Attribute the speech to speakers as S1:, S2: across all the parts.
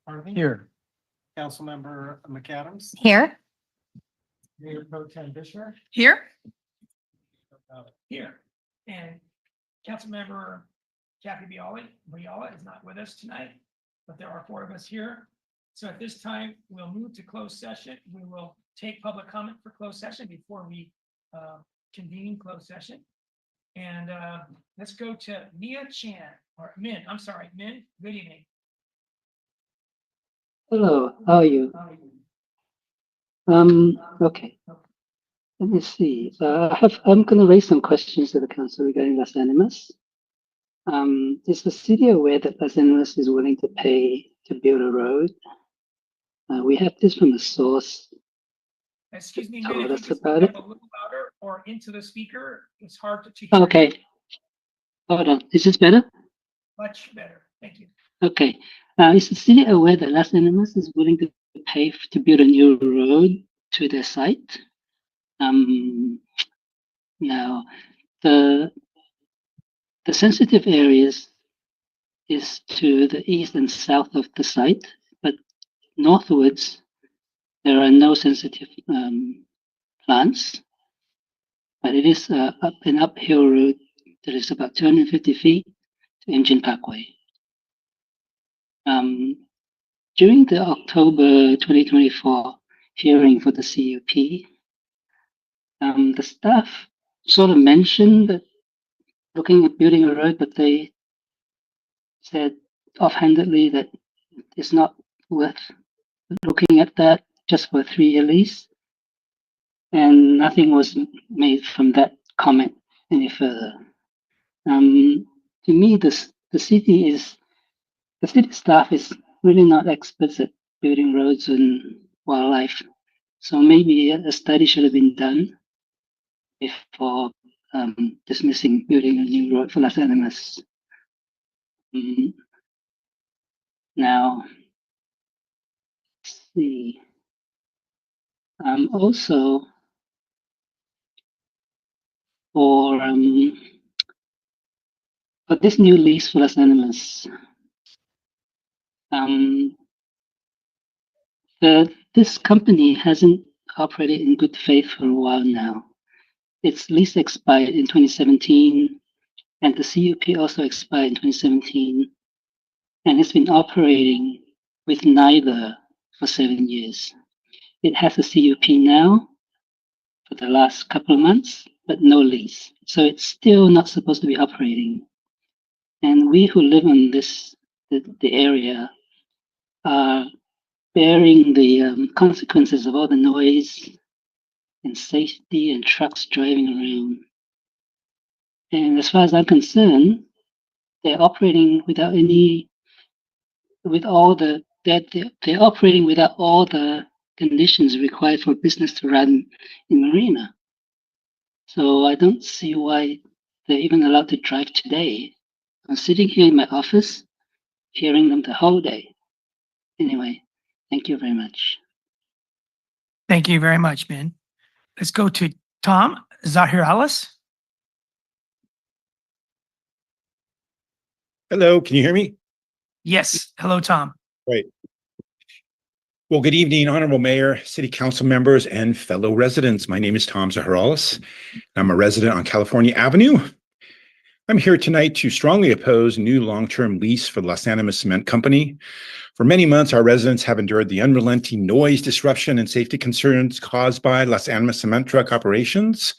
S1: Harvey?
S2: Here.
S1: Councilmember McAdams?
S3: Here.
S1: Mayor Pro Tem Fisher?
S3: Here.
S4: Here. And Councilmember Kathy Biala is not with us tonight, but there are 4 of us here. So at this time, we'll move to closed session. We will take public comment for closed session before we convene closed session. And let's go to Mia Chan, or Min, I'm sorry, Min, good evening.
S5: Hello, how are you? Okay. Let me see. I'm going to raise some questions to the council regarding Las Animas. Is the city aware that Las Animas is willing to pay to build a road? We have this from a source.
S4: Excuse me,
S5: told
S4: Min, if
S5: us
S4: you could
S5: about
S4: speak
S5: it.
S4: up a little louder or into the speaker, it's hard to hear.
S5: Okay. Hold on. Is this better?
S4: Much better, thank you.
S5: Okay. Is the city aware that Las Animas is willing to pay to build a new road to their site? Now, the sensitive areas is to the east and south of the site, but northwards there are no sensitive plants. But it is an uphill road that is about 250 feet to Engine Parkway. During the October 2024 hearing for the CUP, the staff sort of mentioned that looking at building a road, but they said offhandedly that it's not worth looking at that just for a 3-year lease. And nothing was made from that comment any further. To me, the city staff is really not experts at building roads and wildlife. So maybe a study should have been done before dismissing building a new road for Las Animas. Now, let's see. Also, for this new lease for Las Animas, this company hasn't operated in good faith for a while now. Its lease expired in 2017, and the CUP also expired in 2017, and it's been operating with neither for 7 years. It has a CUP now for the last couple of months, but no lease. So it's still not supposed to be operating. And we who live in the area are bearing the consequences of all the noise and safety and trucks driving around. And as far as I'm concerned, they're operating without they're operating without all the conditions required for business to run in Marina. So I don't see why they're even allowed to drive today. I'm sitting here in my office, hearing them the whole day. Anyway, thank you very much.
S4: Thank you very much, Min. Let's go to Tom Zahiralis.
S6: Hello, can you hear me?
S4: Yes, hello, Tom.
S6: Great. Well, good evening, Honorable Mayor, City Council members, and fellow residents. My name is Tom Zahiralis. I'm a resident on California Avenue. I'm here tonight to strongly oppose new long-term lease for the Las Animas Cement Company. For many months, our residents have endured the unrelenting noise disruption and safety concerns caused by Las Animas cement truck operations.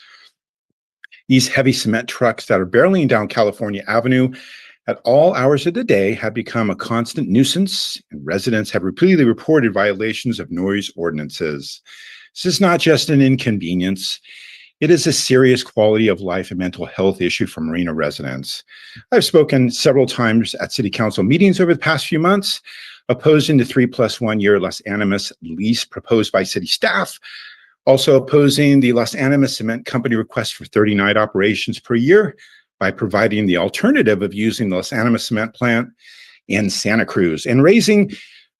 S6: These heavy cement trucks that are barreling down California Avenue at all hours of the day have become a constant nuisance, and residents have repeatedly reported violations of noise ordinances. This is not just an inconvenience. It is a serious quality of life and mental health issue for Marina residents. I've spoken several times at City Council meetings over the past few months, opposing the 3+1 year Las Animas lease proposed by city staff, also opposing the Las Animas Cement Company request for 30 night operations per year by providing the alternative of using the Las Animas cement plant in Santa Cruz, and raising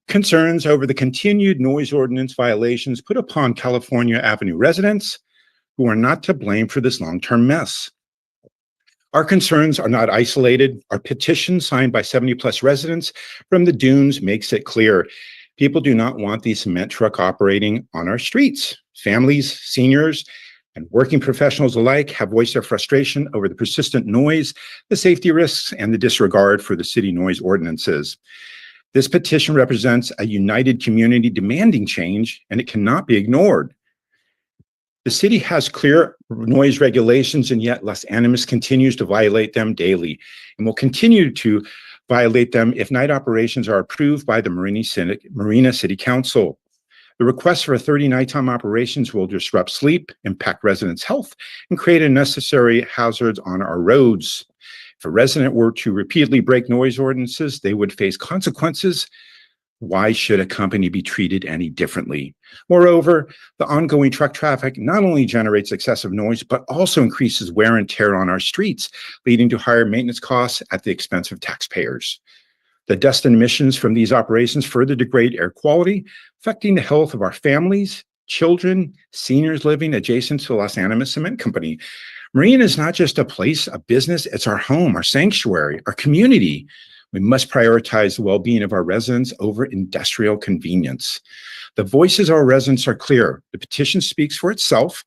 S6: concerns over the continued noise ordinance violations put upon California Avenue residents who are not to blame for this long-term mess. Our concerns are not isolated. Our petition signed by 70+ residents from the dunes makes it clear. People do not want the cement truck operating on our streets. Families, seniors, and working professionals alike have voiced their frustration over the persistent noise, the safety risks, and the disregard for the city noise ordinances. This petition represents a united community demanding change, and it cannot be ignored. The city has clear noise regulations, and yet Los Animas continues to violate them daily and will continue to violate them if night operations are approved by the Marina City Council. The request for 30 nighttime operations will disrupt sleep, impact residents' health, and create unnecessary hazards on our roads. If a resident were to repeatedly break noise ordinances, they would face consequences. Why should a company be treated any differently? Moreover, the ongoing truck traffic not only generates excessive noise, but also increases wear and tear on our streets, leading to higher maintenance costs at the expense of taxpayers. The dust and emissions from these operations further degrade air quality, affecting the health of our families, children, seniors living adjacent to the Los Animas Cement Company. Marina is not just a place, a business, it's our home, our sanctuary, our community. We must prioritize the well-being of our residents over industrial convenience. The voices of our residents are clear. The petition speaks for itself.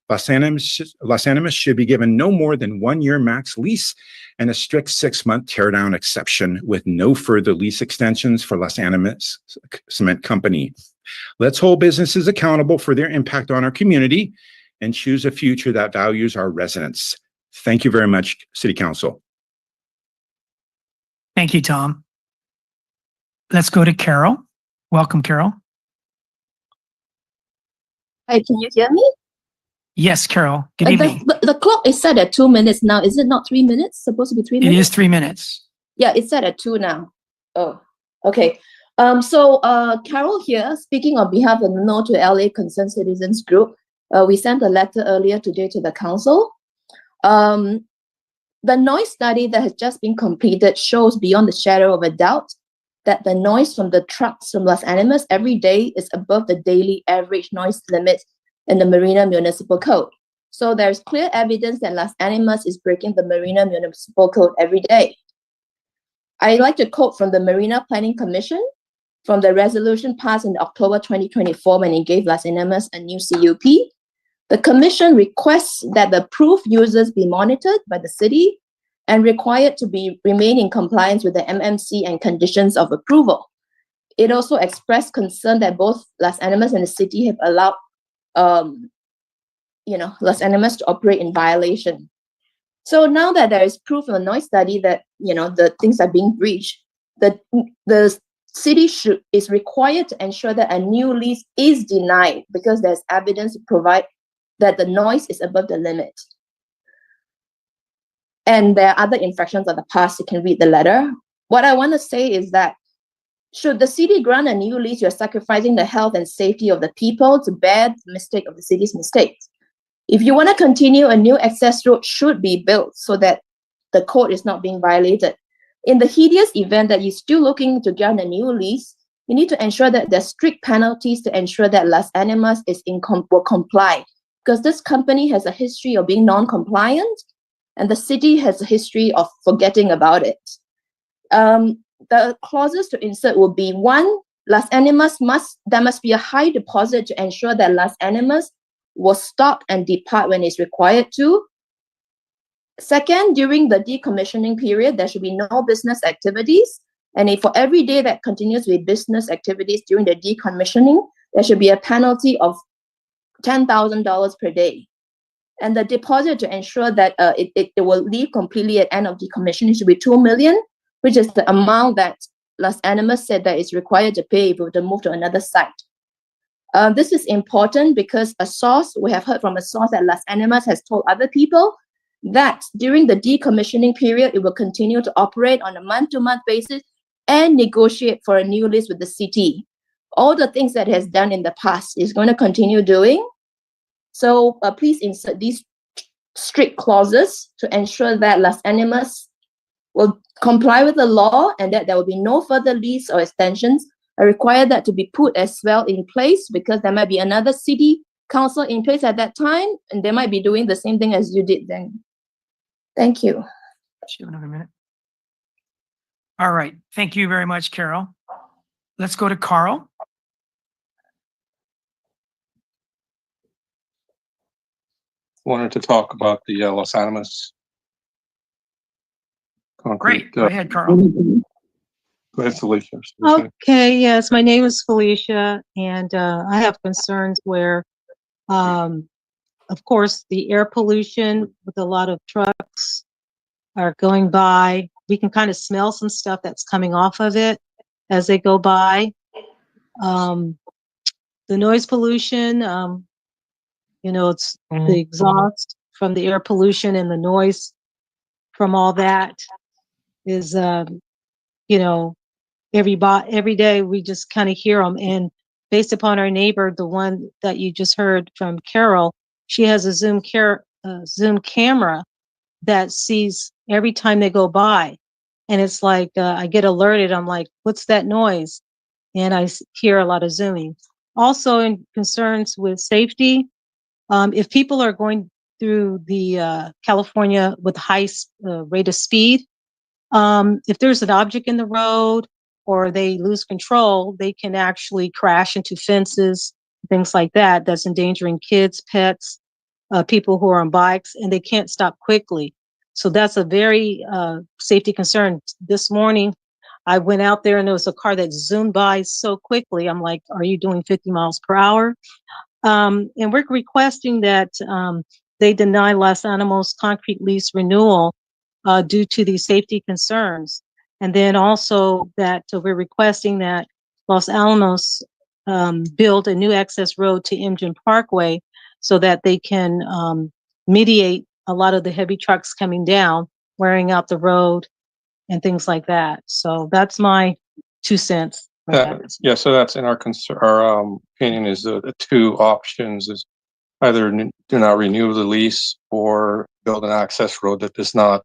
S6: Los Animas should be given no more than 1 year max lease and a strict 6-month teardown exception with no further lease extensions for Los Animas Cement Company. Let's hold businesses accountable for their impact on our community and choose a future that values our residents. Thank you very much, City Council.
S4: Thank you, Tom. Let's go to Carol. Welcome, Carol.
S2: Hi, can you hear me?
S4: Yes, Carol. Good evening.
S2: The clock is set at 2 minutes now. Is it not 3 minutes? Supposed to be 3 minutes?
S4: It is 3 minutes.
S2: Yeah, it's set at 2 now. Oh, okay. Carol here, speaking on behalf of the No to LA Concerned Citizens Group. We sent a letter earlier today to the council. The noise study that has just been completed shows beyond the shadow of a doubt that the noise from the trucks from Los Animas every day is above the daily average noise limit in the Marina Municipal Code. So there's clear evidence that Los Animas is breaking the Marina Municipal Code every day. I'd like to quote from the Marina Planning Commission from the resolution passed in October 2024 when it gave Los Animas a new CUP. The commission requests that the approved users be monitored by the city and required to remain in compliance with the MMC and conditions of approval. It also expressed concern that both Los Animas and the city have allowed Los Animas to operate in violation. So now that there is proof of a noise study that the things are being breached, the city is required to ensure that a new lease is denied because there's evidence to provide that the noise is above the limit. And there are other infractions of the past. You can read the letter. What I want to say is that should the city grant a new lease, you're sacrificing the health and safety of the people to bear the mistake of the city's mistakes. If you want to continue, a new access road should be built so that the code is not being violated. In the hideous event that you're still looking to grant a new lease, you need to ensure that there's strict penalties to ensure that Los Animas will comply. Because this company has a history of being non-compliant, and the city has a history of forgetting about it. The clauses to insert will be: 1, Los Animas there must be a high deposit to ensure that Los Animas will stop and depart when it's required to. 2nd, during the decommissioning period, there should be no business activities. And for every day that continues with business activities during the decommissioning, there should be a penalty of $10,000 per day. And the deposit to ensure that it will leave completely at end of decommissioning should be $2 million, which is the amount that Los Animas said that is required to pay if we were to move to another site. This is important because we have heard from a source that Los Animas has told other people that during the decommissioning period, it will continue to operate on a month-to-month basis and negotiate for a new lease with the city. All the things that it has done in the past is going to continue doing. So please insert these strict clauses to ensure that Los Animas will comply with the law and that there will be no further lease or extensions. I require that to be put as well in place because there might be another city council in place at that time and they might be doing the same thing as you did then. Thank you.
S4: Should have another minute. All right. Thank you very much, Carol. Let's go to Carl.
S3: Wanted to talk about the Los Animas concrete.
S4: Great. Go ahead, Carl.
S3: Go ahead, Felicia.
S7: Okay, yes, my name is Felicia, and I have concerns where, of course, the air pollution with a lot of trucks are going by. We can kind of smell some stuff that's coming off of it as they go by. The noise pollution, it's the exhaust from the air pollution and the noise from all that is, every day we just kind of hear them. And based upon our neighbor, the one that you just heard from Carol, she has a Zoom camera that sees every time they go by. And it's like, I get alerted. I'm like, what's that noise? And I hear a lot of zooming. Also in concerns with safety, if people are going through the California with high rate of speed, if there's an object in the road or they lose control, they can actually crash into fences, things like that. That's endangering kids, pets, people who are on bikes, and they can't stop quickly. So that's a very safety concern. This morning, I went out there and there was a car that zoomed by so quickly. I'm like, are you doing 50 miles per hour? And we're requesting that they deny Los Animos concrete lease renewal due to these safety concerns. And then also that we're requesting that Los Alamos build a new access road to Imgen Parkway so that they can mediate a lot of the heavy trucks coming down, wearing out the road and things like that. So that's my 2 cents.
S3: Yeah, so that's in our opinion is the two options is either do not renew the lease or build an access road that does not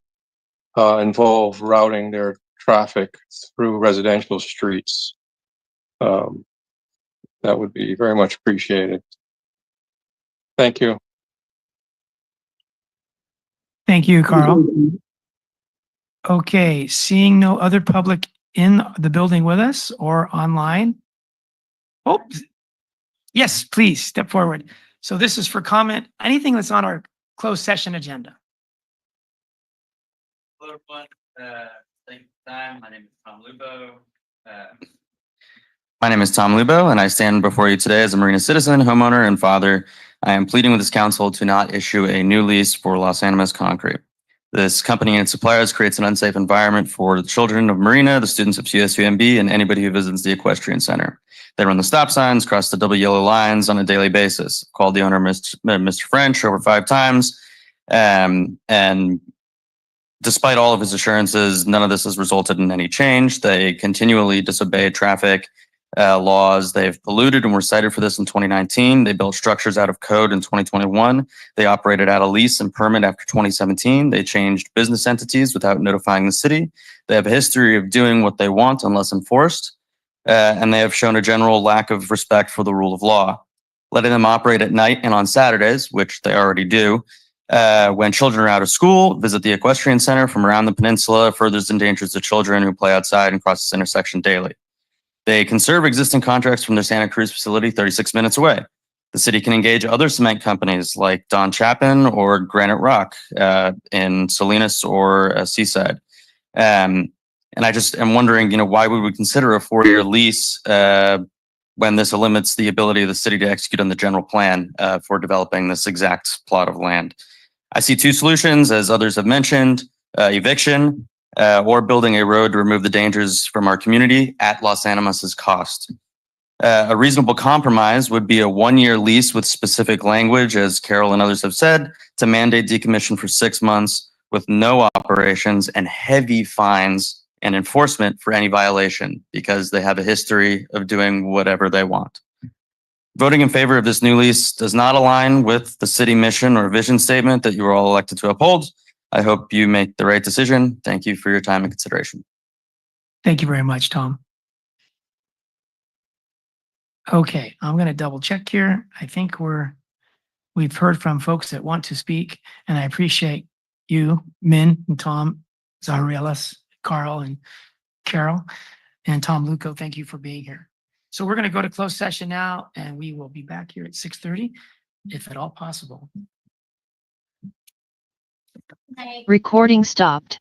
S3: involve routing their traffic through residential streets. That would be very much appreciated. Thank you.
S4: Thank you, Carl. Okay, seeing no other public in the building with us or online. Oh, yes, please step forward. So this is for comment, anything that's on our closed session agenda.
S8: Hello, everyone. Thank you for the time. My name is Tom Lubo. My name is Tom Lubo, and I stand before you today as a Marina citizen, homeowner, and father. I am pleading with this council to not issue a new lease for Los Animas Concrete. This company and its suppliers creates an unsafe environment for the children of Marina, the students of CSUMB, and anybody who visits the equestrian center. They run the stop signs, cross the double yellow lines on a daily basis. Called the owner, Mr. French, over 5 times, and despite all of his assurances, none of this has resulted in any change. They continually disobey traffic laws. They've polluted and were cited for this in 2019. They built structures out of code in 2021. They operated out of lease and permit after 2017. They changed business entities without notifying the city. They have a history of doing what they want unless enforced. And they have shown a general lack of respect for the rule of law. Letting them operate at night and on Saturdays, which they already do, when children are out of school, visit the equestrian center from around the peninsula, furthers endangers the children who play outside and cross this intersection daily. They conserve existing contracts from their Santa Cruz facility 36 minutes away. The city can engage other cement companies like Don Chapin or Granite Rock in Salinas or Seaside. And I just am wondering, why would we consider a 4-year lease when this limits the ability of the city to execute on the general plan for developing this exact plot of land? I see 2 solutions, as others have mentioned, eviction or building a road to remove the dangers from our community at Los Animas's cost. A reasonable compromise would be a 1-year lease with specific language, as Carol and others have said, to mandate decommission for 6 months with no operations and heavy fines and enforcement for any violation, because they have a history of doing whatever they want. Voting in favor of this new lease does not align with the city mission or vision statement that you were all elected to uphold. I hope you make the right decision. Thank you for your time and consideration.
S4: Thank you very much, Tom. Okay, I'm going to double check here. I think we've heard from folks that want to speak, and I appreciate you, Min and Tom, Zaharelis, Carl, and Carol, and Tom Luco. Thank you for being here. So we're going to go to closed session now, and we will be back here at 6:30, if at all possible.
S9: Recording stopped.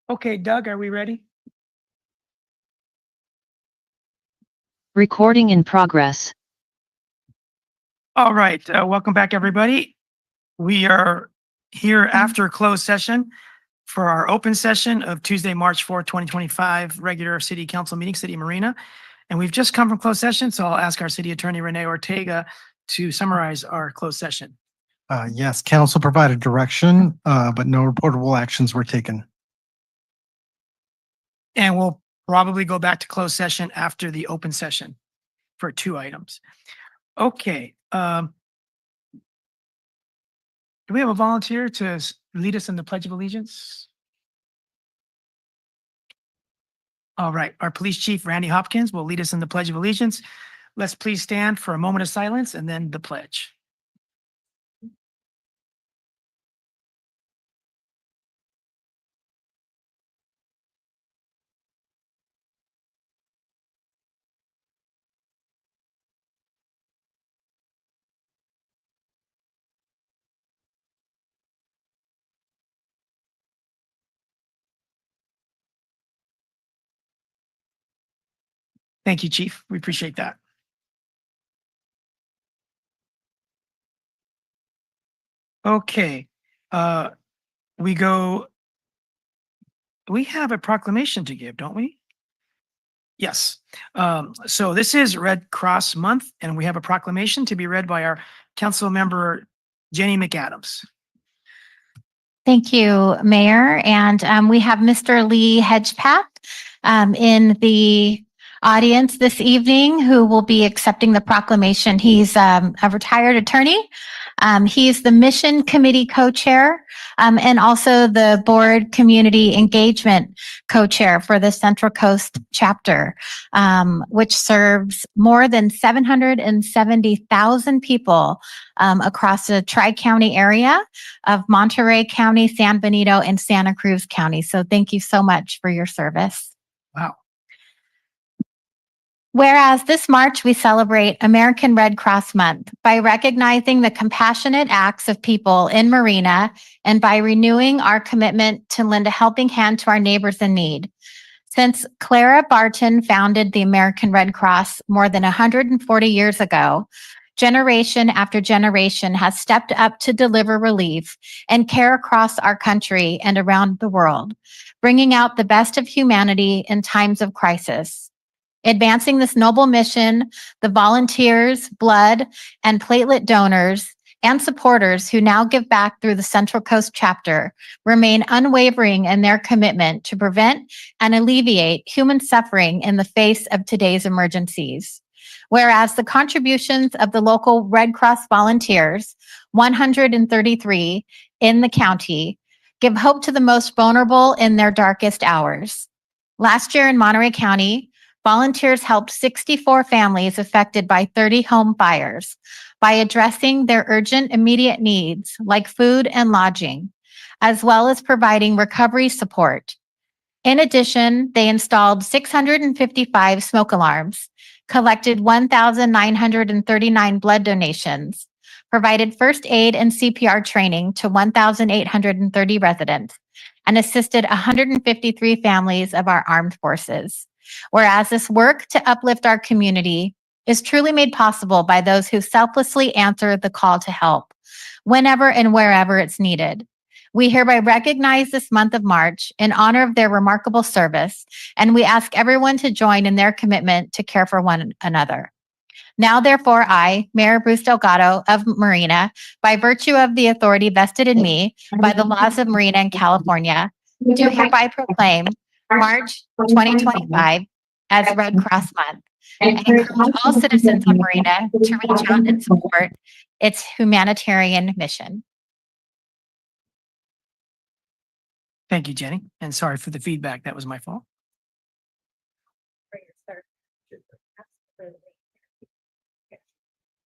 S4: Okay, Doug, are we ready?
S9: Recording in progress.
S4: All right, welcome back, everybody. We are here after closed session for our open session of Tuesday, March 4th, 2025, regular city council meeting, City of Marina. And we've just come from closed session, so I'll ask our city attorney, Renee Ortega, to summarize our closed session.
S1: Yes, council provided direction, but no reportable actions were taken.
S4: And we'll probably go back to closed session after the open session for 2 items. Okay. Do we have a volunteer to lead us in the Pledge of Allegiance? All right, our police chief, Randy Hopkins, will lead us in the Pledge of Allegiance. Let's please stand for a moment of silence and then the pledge. Thank you, Chief. We appreciate that. Okay, we have a proclamation to give, don't we? Yes. So this is Red Cross Month, and we have a proclamation to be read by our council member, Jenny McAdams.
S10: Thank you, Mayor. And we have Mr. Lee Hedgepath in the audience this evening who will be accepting the proclamation. He's a retired attorney. He's the Mission Committee Co-Chair and also the Board Community Engagement Co-Chair for the Central Coast Chapter, which serves more than 770,000 people across the Tri-County area of Monterey County, San Benito, and Santa Cruz County. So thank you so much for your service.
S4: Wow.
S10: Whereas this March, we celebrate American Red Cross Month by recognizing the compassionate acts of people in Marina and by renewing our commitment to lend a helping hand to our neighbors in need. Since Clara Barton founded the American Red Cross more than 140 years ago, generation after generation has stepped up to deliver relief and care across our country and around the world, bringing out the best of humanity in times of crisis. Advancing this noble mission, the volunteers, blood, and platelet donors and supporters who now give back through the Central Coast chapter remain unwavering in their commitment to prevent and alleviate human suffering in the face of today's emergencies. Whereas the contributions of the local Red Cross volunteers, 133 in the county, give hope to the most vulnerable in their darkest hours. Last year in Monterey County, volunteers helped 64 families affected by 30 home fires by addressing their urgent immediate needs like food and lodging, as well as providing recovery support. In addition, they installed 655 smoke alarms, collected 1,939 blood donations, provided first aid and CPR training to 1,830 residents, and assisted 153 families of our armed forces. Whereas this work to uplift our community is truly made possible by those who selflessly answer the call to help, whenever and wherever it's needed. We hereby recognize this month of March in honor of their remarkable service, and we ask everyone to join in their commitment to care for one another. Now, therefore, I, Mayor Bruce Delgado of Marina, by virtue of the authority vested in me by the laws of Marina and California, do hereby proclaim March 2025 as Red Cross Month and encourage all citizens of Marina to reach out and support its humanitarian mission.
S4: Thank you, Jenny. And sorry for the feedback. That was my fault.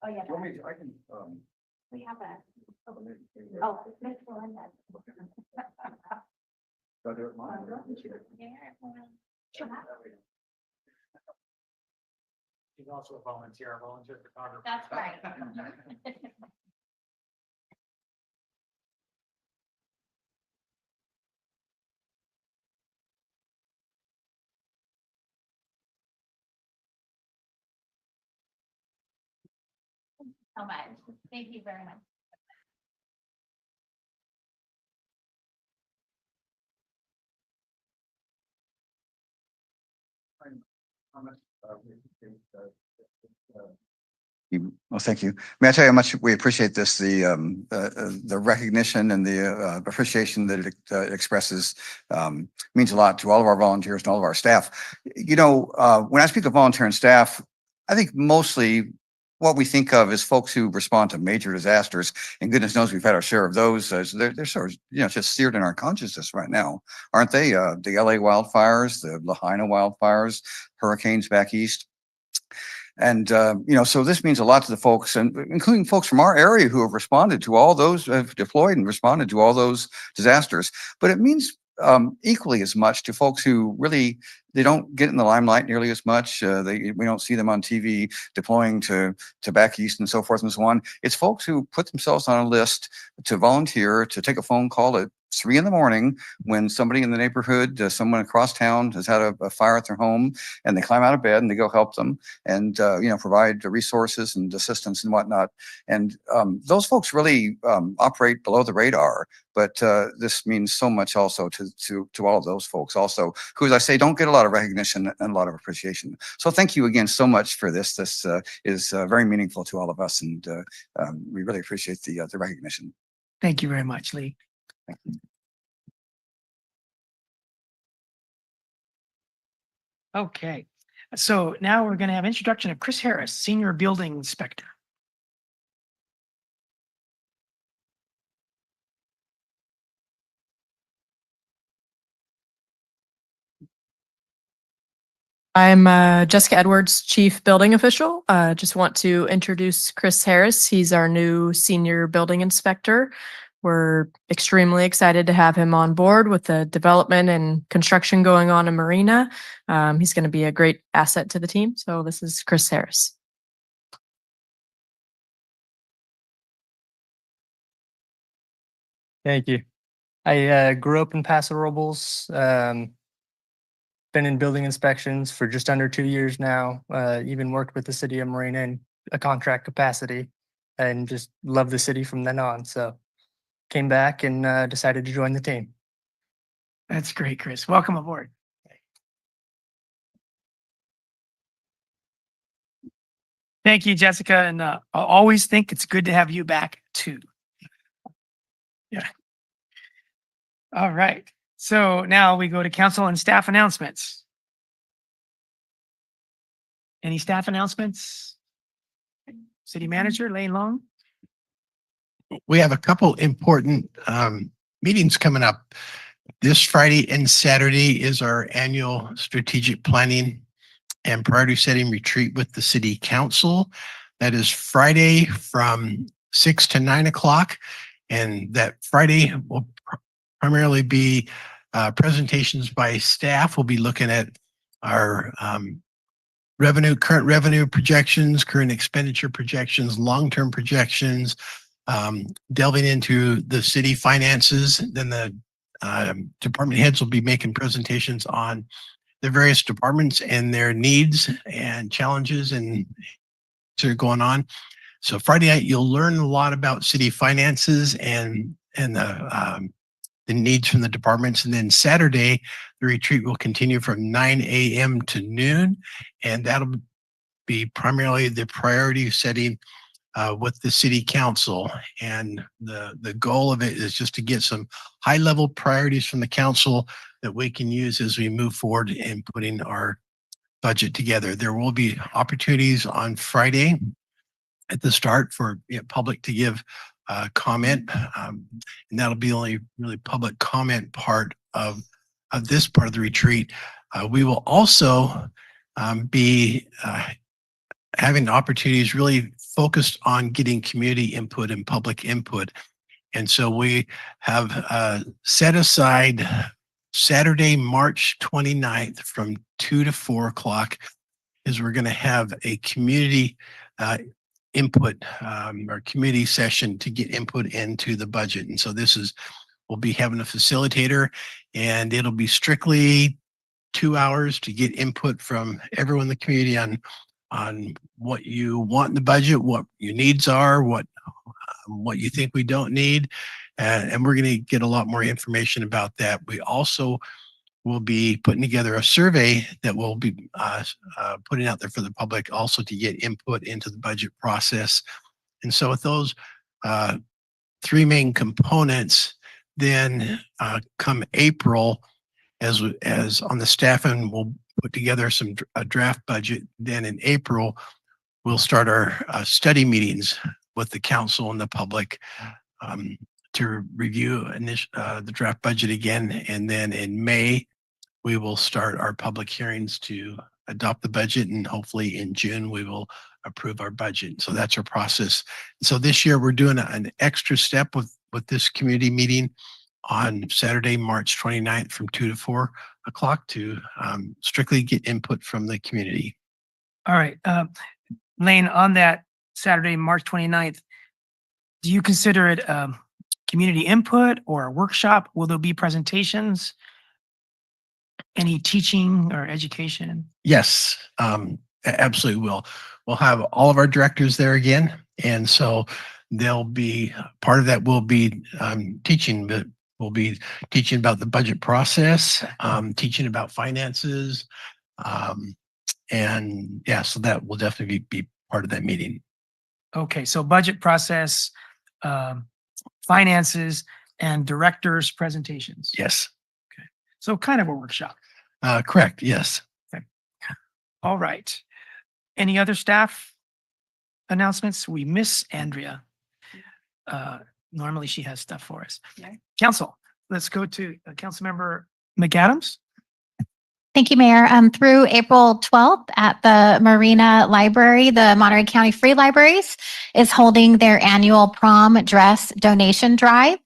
S10: Oh, yeah. We have a. Oh, Miss Melinda.
S1: She's also a volunteer photographer.
S10: That's right. so much. Thank you very much.
S11: Well, thank you. May I tell you how much we appreciate this, the recognition and the appreciation that it expresses means a lot to all of our volunteers and all of our staff. You know, when I speak of volunteer and staff, I think mostly what we think of is folks who respond to major disasters, and goodness knows we've had our share of those. They're sort of, you know, just seared in our consciousness right now, aren't they? The LA wildfires, the Lahaina wildfires, hurricanes back east. And, you know, so this means a lot to the folks, and including folks from our area who have responded to all those, have deployed and responded to all those disasters. But it means equally as much to folks who really, they don't get in the limelight nearly as much. We don't see them on TV deploying to back east and so forth and so on. It's folks who put themselves on a list to volunteer, to take a phone call at 3 a.m. when somebody in the neighborhood, someone across town has had a fire at their home, and they climb out of bed and they go help them and, you know, provide resources and assistance and whatnot. And those folks really operate below the radar. But this means so much also to all of those folks also, who, as I say, don't get a lot of recognition and a lot of appreciation. So thank you again so much for this. This is very meaningful to all of us, and we really appreciate the recognition.
S4: Thank you very much, Lee.
S11: Thank you.
S4: Okay, so now we're going to have introduction of Chris Harris, Senior Building Inspector.
S12: I'm Jessica Edwards, Chief Building Official. Just want to introduce Chris Harris. He's our new Senior Building Inspector. We're extremely excited to have him on board with the development and construction going on in Marina. He's going to be a great asset to the team. So this is Chris Harris.
S13: Thank you. I grew up in Paso Robles. Been in building inspections for just under 2 years now. Even worked with the city of Marina in a contract capacity, and just love the city from then on. So came back and decided to join the team.
S4: That's great, Chris. Welcome aboard. Thank you, Jessica. And I always think it's good to have you back too. Yeah. All right. So now we go to council and staff announcements. Any staff announcements? City Manager Lane Long.
S14: We have a couple important meetings coming up. This Friday and Saturday is our annual strategic planning and priority setting retreat with the City Council. That is Friday from 6 to 9 o'clock. And that Friday will primarily be presentations by staff. We'll be looking at our current revenue projections, current expenditure projections, long-term projections, delving into the city finances. Then the department heads will be making presentations on the various departments and their needs and challenges and that are going on. So Friday night, you'll learn a lot about city finances and the needs from the departments. And then Saturday, the retreat will continue from 9 a.m. to noon, and that'll be primarily the priority setting with the City Council. And the goal of it is just to get some high-level priorities from the council that we can use as we move forward in putting our budget together. There will be opportunities on Friday at the start for public to give comment, and that'll be only really public comment part of this part of the retreat. We will also be having opportunities really focused on getting community input and public input. And so we have set aside Saturday, March 29th from 2 to 4 o'clock is we're going to have a community input or committee session to get input into the budget. And so we'll be having a facilitator, and it'll be strictly 2 hours to get input from everyone in the community on on what you want in the budget, what your needs are, what you think we don't need. And we're going to get a lot more information about that. We also will be putting together a survey that we'll be putting out there for the public also to get input into the budget process. And so with those three main components, then come April, as on the staff end, we'll put together a draft budget. Then in April, we'll start our study meetings with the council and the public to review the draft budget again. And then in May, we will start our public hearings to adopt the budget, and hopefully in June, we will approve our budget. So that's our process. So this year, we're doing an extra step with this community meeting on Saturday, March 29th from 2 to 4 o'clock to strictly get input from the community.
S4: All right. Lane, on that Saturday, March 29th, do you consider it community input or a workshop? Will there be presentations? Any teaching or education?
S14: Yes, absolutely will. We'll have all of our directors there again. And so they'll be, part of that will be teaching, but we'll be teaching about the budget process, teaching about finances. And yeah, so that will definitely be part of that meeting.
S4: Okay, so budget process, finances, and directors' presentations.
S14: Yes.
S4: Okay, so kind of a workshop.
S14: Correct. Yes.
S4: Okay. All right. Any other staff announcements? We miss Andrea. Normally she has stuff for us. Council, let's go to Councilmember McAdams.
S10: Thank you, Mayor. Through April 12th at the Marina Library, the Monterey County Free Libraries is holding their annual prom dress donation drive.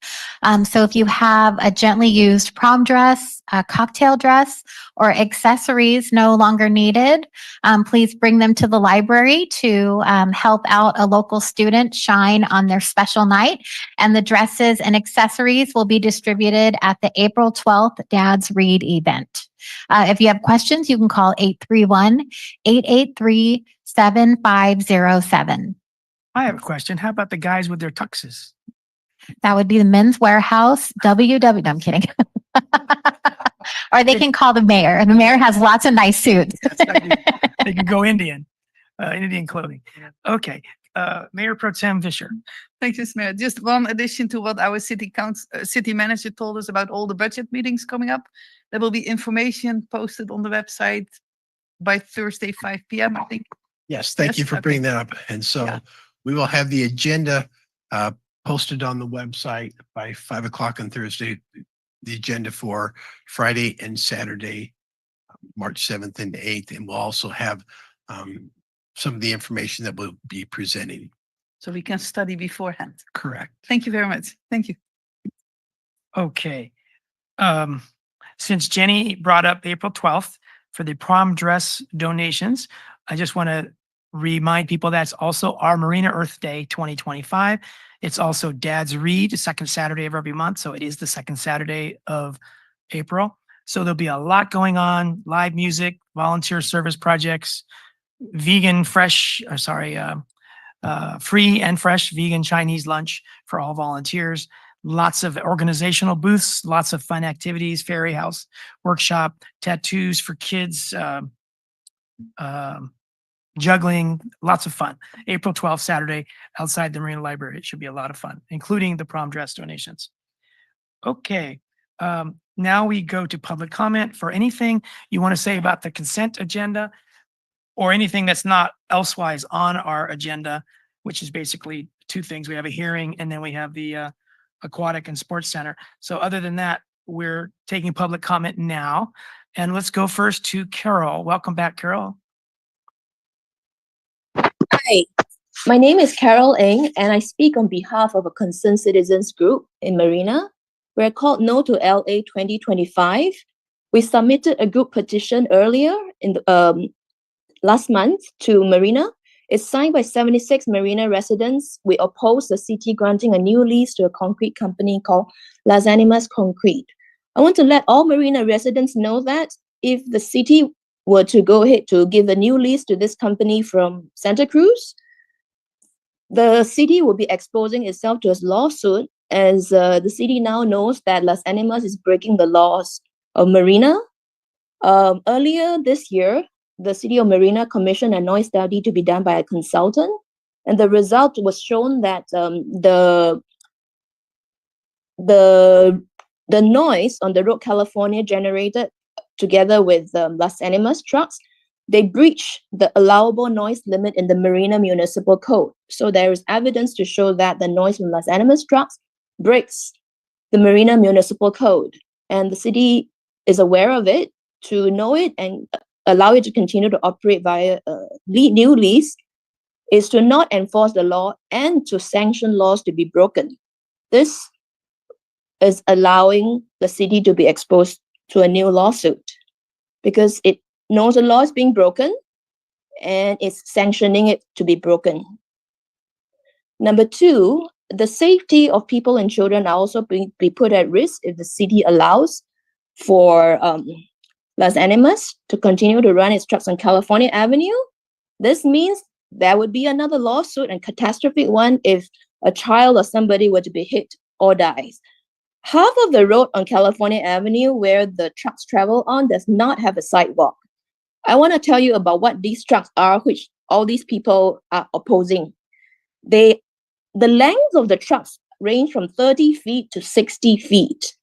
S10: So if you have a gently used prom dress, a cocktail dress, or accessories no longer needed, please bring them to the library to help out a local student shine on their special night. And the dresses and accessories will be distributed at the April 12th Dad's Read event. If you have questions, you can call 831-883-7507.
S4: I have a question. How about the guys with their tuxes?
S10: That would be the Men's Warehouse, WW. No, I'm kidding. Or they can call the mayor. The mayor has lots of nice suits.
S4: They can go Indian clothing. Okay. Mayor Pro Tem Fisher.
S15: Thank you, Mayor. Just one addition to what our city manager told us about all the budget meetings coming up. There will be information posted on the website by Thursday, 5 p.m., I think.
S14: Yes, thank you for bringing that up. And so we will have the agenda posted on the website by 5 o'clock on Thursday, the agenda for Friday and Saturday, March 7th and 8th. And we'll also have some of the information that we'll be presenting.
S15: So we can study beforehand.
S14: Correct.
S15: Thank you very much. Thank you.
S4: Okay. Since Jenny brought up April 12th for the prom dress donations, I just want to remind people that's also our Marina Earth Day 2025. It's also Dad's Read, the second Saturday of every month. So it is the second Saturday of April. So there'll be a lot going on: live music, volunteer service projects, vegan, fresh, free and fresh vegan Chinese lunch for all volunteers. Lots of organizational booths, lots of fun activities, fairy house workshop, tattoos for kids, juggling, lots of fun. April 12th, Saturday, outside the Marina Library. It should be a lot of fun, including the prom dress donations. Okay, now we go to public comment for anything you want to say about the consent agenda or anything that's not elsewise on our agenda, which is basically two things. We have a hearing and then we have the Aquatic and Sports Center. So other than that, we're taking public comment now. And let's go first to Carol. Welcome back, Carol.
S2: Hi, my name is Carol Ng, and I speak on behalf of a concerned citizens group in Marina. We're called No to LA 2025. We submitted a group petition earlier in the, last month to Marina. It's signed by 76 Marina residents. We oppose the city granting a new lease to a concrete company called Las Animas Concrete. I want to let all Marina residents know that if the city were to go ahead to give a new lease to this company from Santa Cruz, the city will be exposing itself to a lawsuit, as the city now knows that Las Animas is breaking the laws of Marina. Earlier this year, the city of Marina commissioned a noise study to be done by a consultant, and the result was shown that the noise on the road California generated together with Las Animas trucks, they breach the allowable noise limit in the Marina Municipal Code. So there is evidence to show that the noise from Las Animas trucks breaks the Marina Municipal Code, and the city is aware of it, to know it and allow it to continue to operate via a new lease is to not enforce the law and to sanction laws to be broken. This is allowing the city to be exposed to a new lawsuit because it knows the law is being broken and it's sanctioning it to be broken. Number two, the safety of people and children are also be put at risk if the city allows for Las Animas to continue to run its trucks on California Avenue. This means there would be another lawsuit, and catastrophic one, if a child or somebody were to be hit or dies. Half of the road on California Avenue where the trucks travel on does not have a sidewalk. I want to tell you about what these trucks are, which all these people are opposing. The length of the trucks range from 30 feet to 60 feet.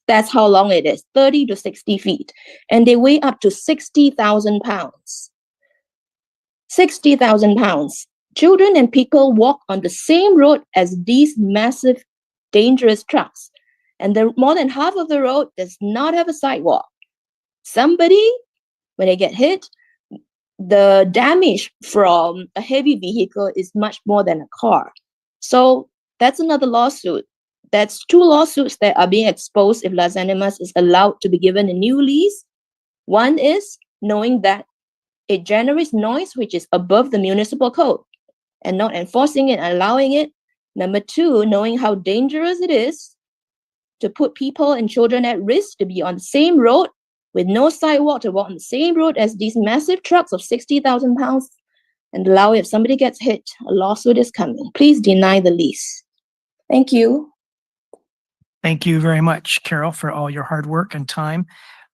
S2: That's how long it is, 30 to 60 feet. And they weigh up to 60,000 pounds. 60,000 pounds. Children and people walk on the same road as these massive, dangerous trucks. And more than half of the road does not have a sidewalk. Somebody, when they get hit, the damage from a heavy vehicle is much more than a car. So that's another lawsuit. That's two lawsuits that are being exposed if Las Animas is allowed to be given a new lease. One is knowing that it generates noise which is above the municipal code and not enforcing it and allowing it. Number two, knowing how dangerous it is to put people and children at risk to be on the same road with no sidewalk, to walk on the same road as these massive trucks of 60,000 pounds, and allow it if somebody gets hit, a lawsuit is coming. Please deny the lease. Thank you.
S4: Thank you very much, Carol, for all your hard work and time.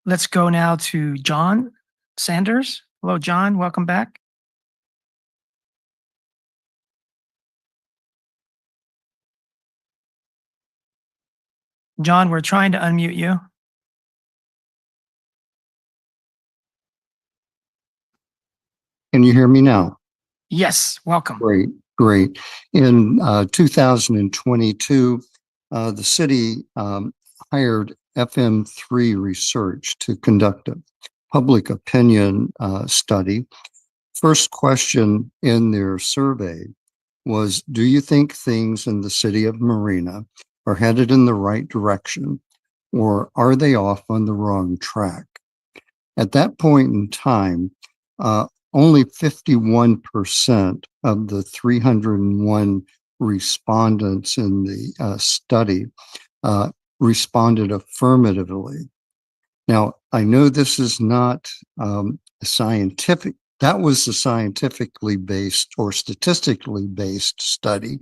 S4: Let's go now to John Sanders. Hello, John. Welcome back. John, we're trying to unmute you.
S16: Can you hear me now?
S4: Yes, welcome.
S16: Great, great. In 2022, the city hired FM3 Research to conduct a public opinion study. First question in their survey was, do you think things in the city of Marina are headed in the right direction, or are they off on the wrong track? At that point in time, only 51% of the 301 respondents in the study responded affirmatively. Now, I know this is not scientific. That was a scientifically based or statistically based study.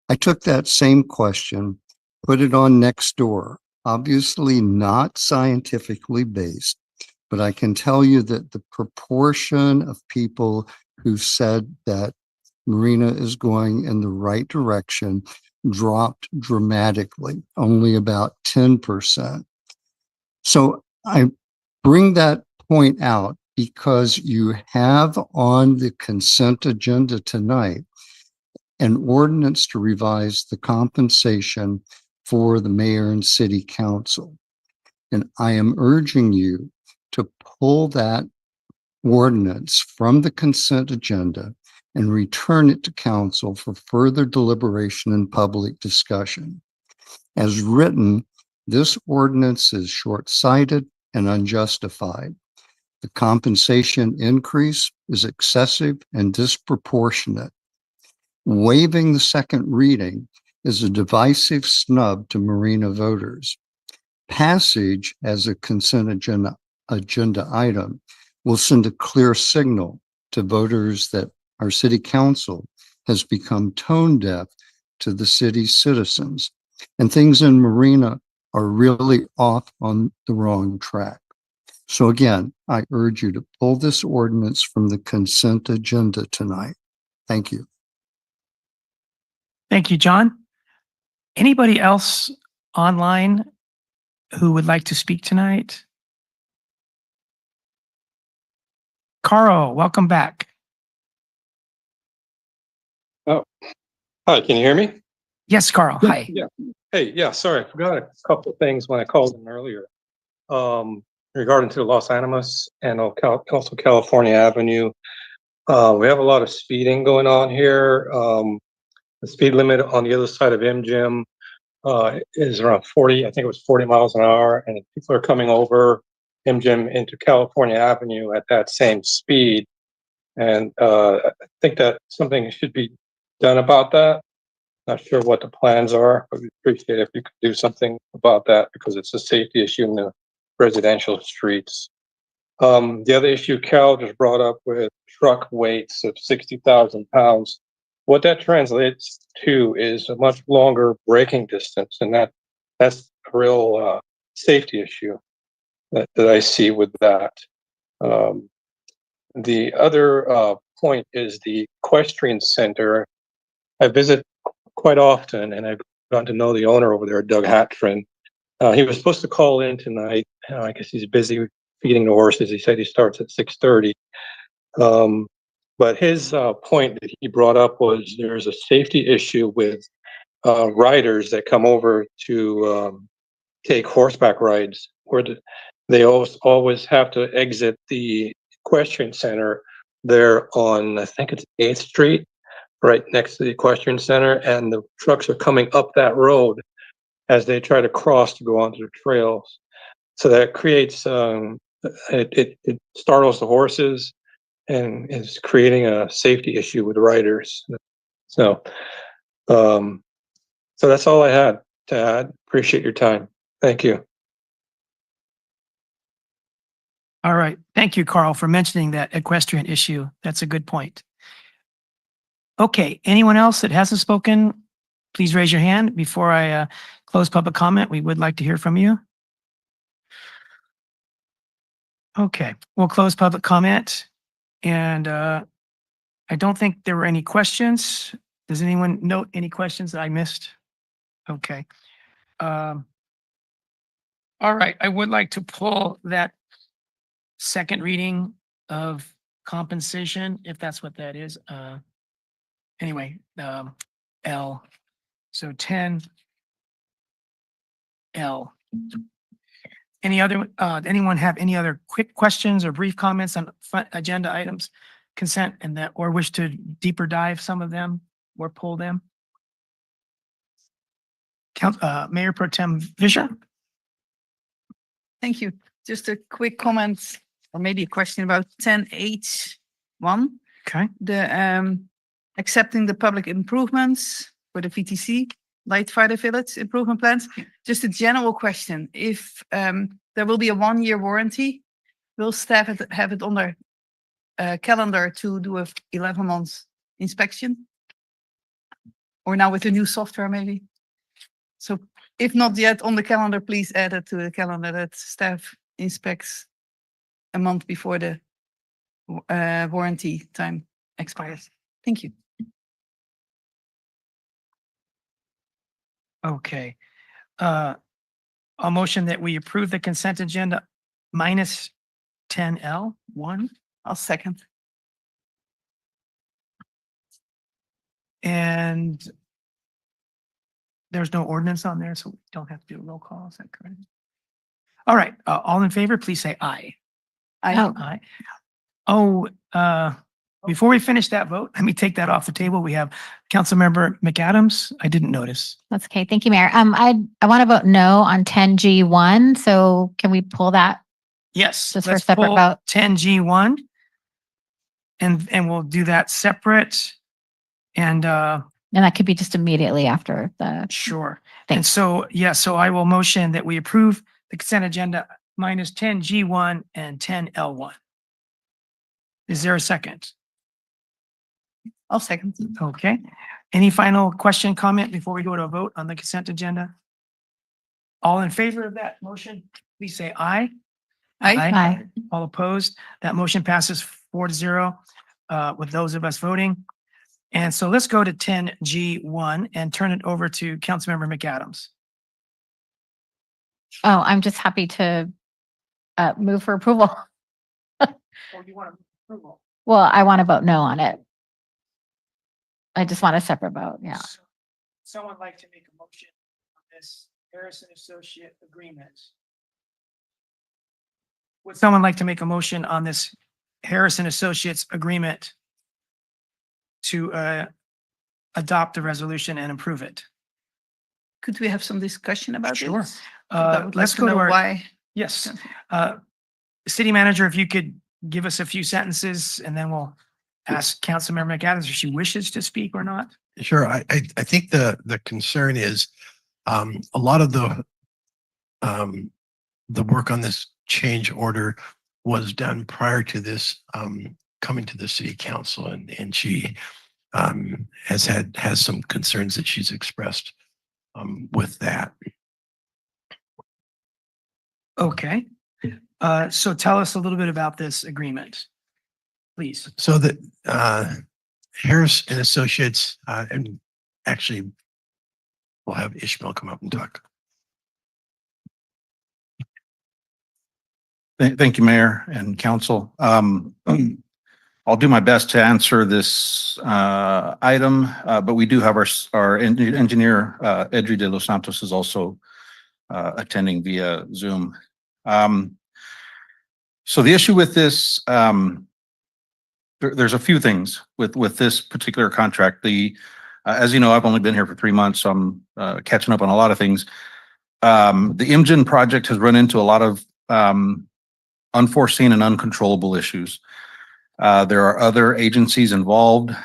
S16: I took that same question, put it on Nextdoor, obviously not scientifically based, but I can tell you that the proportion of people who said that Marina is going in the right direction dropped dramatically, only about 10%. So I bring that point out because you have on the consent agenda tonight an ordinance to revise the compensation for the mayor and city council. And I am urging you to pull that ordinance from the consent agenda and return it to council for further deliberation and public discussion. As written, this ordinance is short-sighted and unjustified. The compensation increase is excessive and disproportionate. Waiving the second reading is a divisive snub to Marina voters. Passage as a consent agenda item will send a clear signal to voters that our city council has become tone deaf to the city's citizens, and things in Marina are really off on the wrong track. So again, I urge you to pull this ordinance from the consent agenda tonight. Thank you.
S4: Thank you, John. Anybody else online who would like to speak tonight? Carl, welcome back.
S3: Oh, hi, can you hear me?
S4: Yes, Carl, hi.
S3: Yeah. Hey, yeah, sorry, I forgot a couple of things when I called them earlier. Regarding to Los Animas and also California Avenue. We have a lot of speeding going on here. The speed limit on the other side of MGM is around 40, I think it was 40 miles an hour, and people are coming over MGM into California Avenue at that same speed. And I think that something should be done about that. Not sure what the plans are, but we appreciate if you could do something about that because it's a safety issue in the residential streets. The other issue Cal just brought up with truck weights of 60,000 pounds. What that translates to is a much longer braking distance, and that's a real safety issue that I see with that. The other point is the equestrian center. I visit quite often, and I've gotten to know the owner over there, Doug Hatfrin. He was supposed to call in tonight. I guess he's busy feeding the horses. He said he starts at 6:30. But his point that he brought up was there's a safety issue with riders that come over to take horseback rides, where they always have to exit the equestrian center there on, I think it's 8th Street, right next to the equestrian center, and the trucks are coming up that road as they try to cross to go onto the trails. So that creates, it startles the horses and is creating a safety issue with riders. So, so that's all I had to add. Appreciate your time. Thank you.
S4: All right. Thank you, Carl, for mentioning that equestrian issue. That's a good point. Okay. Anyone else that hasn't spoken, please raise your hand before I close public comment. We would like to hear from you. Okay. We'll close public comment. And I don't think there were any questions. Does anyone note any questions that I missed? Okay. All right. I would like to pull that second reading of compensation, if that's what that is. Anyway, L. So 10 L. Anyone have any other quick questions or brief comments on agenda items, consent and that, or wish to deeper dive some of them or pull them? Mayor Pro Tem Fisher.
S15: Thank you. Just a quick comment or maybe a question about 10H1.
S4: Okay.
S15: The accepting the public improvements for the VTC, Light Friday Village improvement plans. Just a general question. If there will be a 1-year warranty, will staff have it on their calendar to do a 11 months inspection? Or now with the new software maybe? So if not yet on the calendar, please add it to the calendar that staff inspects a month before the warranty time expires. Thank you.
S4: Okay. A motion that we approve the consent agenda minus 10L1.
S15: I'll second.
S4: And there's no ordinance on there, so we don't have to do a roll call. Is that correct? All right. All in favor, please say aye.
S15: Aye.
S4: Aye. Before we finish that vote, let me take that off the table. We have Councilmember McAdams. I didn't notice.
S10: That's okay. Thank you, Mayor. I want to vote no on 10G1. So can we pull that?
S4: Yes.
S10: Just for
S4: let's
S10: separate
S4: pull
S10: vote.
S4: 10G1. And we'll do that separate. And
S10: that could be just immediately after the.
S4: Sure.
S10: Thanks.
S4: And so, yeah, so I will motion that we approve the consent agenda minus 10G1 and 10L1. Is there a second?
S15: I'll second.
S4: Okay. Any final question, comment before we go to a vote on the consent agenda? All in favor of that motion, please say aye.
S15: Aye.
S4: All opposed? That motion passes 4-0 with those of us voting. And so let's go to 10G1 and turn it over to Councilmember McAdams.
S10: Oh, I'm just happy to move for approval.
S4: Or do you want approval?
S10: Well, I want to vote no on it. I just want a separate vote, yeah.
S4: Someone like to make a motion on this Harrison Associate agreement? Would someone like to make a motion on this Harrison Associates agreement to adopt the resolution and approve it?
S15: Could we have some discussion about
S4: Sure.
S15: it? I would like
S4: Let's go to
S15: know
S4: our,
S15: why.
S4: yes. City manager, if you could give us a few sentences and then we'll ask Councilmember McAdams if she wishes to speak or not.
S14: Sure. I think the concern is a lot of the work on this change order was done prior to this coming to the city council, and she has some concerns that she's expressed with that.
S4: Okay. So tell us a little bit about this agreement, please.
S14: So that Harris and Associates, and actually we'll have Ishmael come up and talk.
S6: Thank you, Mayor and Council. I'll do my best to answer this item, but we do have our engineer, Edri de los Santos, is also attending via Zoom. So the issue with this, there's a few things with this particular contract. As you know, I've only been here for 3 months, so I'm catching up on a lot of things. The IMGEN project has run into a lot of unforeseen and uncontrollable issues. There are other agencies involved,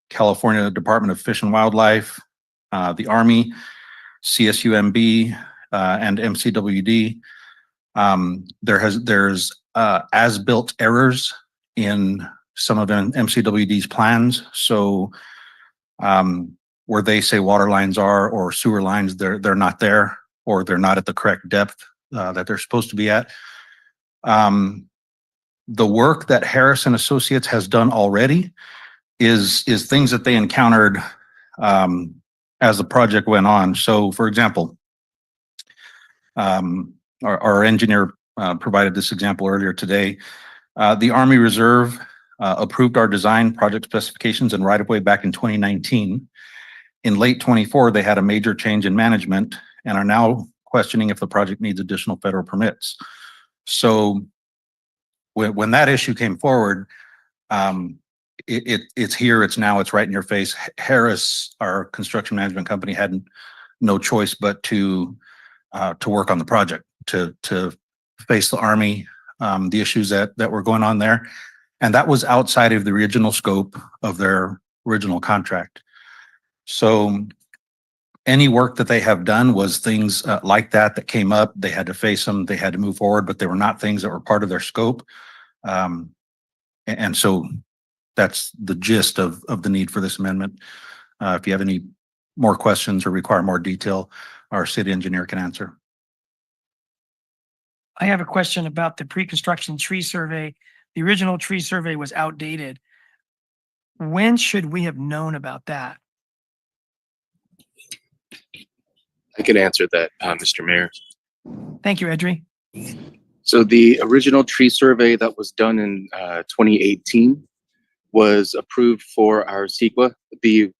S6: California Department of Fish and Wildlife, the Army, CSUMB, and MCWD. There's as-built errors in some of MCWD's plans. So where they say water lines are or sewer lines, they're not there, or they're not at the correct depth that they're supposed to be at. The work that Harrison Associates has done already is things that they encountered as the project went on. So, for example, our engineer provided this example earlier today. The Army Reserve approved our design, project specifications, and right-of-way back in 2019. In late 24, they had a major change in management and are now questioning if the project needs additional federal permits. So when that issue came forward, it's here, it's now, it's right in your face. Harris, our construction management company, had no choice but to work on the project, to face the Army, the issues that were going on there. And that was outside of the original scope of their original contract. So any work that they have done was things like that came up. They had to face them, they had to move forward, but they were not things that were part of their scope. And so that's the gist of the need for this amendment. If you have any more questions or require more detail, our city engineer can answer.
S4: I have a question about the pre-construction tree survey. The original tree survey was outdated. When should we have known about that?
S17: I can answer that, Mr. Mayor.
S4: Thank you, Edri.
S17: So the original tree survey that was done in 2018 was approved for our CEQA. The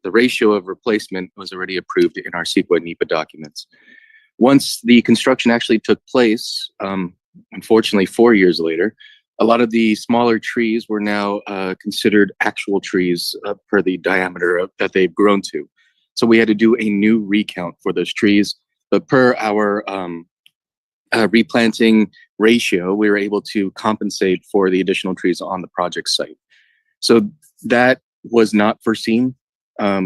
S17: ratio of replacement was already approved in our CEQA and NEPA documents. Once the construction actually took place, unfortunately 4 years later, a lot of the smaller trees were now considered actual trees per the diameter that they've grown to. So we had to do a new recount for those trees, but per our replanting ratio, we were able to compensate for the additional trees on the project site. So that was not foreseen.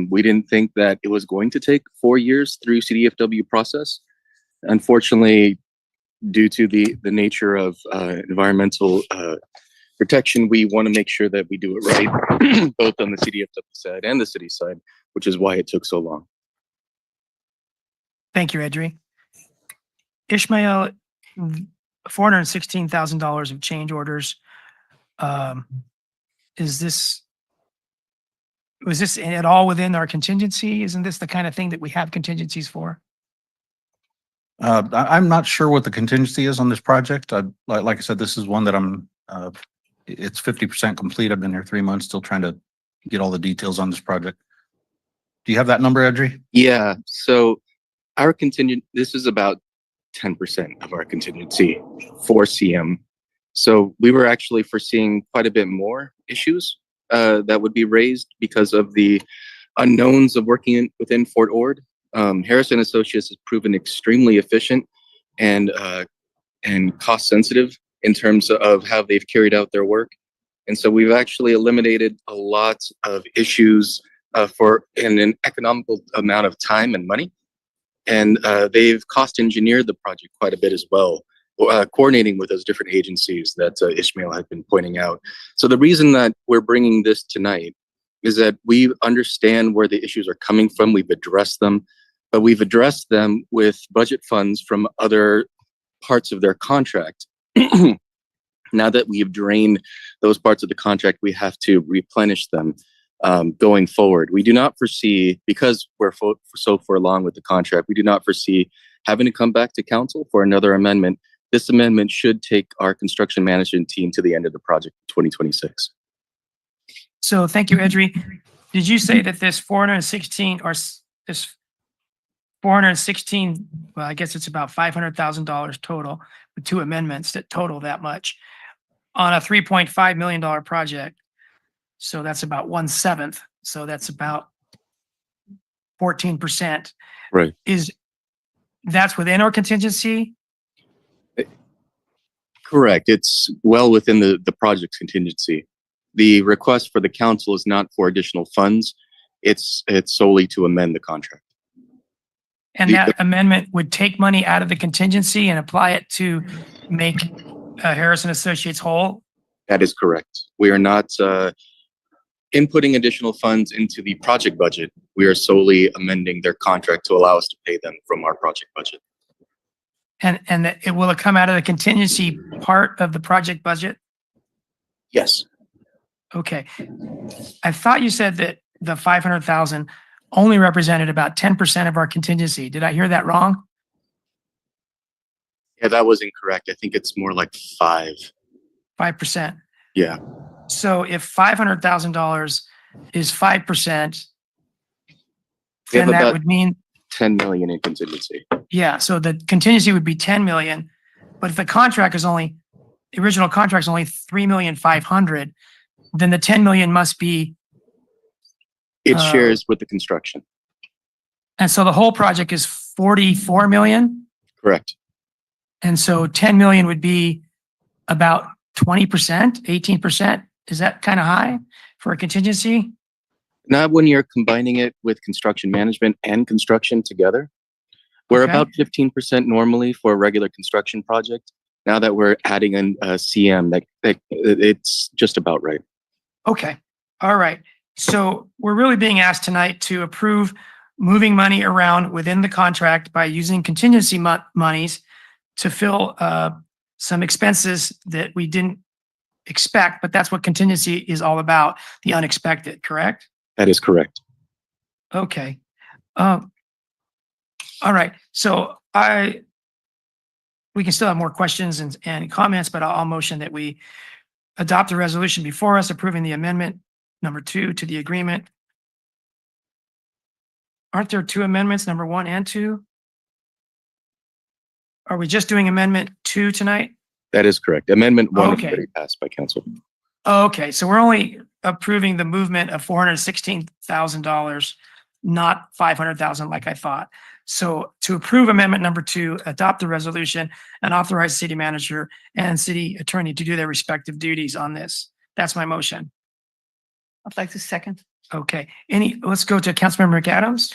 S17: We didn't think that it was going to take 4 years through CDFW process. Unfortunately, due to the nature of environmental protection, we want to make sure that we do it right, both on the CDFW side and the city side, which is why it took so long.
S4: Thank you, Edry. Ishmael, $416,000 of change orders. Was this at all within our contingency? Isn't this the kind of thing that we have contingencies for?
S18: I'm not sure what the contingency is on this project. Like I said, this is one that it's 50% complete. I've been here 3 months, still trying to get all the details on this project. Do you have that number, Edry?
S17: Yeah, so this is about 10% of our contingency for CM. So we were actually foreseeing quite a bit more issues that would be raised because of the unknowns of working within Fort Ord. Harrison Associates has proven extremely efficient and cost sensitive in terms of how they've carried out their work. And so we've actually eliminated a lot of issues in an economical amount of time and money. And they've cost engineered the project quite a bit as well, coordinating with those different agencies that Ishmael had been pointing out. So the reason that we're bringing this tonight is that we understand where the issues are coming from. We've addressed them, but we've addressed them with budget funds from other parts of their contract. Now that we've drained those parts of the contract, we have to replenish them going forward. We do not foresee, because we're so far along with the contract, we do not foresee having to come back to council for another amendment. This amendment should take our construction management team to the end of the project in 2026.
S4: So thank you, Edry. Did you say that this 416 or this 416, well, I guess it's about $500,000 total with 2 amendments that total that much on a $3.5 million project? So that's about 1/7. So that's about 14%.
S17: Right.
S4: That's within our contingency?
S17: Correct. It's well within the project's contingency. The request for the council is not for additional funds. It's solely to amend the contract.
S4: And that amendment would take money out of the contingency and apply it to make Harrison Associates whole?
S17: That is correct. We are not inputting additional funds into the project budget. We are solely amending their contract to allow us to pay them from our project budget.
S4: And it will come out of the contingency part of the project budget?
S17: Yes.
S4: Okay. I thought you said that the 500,000 only represented about 10% of our contingency. Did I hear that wrong?
S17: Yeah, that was incorrect. I think it's more like
S4: 5%.
S17: Yeah.
S4: So if $500,000 is 5%, then that would mean
S17: 10 million in contingency.
S4: yeah, so the contingency would be 10 million, but if the original contract is only 3,500,000, then the 10 million must be.
S17: It shares with the construction.
S4: And so the whole project is 44 million.
S17: Correct.
S4: And so 10 million would be about 20%, 18%. Is that kind of high for a contingency?
S17: Not when you're combining it with construction management and construction together. We're about 15% normally for a regular construction project. Now that we're adding in CM, it's just about right.
S4: Okay. All right. So we're really being asked tonight to approve moving money around within the contract by using contingency monies to fill some expenses that we didn't expect, but that's what contingency is all about, the unexpected, correct?
S17: That is correct.
S4: Okay. All right. So we can still have more questions and comments, but I'll motion that we adopt the resolution before us approving the amendment number 2 to the agreement. Aren't there 2 amendments, number 1 and 2? Are we just doing amendment 2 tonight?
S17: That is correct. Amendment 1
S4: Okay.
S17: already passed by council.
S4: Okay, so we're only approving the movement of $416,000, not 500,000 like I thought. So to approve amendment number 2, adopt the resolution and authorize city manager and city attorney to do their respective duties on this. That's my motion.
S15: I'd like to second.
S4: Okay, let's go to Councilmember McAdams.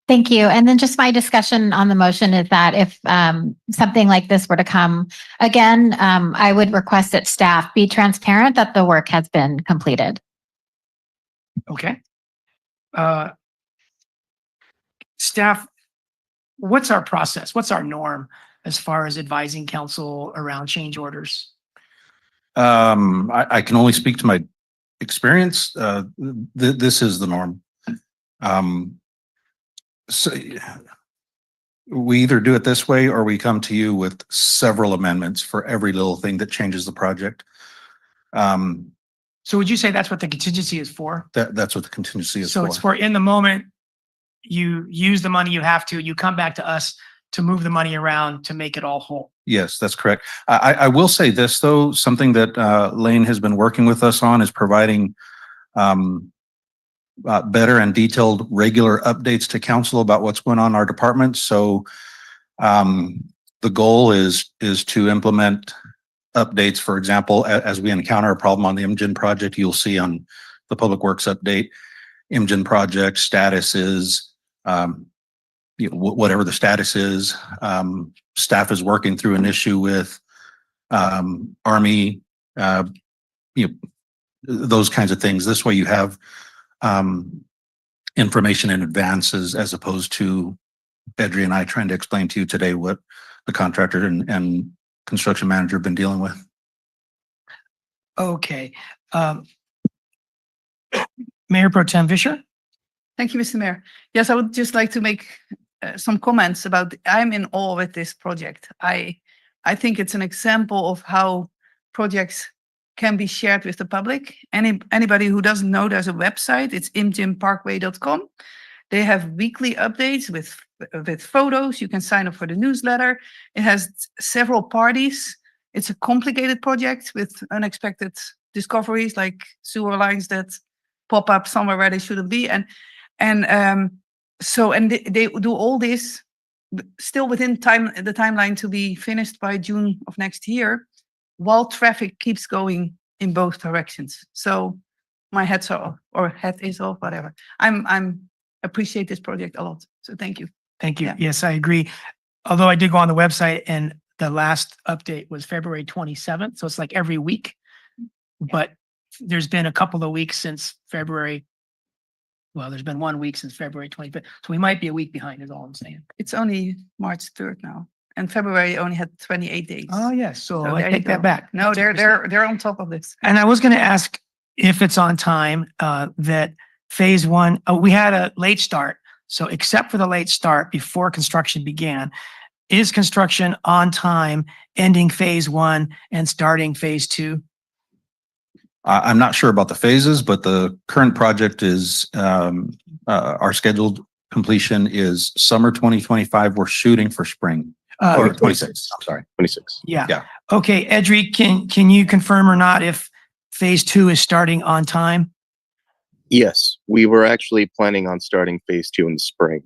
S10: Thank you. And then just my discussion on the motion is that if something like this were to come again, I would request that staff be transparent that the work has been completed.
S4: Okay. Staff, what's our process? What's our norm as far as advising council around change orders?
S18: I can only speak to my experience. This is the norm. So we either do it this way or we come to you with several amendments for every little thing that changes the project.
S4: So would you say that's what the contingency is for?
S18: That's what the contingency is
S4: So
S18: for.
S4: it's for in the moment, you use the money you have to, you come back to us to move the money around to make it all whole.
S18: Yes, that's correct. I will say this, though, something that Lane has been working with us on is providing better and detailed regular updates to council about what's going on in our departments. So the goal is to implement updates. For example, as we encounter a problem on the IMGEN project, you'll see on the Public Works update, IMGEN project status is, whatever the status is. Staff is working through an issue with Army, those kinds of things. This way you have information in advance as opposed to Edry and I trying to explain to you today what the contractor and construction manager have been dealing with.
S4: Okay. Mayor Pro Tem Fisher?
S15: Thank you, Mr. Mayor. Yes, I would just like to make some comments about, I'm in awe with this project. I think it's an example of how projects can be shared with the public. Anybody who doesn't know, there's a website, it's imgenparkway.com. They have weekly updates with photos. You can sign up for the newsletter. It has several parties. It's a complicated project with unexpected discoveries like sewer lines that pop up somewhere where they shouldn't be. And they do all this still within the timeline to be finished by June of next year, while traffic keeps going in both directions. So my head's off, or head is off, whatever. I'm appreciate this project a lot. So thank you.
S4: Thank you.
S15: Yeah.
S4: Yes, I agree. Although I did go on the website and the last update was February 27th. So it's like every week, but there's been a couple of weeks since February. Well, there's been 1 week since February 25th. So we might be a week behind is all I'm saying.
S15: It's only March 3rd now. And February only had 28 days.
S4: Oh, yes. So
S15: So
S4: I
S15: there you
S4: take that
S15: go.
S4: back.
S15: No,
S4: That's interesting.
S15: they're on top of this.
S4: And I was going to ask if it's on time, that phase one, we had a late start. So except for the late start before construction began, is construction on time, ending phase one and starting phase two?
S18: I'm not sure about the phases, but the current project is, our scheduled completion is summer 2025. We're shooting for spring. Or 26, I'm sorry.
S17: 26.
S4: Yeah.
S18: Yeah.
S4: Okay, Edry, can you confirm or not if phase two is starting on time?
S17: Yes, we were actually planning on starting phase 2 in the spring.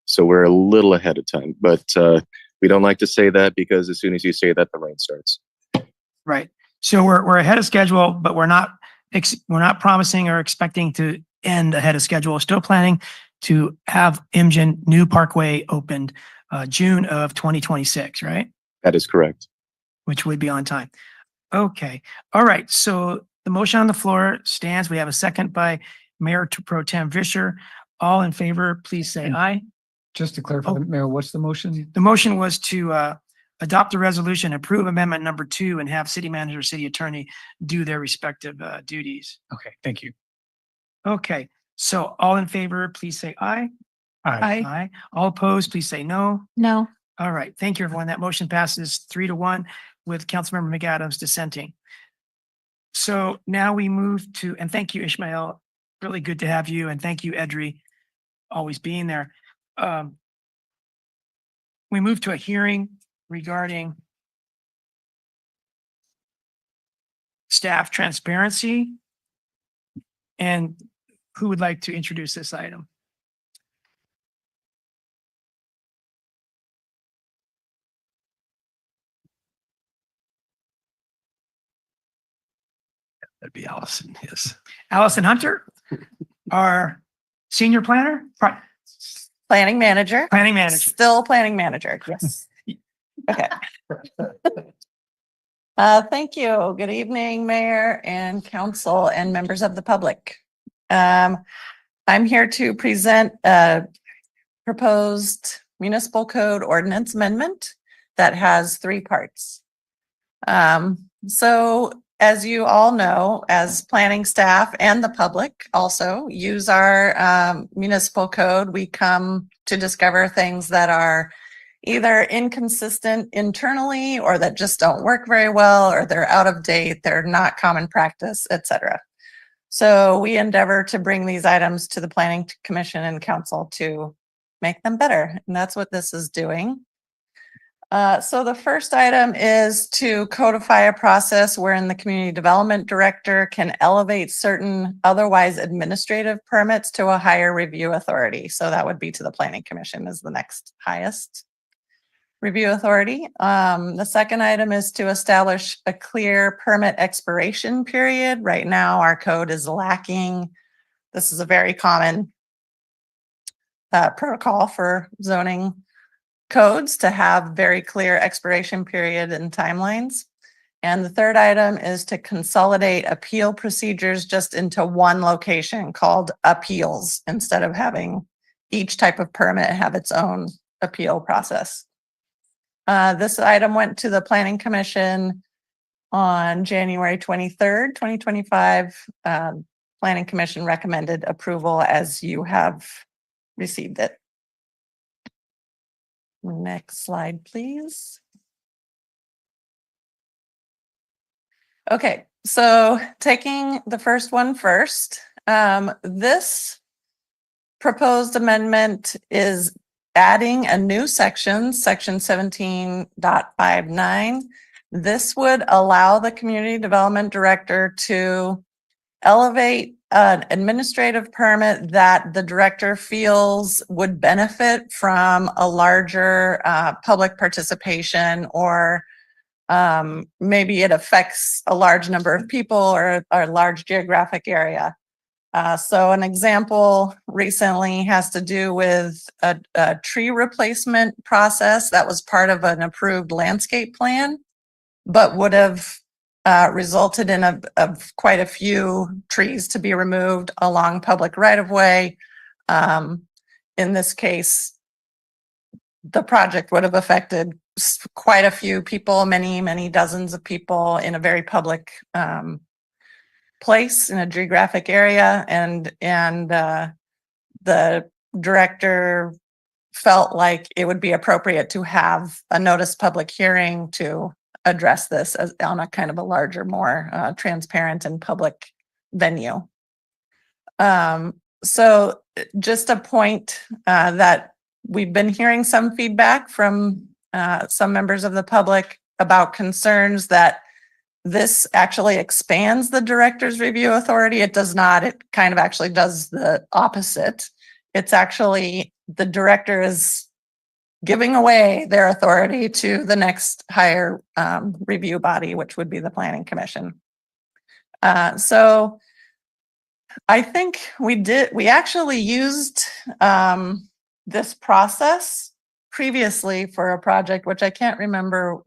S17: So we're a little ahead of time, but we don't like to say that because as soon as you say that, the rain starts.
S4: Right. So we're ahead of schedule, but we're not promising or expecting to end ahead of schedule. We're still planning to have IMGEN New Parkway opened June of 2026, right?
S17: That is correct.
S4: Which would be on time. Okay. All right. So the motion on the floor stands. We have a second by Mayor Pro Tem Fisher. All in favor, please say aye.
S19: Just to clarify, Mayor, what's the motion?
S4: The motion was to adopt a resolution, approve amendment number 2, and have city manager, city attorney do their respective duties.
S19: Okay, thank you.
S4: Okay. So all in favor, please say aye.
S19: Aye.
S4: Aye. All opposed, please say no.
S10: No.
S4: All right. Thank you, everyone. That motion passes 3-1 with Councilmember McAdams dissenting. So now we move to, and thank you, Ishmael. Really good to have you. And thank you, Edry, always being there. We move to a hearing regarding staff transparency. And who would like to introduce this item?
S19: That'd be Allison, yes.
S4: Allison Hunter, our senior planner.
S20: Planning manager.
S4: Planning manager.
S20: Still planning manager, yes. Okay. Thank you. Good evening, Mayor and Council and members of the public. I'm here to present a proposed municipal code ordinance amendment that has three parts. So as you all know, as planning staff and the public also use our municipal code, we come to discover things that are either inconsistent internally or that just don't work very well, or they're out of date, they're not common practice, etc. So we endeavor to bring these items to the Planning Commission and Council to make them better. And that's what this is doing. So the first item is to codify a process wherein the community development director can elevate certain otherwise administrative permits to a higher review authority. So that would be to the Planning Commission as the next highest review authority. The second item is to establish a clear permit expiration period. Right now, our code is lacking. This is a very common protocol for zoning codes to have very clear expiration period and timelines. And the third item is to consolidate appeal procedures just into one location called appeals, instead of having each type of permit have its own appeal process. This item went to the Planning Commission on January 23rd, 2025. Planning Commission recommended approval as you have received it. Next slide, please. Okay, so taking the first one first, this proposed amendment is adding a new section, section 17.59. This would allow the community development director to elevate an administrative permit that the director feels would benefit from a larger public participation, or maybe it affects a large number of people or a large geographic area. So an example recently has to do with a tree replacement process that was part of an approved landscape plan, but would have resulted in quite a few trees to be removed along public right-of-way. In this case, the project would have affected quite a few people, many dozens of people in a very public place in a geographic area, and the director felt like it would be appropriate to have a notice public hearing to address this as on a kind of a larger, more transparent and public venue. So just a point that we've been hearing some feedback from some members of the public about concerns that this actually expands the director's review authority. It does not. It kind of actually does the opposite. It's actually the director is giving away their authority to the next higher review body, which would be the Planning Commission. So I think we actually used this process previously for a project, which I can't remember.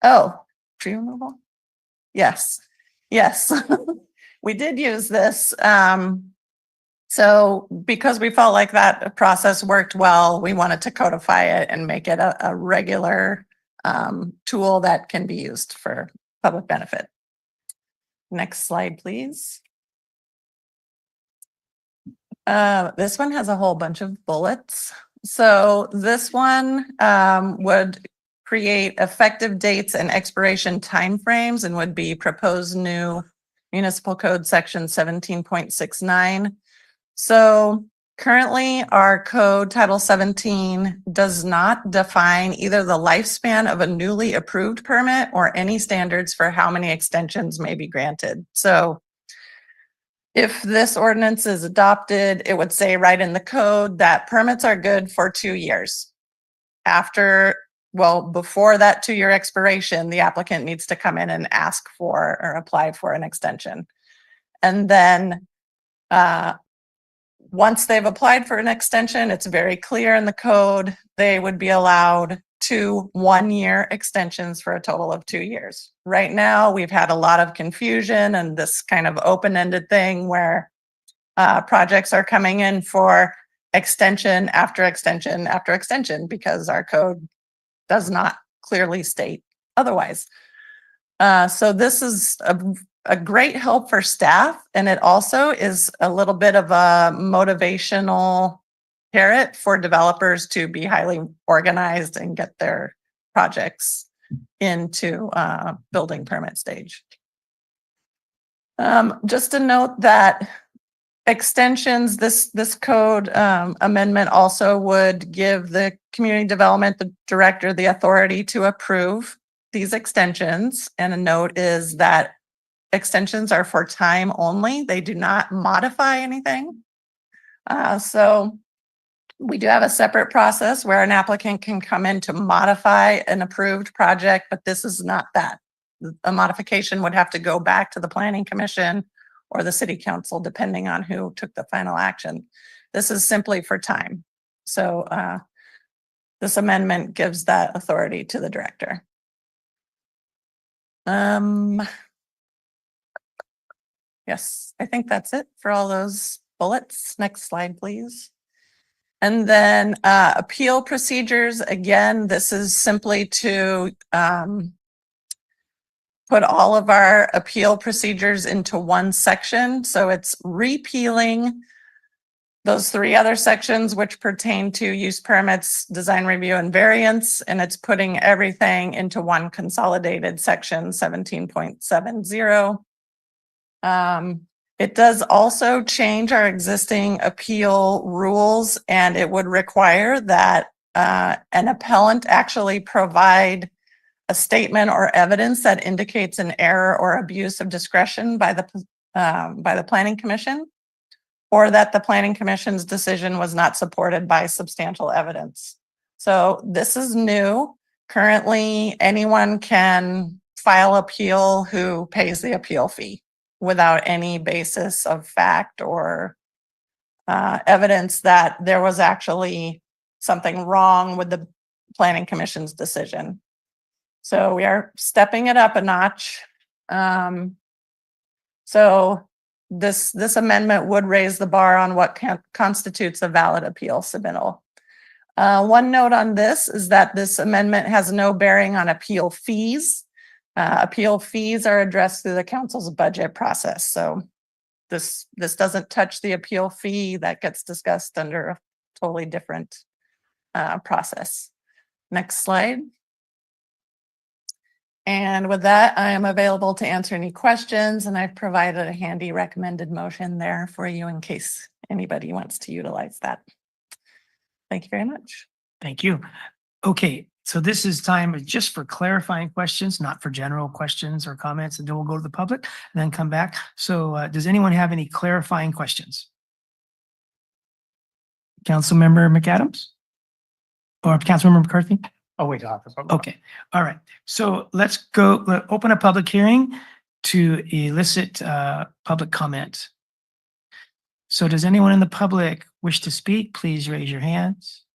S20: Oh, tree removal? Yes, yes. We did use this. So because we felt like that process worked well, we wanted to codify it and make it a regular tool that can be used for public benefit. Next slide, please. This one has a whole bunch of bullets. So this one would create effective dates and expiration timeframes and would be proposed new municipal code section 17.69. So currently our code title 17 does not define either the lifespan of a newly approved permit or any standards for how many extensions may be granted. So if this ordinance is adopted, it would say right in the code that permits are good for 2 years. Before that 2-year expiration, the applicant needs to come in and ask for or apply for an extension. And then once they've applied for an extension, it's very clear in the code, they would be allowed 2 one-year extensions for a total of 2 years. Right now, we've had a lot of confusion and this kind of open-ended thing where projects are coming in for extension after extension after extension because our code does not clearly state otherwise. So this is a great help for staff, and it also is a little bit of a motivational carrot for developers to be highly organized and get their projects into building permit stage. Just a note that extensions, this code amendment also would give the community development director the authority to approve these extensions. And a note is that extensions are for time only. They do not modify anything. So we do have a separate process where an applicant can come in to modify an approved project, but this is not that. A modification would have to go back to the planning commission or the city council, depending on who took the final action. This is simply for time. So this amendment gives that authority to the director. Yes, I think that's it for all those bullets. Next slide, please. And then appeal procedures. Again, this is simply to put all of our appeal procedures into one section. So it's repealing those 3 other sections which pertain to use permits, design review, and variance, and it's putting everything into one consolidated section 17.70. It does also change our existing appeal rules, and it would require that an appellant actually provide a statement or evidence that indicates an error or abuse of discretion by the planning commission, or that the planning commission's decision was not supported by substantial evidence. So this is new. Currently, anyone can file appeal who pays the appeal fee without any basis of fact or evidence that there was actually something wrong with the planning commission's decision. So we are stepping it up a notch. So this amendment would raise the bar on what constitutes a valid appeal submittal. One note on this is that this amendment has no bearing on appeal fees. Appeal fees are addressed through the council's budget process. So this doesn't touch the appeal fee. That gets discussed under a totally different process. Next slide. And with that, I am available to answer any questions, and I've provided a handy recommended motion there for you in case anybody wants to utilize that. Thank you very much.
S4: Thank you. Okay, so this is time just for clarifying questions, not for general questions or comments, and then we'll go to the public and then come back. So does anyone have any clarifying questions? Councilmember McAdams? Or Councilmember McCarthy?
S13: Oh, wait.
S4: Okay, all right. So let's go, open a public hearing to elicit public comment. So does anyone in the public wish to speak? Please raise your hands.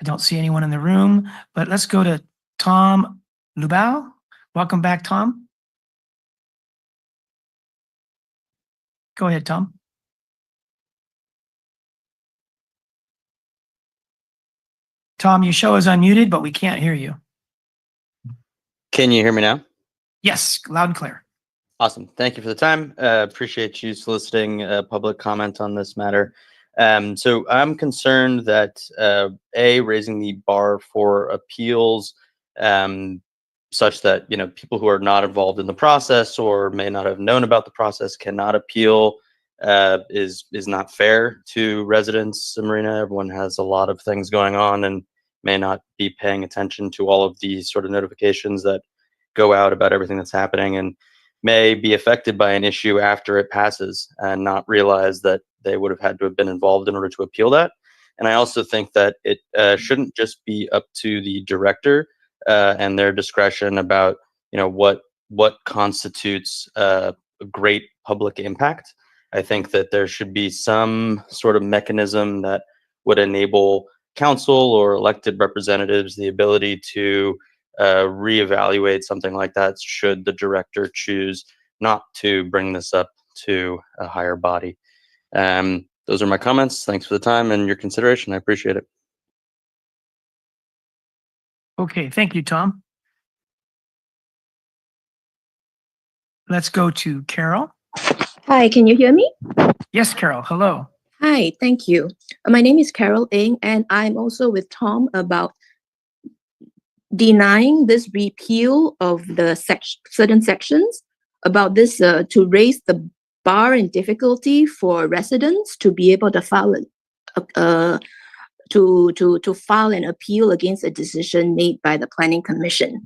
S4: I don't see anyone in the room, but let's go to Tom Lubau. Welcome back, Tom. Go ahead, Tom. Tom, your show is unmuted, but we can't hear you.
S8: Can you hear me now?
S4: Yes, loud and clear.
S8: Awesome. Thank you for the time. Appreciate you soliciting public comment on this matter. So I'm concerned that raising the bar for appeals such that, you know, people who are not involved in the process or may not have known about the process cannot appeal is not fair to residents of Marina. Everyone has a lot of things going on and may not be paying attention to all of these sort of notifications that go out about everything that's happening, and may be affected by an issue after it passes and not realize that they would have had to have been involved in order to appeal that. And I also think that it shouldn't just be up to the director and their discretion about, you know, what constitutes a great public impact. I think that there should be some sort of mechanism that would enable council or elected representatives the ability to reevaluate something like that should the director choose not to bring this up to a higher body. Those are my comments. Thanks for the time and your consideration. I appreciate it.
S4: Okay, thank you, Tom. Let's go to Carol.
S2: Hi, can you hear me?
S4: Yes, Carol, hello.
S2: Hi, thank you. My name is Carol Ng, and I'm also with Tom about denying this repeal of the certain sections about this to raise the bar and difficulty for residents to be able to file to file an appeal against a decision made by the Planning Commission.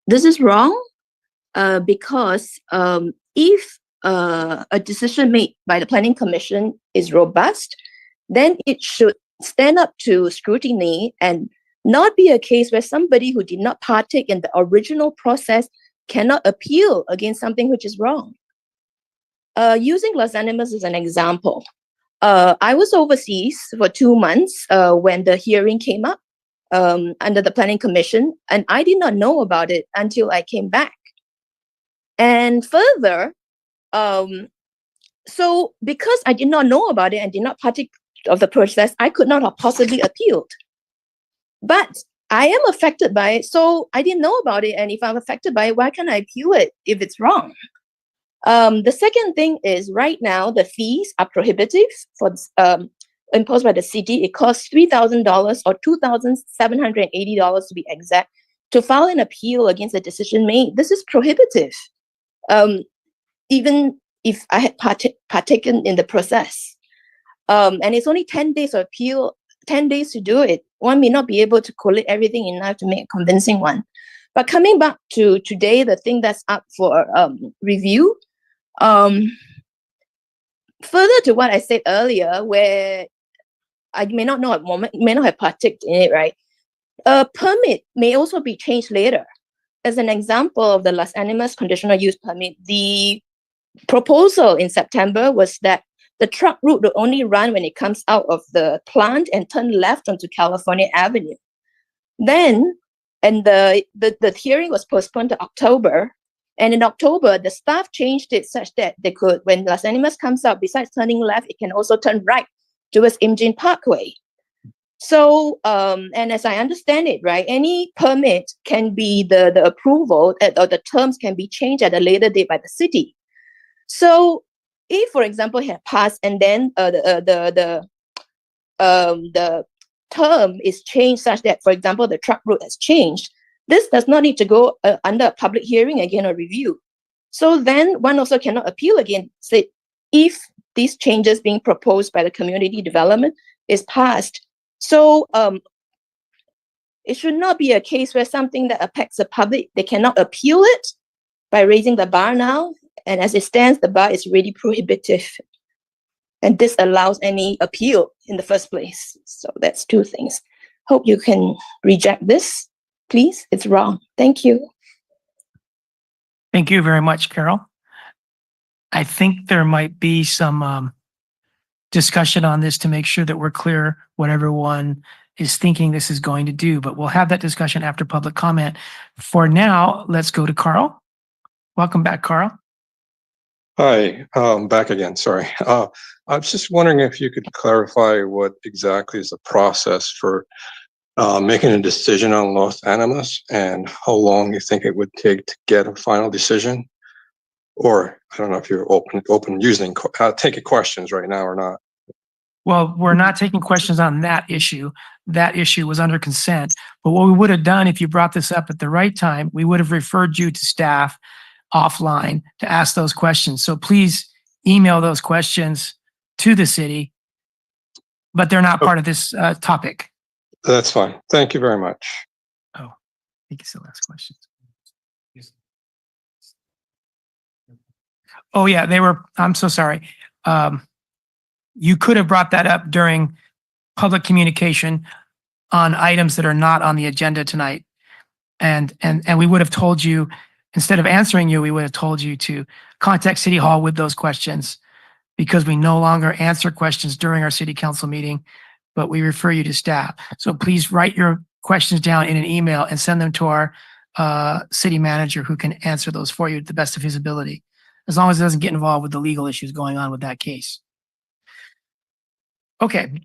S2: This is wrong because if a decision made by the Planning Commission is robust, then it should stand up to scrutiny and not be a case where somebody who did not partake in the original process cannot appeal against something which is wrong. Using Los Animas as an example, I was overseas for 2 months when the hearing came up under the Planning Commission, and I did not know about it until I came back. And further, so because I did not know about it and did not partake of the process, I could not have possibly appealed. But I am affected by it, so I didn't know about it. And if I'm affected by it, why can't I appeal it if it's wrong? The second thing is right now the fees are prohibitive for imposed by the city. It costs $3,000 or $2,780 to be exact to file an appeal against a decision made. This is prohibitive. Even if I had partaken in the process, and it's only 10 days of appeal, 10 days to do it. One may not be able to collate everything enough to make a convincing one. But coming back to today, the thing that's up for review, further to what I said earlier, where I may not know at the moment, may not have partaken in it, right? A permit may also be changed later. As an example of the Las Animas conditional use permit, the proposal in September was that the truck route will only run when it comes out of the plant and turn left onto California Avenue. Then, and the hearing was postponed to October. And in October, the staff changed it such that they could, when Las Animas comes out, besides turning left, it can also turn right towards Imjin Parkway. So, and as I understand it, right, any permit can be the approval or the terms can be changed at a later date by the city. So, if, for example, it had passed and then the term is changed such that, for example, the truck route has changed, this does not need to go under a public hearing again or review. So then one also cannot appeal again, say, if these changes being proposed by the community development is passed. So it should not be a case where something that affects the public, they cannot appeal it by raising the bar now. And as it stands, the bar is really prohibitive. And this allows any appeal in the first place. So that's two things. Hope you can reject this, please. It's wrong. Thank you.
S4: Thank you very much, Carol. I think there might be some discussion on this to make sure that we're clear what everyone is thinking this is going to do, but we'll have that discussion after public comment. For now, let's go to Carl. Welcome back, Carl.
S3: Hi, back again, sorry. I was just wondering if you could clarify what exactly is the process for making a decision on Los Animas and how long you think it would take to get a final decision? Or I don't know if you're open using taking questions right now or not.
S4: Well, we're not taking questions on that issue. That issue was under consent. But what we would have done if you brought this up at the right time, we would have referred you to staff offline to ask those questions. So please email those questions to the city, but they're not part of this topic.
S3: That's fine. Thank you very much.
S4: Oh, you can still ask questions. Oh yeah, they were, I'm so sorry. You could have brought that up during public communication on items that are not on the agenda tonight. And we would have told you instead of answering you, we would have told you to contact City Hall with those questions because we no longer answer questions during our city council meeting, but we refer you to staff. So please write your questions down in an email and send them to our city manager who can answer those for you to the best of his ability, as long as it doesn't get involved with the legal issues going on with that case. Okay.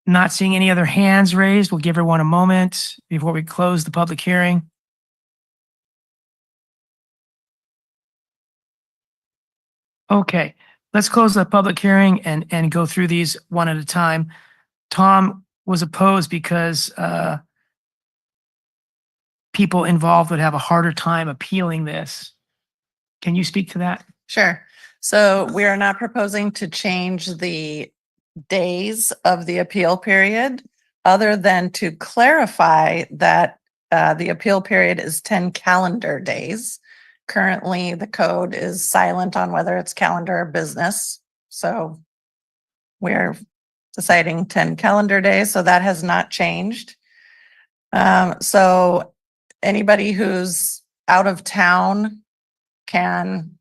S4: Not seeing any other hands raised. We'll give everyone a moment before we close the public hearing. Okay, let's close the public hearing and go through these one at a time. Tom was opposed because people involved would have a harder time appealing this. Can you speak to that?
S20: Sure. So we are not proposing to change the days of the appeal period, other than to clarify that the appeal period is 10 calendar days. Currently, the code is silent on whether it's calendar or business. So we're deciding 10 calendar days, so that has not changed. So anybody who's out of town can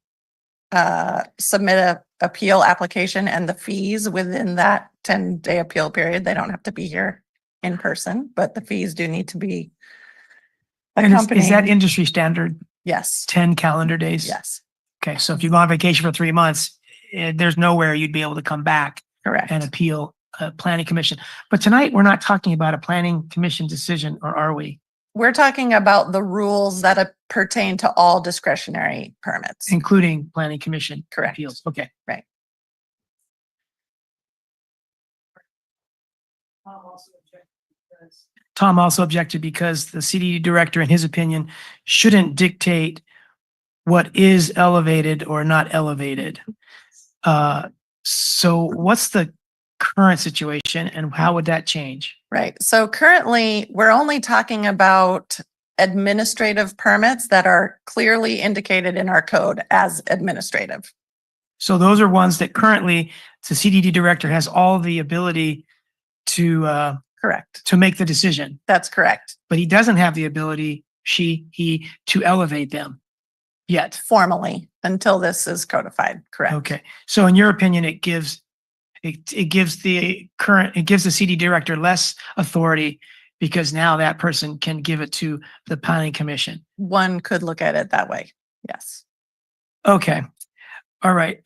S20: submit a appeal application, and the fees within that 10-day appeal period, they don't have to be here in person, but the fees do need to be
S4: And is that
S20: accompanied.
S4: industry standard?
S20: Yes.
S4: 10 calendar days?
S20: Yes.
S4: Okay, so if you go on vacation for 3 months, there's nowhere you'd be able to come back
S20: Correct.
S4: and appeal a planning commission. But tonight, we're not talking about a planning commission decision, or are we?
S20: We're talking about the rules that pertain to all discretionary permits.
S4: Including planning commission
S20: Correct.
S4: appeals. Okay.
S20: Right.
S4: Tom also objected because the CDD director, in his opinion, shouldn't dictate what is elevated or not elevated. So what's the current situation and how would that change?
S20: Right. So currently, we're only talking about administrative permits that are clearly indicated in our code as administrative.
S4: So those are ones that currently the CDD director has all the ability to
S20: Correct.
S4: to make the decision,
S20: That's correct.
S4: but he doesn't have the ability, he to elevate them yet.
S20: Formally, until this is codified. Correct.
S4: Okay. So in your opinion, it gives the CD director less authority because now that person can give it to the planning commission.
S20: One could look at it that way. Yes.
S4: Okay. All right.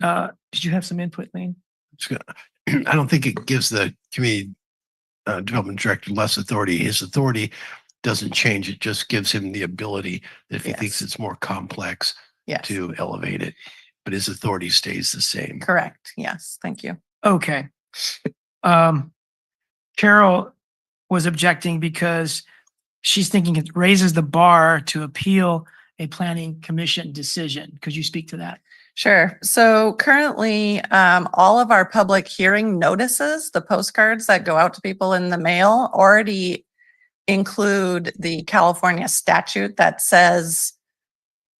S4: Did you have some input, Lane?
S14: I don't think it gives the community development director less authority. His authority doesn't change. It just gives him the ability, if he thinks it's more complex,
S20: Yes.
S14: to elevate it. But his authority stays the same.
S20: Correct. Yes. Thank you.
S4: Okay. Carol was objecting because she's thinking it raises the bar to appeal a planning commission decision. Could you speak to that?
S20: Sure. So currently, all of our public hearing notices, the postcards that go out to people in the mail, already include the California statute that says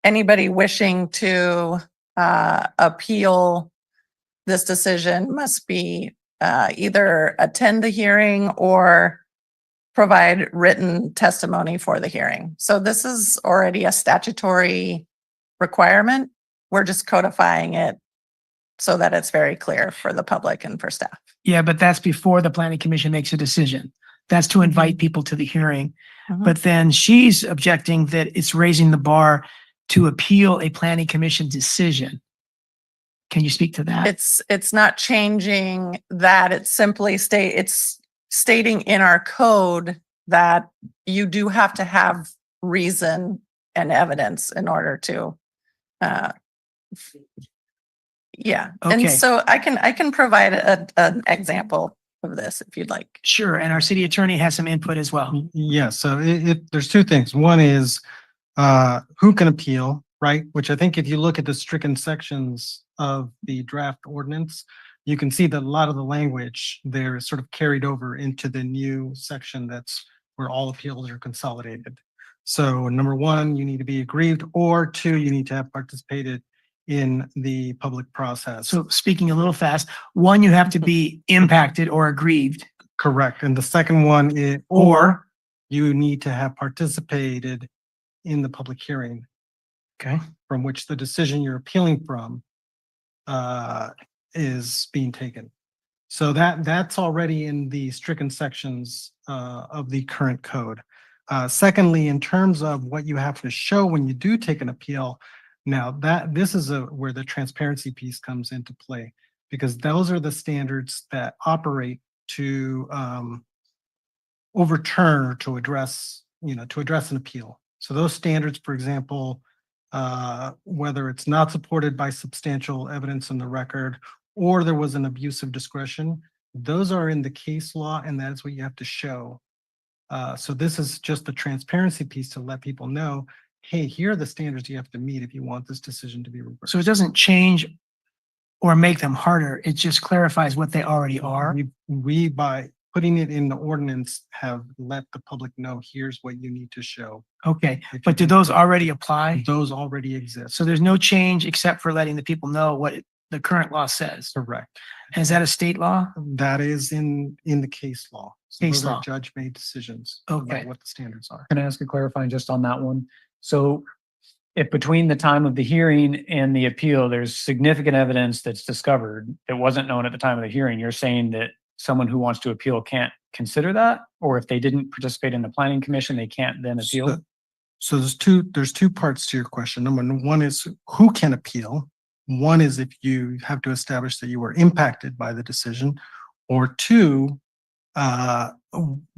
S20: anybody wishing to appeal this decision must be either attend the hearing or provide written testimony for the hearing. So this is already a statutory requirement. We're just codifying it so that it's very clear for the public and for staff.
S4: Yeah, but that's before the planning commission makes a decision. That's to invite people to the hearing. But then she's objecting that it's raising the bar to appeal a planning commission decision. Can you speak to that?
S20: It's not changing that. It's simply it's stating in our code that you do have to have reason and evidence in order to yeah.
S4: Okay.
S20: And so I can provide an example of this if you'd like.
S4: Sure. And our city attorney has some input as well.
S1: Yeah, so there's two things. One is who can appeal, right? Which I think if you look at the stricken sections of the draft ordinance, you can see that a lot of the language there is sort of carried over into the new section that's where all appeals are consolidated. So number one, you need to be aggrieved, or two, you need to have participated in the public process.
S4: So speaking a little fast, one, you have to be impacted or aggrieved.
S1: Correct. And the second one is, or you need to have participated in the public hearing
S4: Okay.
S1: from which the decision you're appealing from is being taken. So that's already in the stricken sections of the current code. Secondly, in terms of what you have to show when you do take an appeal, now this is where the transparency piece comes into play, because those are the standards that operate to overturn or to address an appeal. So those standards, for example, whether it's not supported by substantial evidence in the record or there was an abuse of discretion, those are in the case law, and that is what you have to show. So this is just the transparency piece to let people know, hey, here are the standards you have to meet if you want this decision to be reversed.
S4: So it doesn't change or make them harder. It just clarifies what they already are.
S1: We, by putting it in the ordinance, have let the public know, here's what you need to show.
S4: Okay, but do those already apply?
S1: Those already exist.
S4: So there's no change except for letting the people know what the current law says.
S1: Correct.
S4: And is that a state law?
S1: That is in the case law. So
S4: Case
S1: those are
S4: law.
S1: Judge-made decisions
S4: Okay.
S1: about what the standards are.
S13: Can I ask a clarifying just on that one? So if between the time of the hearing and the appeal, there's significant evidence that's discovered that wasn't known at the time of the hearing, you're saying that someone who wants to appeal can't consider that? Or if they didn't participate in the planning commission, they can't then appeal?
S1: So there's two parts to your question. Number one is who can appeal. One is if you have to establish that you were impacted by the decision, or two, that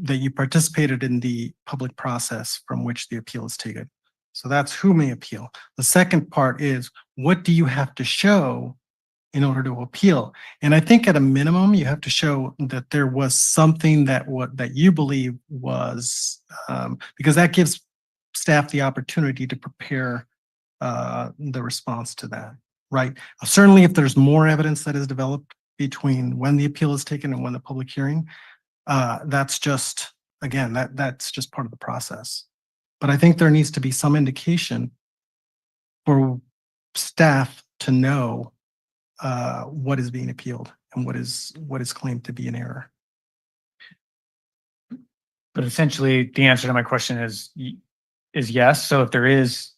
S1: you participated in the public process from which the appeal is taken. So that's who may appeal. The second part is what do you have to show in order to appeal? And I think at a minimum, you have to show that there was something that you believe was, because that gives staff the opportunity to prepare the response to that, right? Certainly, if there's more evidence that is developed between when the appeal is taken and when the public hearing, that's just, again, that's just part of the process. But I think there needs to be some indication for staff to know what is being appealed and what is claimed to be an error.
S13: But essentially, the answer to my question is yes. So if there is,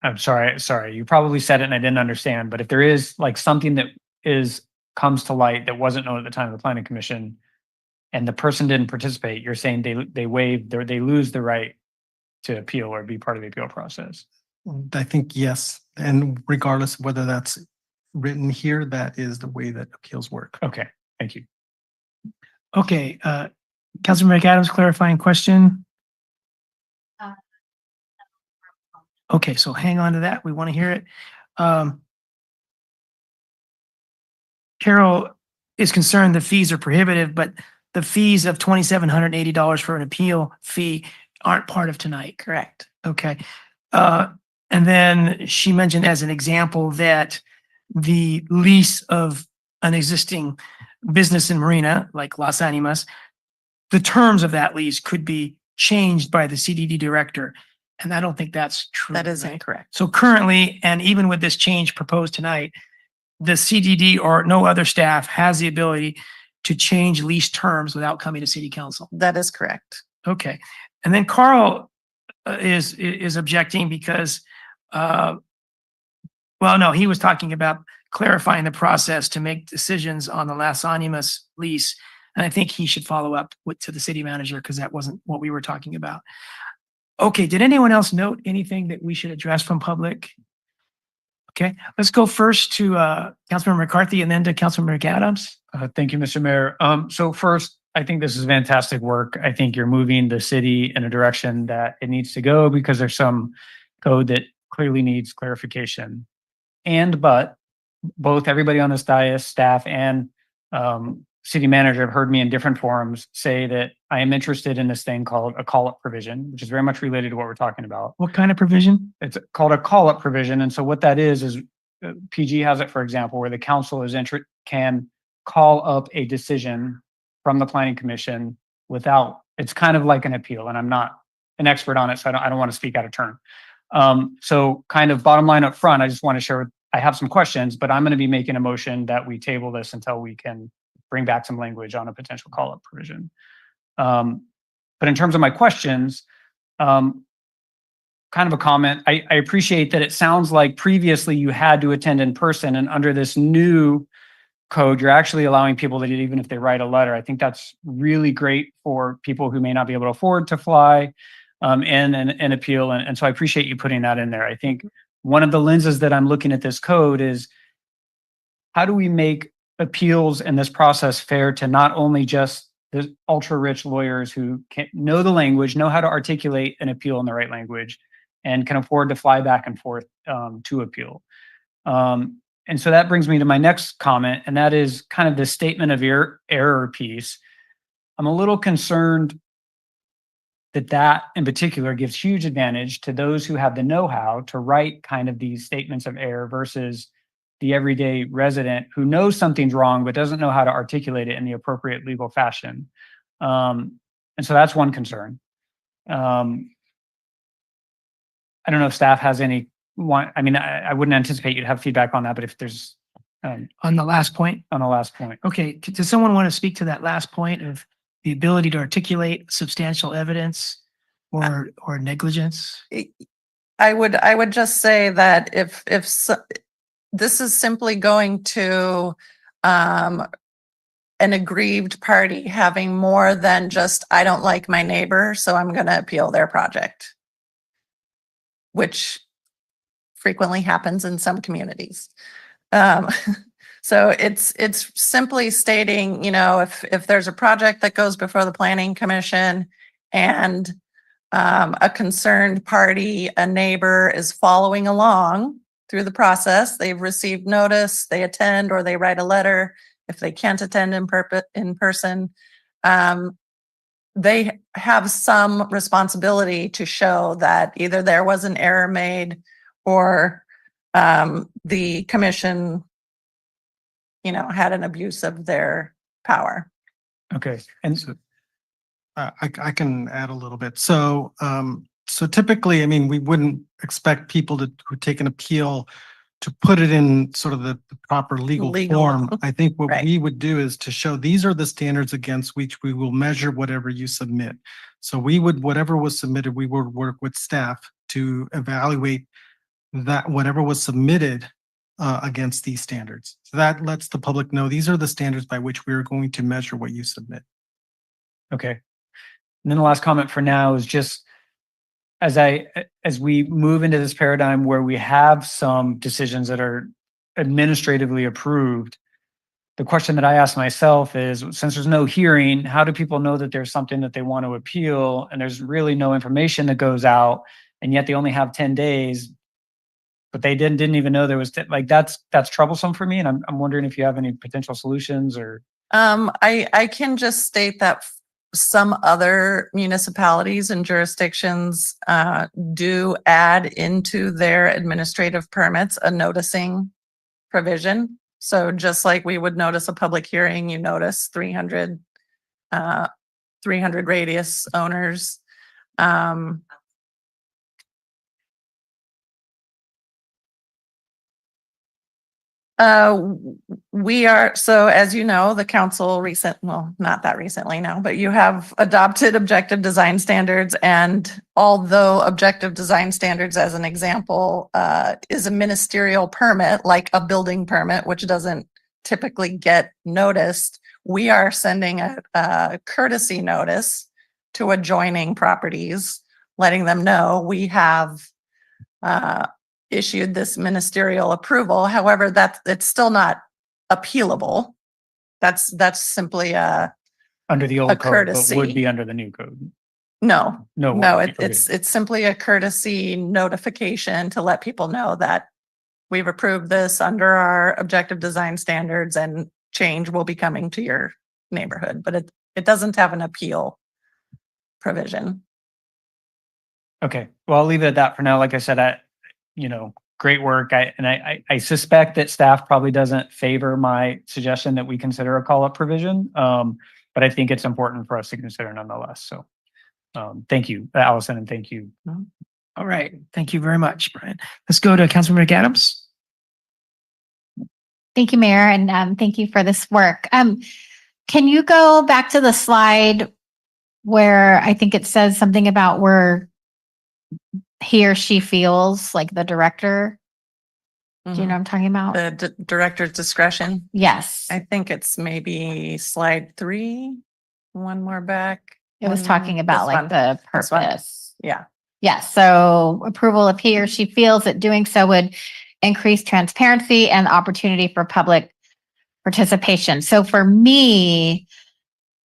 S13: I'm sorry, you probably said it and I didn't understand, but if there is like something that comes to light that wasn't known at the time of the planning commission and the person didn't participate, you're saying they lose the right to appeal or be part of the appeal process?
S1: I think yes. And regardless of whether that's written here, that is the way that appeals work.
S13: Okay, thank you.
S4: Okay, Councilmember McAdams, clarifying question? Okay, so hang on to that. We want to hear it. Carol is concerned the fees are prohibitive, but the fees of $2,780 for an appeal fee aren't part of tonight.
S20: Correct.
S4: Okay. And then she mentioned as an example that the lease of an existing business in Marina, like Las Animas, the terms of that lease could be changed by the CDD director. And I don't think that's true.
S20: That is
S4: right?
S20: incorrect.
S4: So currently, and even with this change proposed tonight, the CDD or no other staff has the ability to change lease terms without coming to city council.
S20: That is correct.
S4: Okay. And then Carl is objecting because, well, no, he was talking about clarifying the process to make decisions on the Las Animas lease. And I think he should follow up to the city manager because that wasn't what we were talking about. Okay, did anyone else note anything that we should address from public? Okay, let's go first to Councilmember McCarthy and then to Councilmember McAdams.
S13: Thank you, Mr. Mayor. So first, I think this is fantastic work. I think you're moving the city in a direction that it needs to go because there's some code that clearly needs clarification. But both everybody on this dais, staff and city manager have heard me in different forums say that I am interested in this thing called a call-up provision, which is very much related to what we're talking about.
S4: What kind of provision?
S13: It's called a call-up provision. And so what that is PG has it, for example, where the council can call up a decision from the planning commission without, it's kind of like an appeal, and I'm not an expert on it, so I don't want to speak out of turn. So kind of bottom line up front, I just want to share, I have some questions, but I'm going to be making a motion that we table this until we can bring back some language on a potential call-up provision. But in terms of my questions,
S4: kind of a comment. I appreciate that it sounds like previously you had to attend in person, and under this new code, you're actually allowing people that even if they write a letter. I think that's really great for people who may not be able to afford to fly and appeal. And so I appreciate you putting that in there. I think one of the lenses that I'm looking at this code is how do we make appeals in this process fair to not only just the ultra rich lawyers who can know the language, know how to articulate an appeal in the right language, and can afford to fly back and forth to appeal. And so that brings me to my next comment, and that is kind of the statement of error piece. I'm a little concerned that in particular gives huge advantage to those who have the know-how to write kind of these statements of error versus the everyday resident who knows something's wrong but doesn't know how to articulate it in the appropriate legal fashion. And so that's one concern. I don't know if staff has any one. I mean, I wouldn't anticipate you'd have feedback on that, but if there's
S19: On the last point,
S4: on the last point.
S19: okay, does someone want to speak to that last point of the ability to articulate substantial evidence or negligence?
S20: I would just say that if this is simply going to an aggrieved party having more than just, I don't like my neighbor, so I'm going to appeal their project, which frequently happens in some communities. So it's simply stating, if there's a project that goes before the Planning Commission and a concerned party, a neighbor is following along through the process, they've received notice, they attend or they write a letter. If they can't attend in person, they have some responsibility to show that either there was an error made or the commission, had an abuse of their power.
S4: Okay. And so
S1: I can add a little bit. So, so typically, I mean, we wouldn't expect people who take an appeal to put it in sort of the proper legal form. I think what
S20: Right.
S1: we would do is to show these are the standards against which we will measure whatever you submit. So whatever was submitted, we would work with staff to evaluate that whatever was submitted against these standards. So that lets the public know these are the standards by which we are going to measure what you submit.
S4: okay. And then the last comment for now is just as we move into this paradigm where we have some decisions that are administratively approved, the question that I ask myself is, since there's no hearing, how do people know that there's something that they want to appeal and there's really no information that goes out, and yet they only have 10 days, but they didn't even know there was that's troublesome for me. And I'm wondering if you have any potential solutions or.
S20: I can just state that some other municipalities and jurisdictions do add into their administrative permits a noticing provision. So just like we would notice a public hearing, you notice 300 radius owners. We are, so as you know, the council not that recently now, but you have adopted objective design standards. And although objective design standards, as an example, is a ministerial permit, like a building permit, which doesn't typically get noticed, we are sending a courtesy notice to adjoining properties, letting them know we have issued this ministerial approval. However, it's still not appealable. That's simply
S4: Under the old code, but
S20: courtesy.
S4: would be under the new code.
S20: No,
S4: Okay.
S20: it's simply a courtesy notification to let people know that we've approved this under our objective design standards and change will be coming to your neighborhood, but it doesn't have an appeal provision.
S4: Okay, well, I'll leave it at that for now. Like I said, great work. I suspect that staff probably doesn't favor my suggestion that we consider a call-up provision. But I think it's important for us to consider nonetheless. So thank you, Allison, and thank you.
S19: All right. Thank you very much, Brian. Let's go to Councilmember McAdams.
S10: Thank you, Mayor, and thank you for this work. Can you go back to the slide where I think it says something about we're he or she feels, like the director. Do you know what I'm talking about?
S20: The director's discretion.
S10: Yes.
S20: I think it's maybe slide 3, one more back.
S10: It was
S20: one-
S10: talking about
S20: this
S10: like
S20: one,
S10: the
S20: this one.
S10: purpose.
S20: Yeah.
S10: Yes, so approval if he or she feels that doing so would increase transparency and opportunity for public participation. So for me,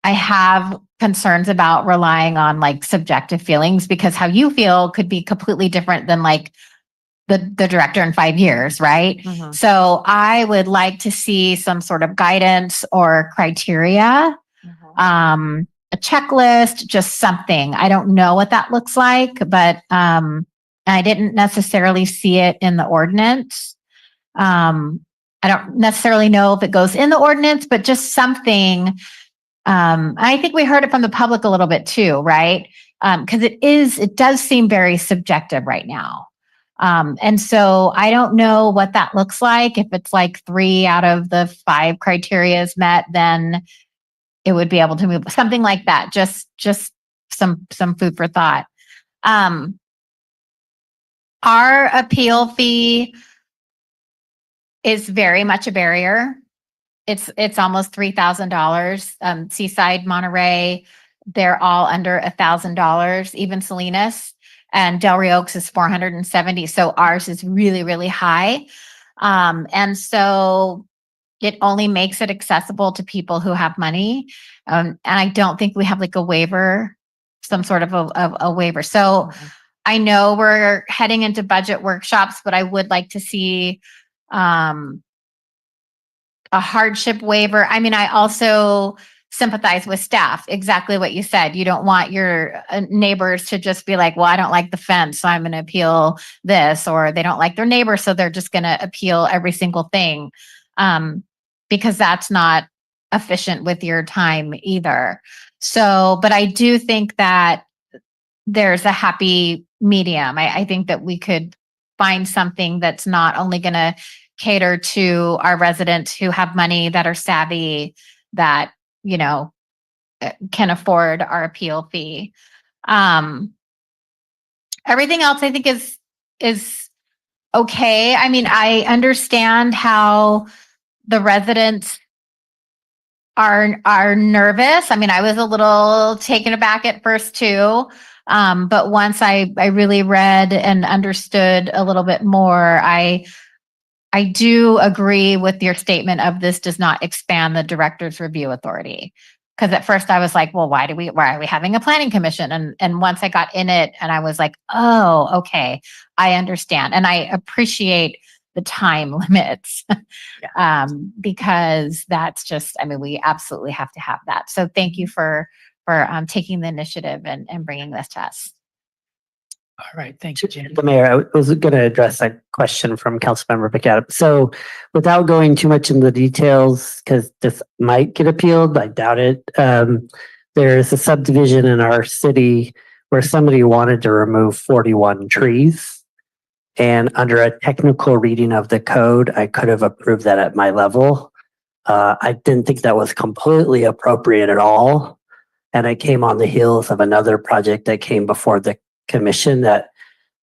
S10: I have concerns about relying on like subjective feelings because how you feel could be completely different than like the director in 5 years, right?
S20: Mhm.
S10: So I would like to see some sort of guidance or criteria, a checklist, just something. I don't know what that looks like, but I didn't necessarily see it in the ordinance. I don't necessarily know if it goes in the ordinance, but just something. I think we heard it from the public a little bit too, right? Because it does seem very subjective right now. And so I don't know what that looks like. If it's like 3 out of the 5 criteria is met, then it would be able to move something like that. Just some food for thought. Our appeal fee is very much a barrier. It's almost $3,000. Seaside, Monterey, they're all under $1,000. Even Salinas and Delray Oaks is 470. So ours is really, really high. And so it only makes it accessible to people who have money. And I don't think we have like a waiver, some sort of a waiver. So I know we're heading into budget workshops, but I would like to see a hardship waiver. I mean, I also sympathize with staff. Exactly what you said. You don't want your neighbors to just be like, well, I don't like the fence, so I'm going to appeal this, or they don't like their neighbor, so they're just going to appeal every single thing. Because that's not efficient with your time either. So, but I do think that there's a happy medium. I think that we could find something that's not only going to cater to our residents who have money, that are savvy, that, you know, can afford our appeal fee. Everything else I think is okay. I mean, I understand how the residents are nervous. I mean, I was a little taken aback at first too. But once I really read and understood a little bit more, I do agree with your statement of this does not expand the director's review authority. Because at first I was like, well, why are we having a planning commission? And once I got in it and I was like, oh, okay, I understand. And I appreciate the time limits. Because that's just, I mean, we absolutely have to have that. So thank you for taking the initiative and bringing this to us.
S19: All right, thank you, Jen.
S21: The mayor, I was going to address that question from Councilmember Picard. So without going too much into the details, because this might get appealed, I doubt it. There's a subdivision in our city where somebody wanted to remove 41 trees. And under a technical reading of the code, I could have approved that at my level. I didn't think that was completely appropriate at all. And I came on the heels of another project that came before the commission that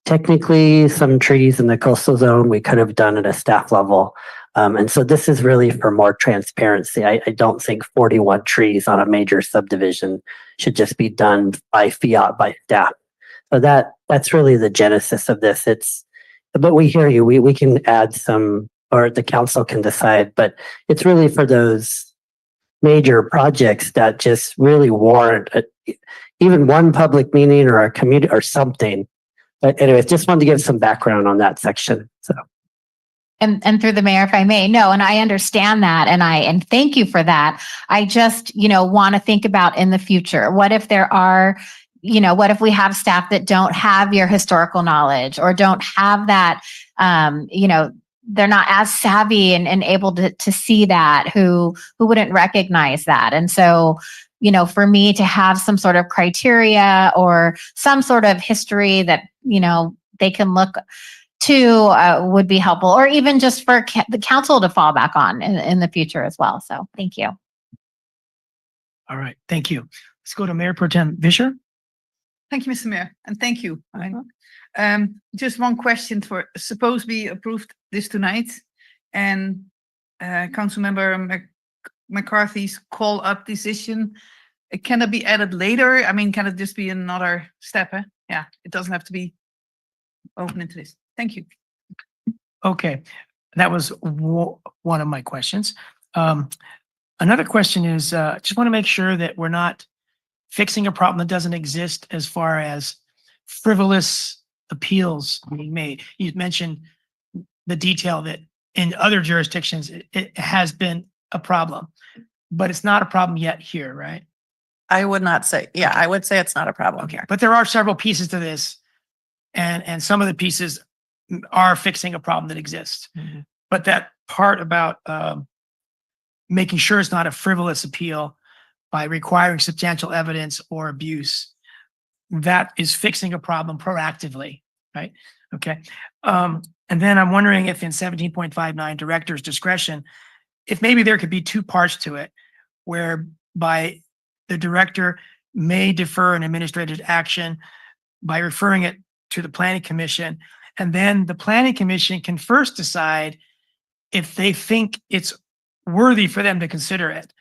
S21: technically some trees in the coastal zone we could have done at a staff level. And so this is really for more transparency. I don't think 41 trees on a major subdivision should just be done by fiat by staff. So that's really the genesis of this. But we hear you. We can add some, or the council can decide, but it's really for those major projects that just really warrant even one public meeting or a community or something. But anyways, just wanted to give some background on that section. So.
S10: And through the mayor, if I may, no, and I understand that, and thank you for that. I just, want to think about in the future. What if there are, what if we have staff that don't have your historical knowledge or don't have that, they're not as savvy and able to see that, who wouldn't recognize that. And so, for me to have some sort of criteria or some sort of history that, they can look to would be helpful, or even just for the council to fall back on in the future as well. So thank you.
S19: All right, thank you. Let's go to Mayor Pro Tem Vischer.
S15: Thank you, Mr. Mayor, and thank you. Just one question for, suppose we approved this tonight and Councilmember McCarthy's call up decision, can it be added later? I mean, can it just be another step? Yeah, it doesn't have to be open into this. Thank you.
S19: Okay, that was one of my questions. Another question is, just want to make sure that we're not fixing a problem that doesn't exist as far as frivolous appeals being made. You mentioned the detail that in other jurisdictions, it has been a problem, but it's not a problem yet here, right?
S20: I would not say, yeah, I would say it's not a problem here.
S19: But there are several pieces to this, and some of the pieces are fixing a problem that exists. But that part about making sure it's not a frivolous appeal by requiring substantial evidence or abuse, that is fixing a problem proactively, right? Okay. And then I'm wondering if in 17.59 director's discretion, if maybe there could be two parts to it, whereby the director may defer an administrative action by referring it to the planning commission, and then the planning commission can first decide if they think it's worthy for them to consider it.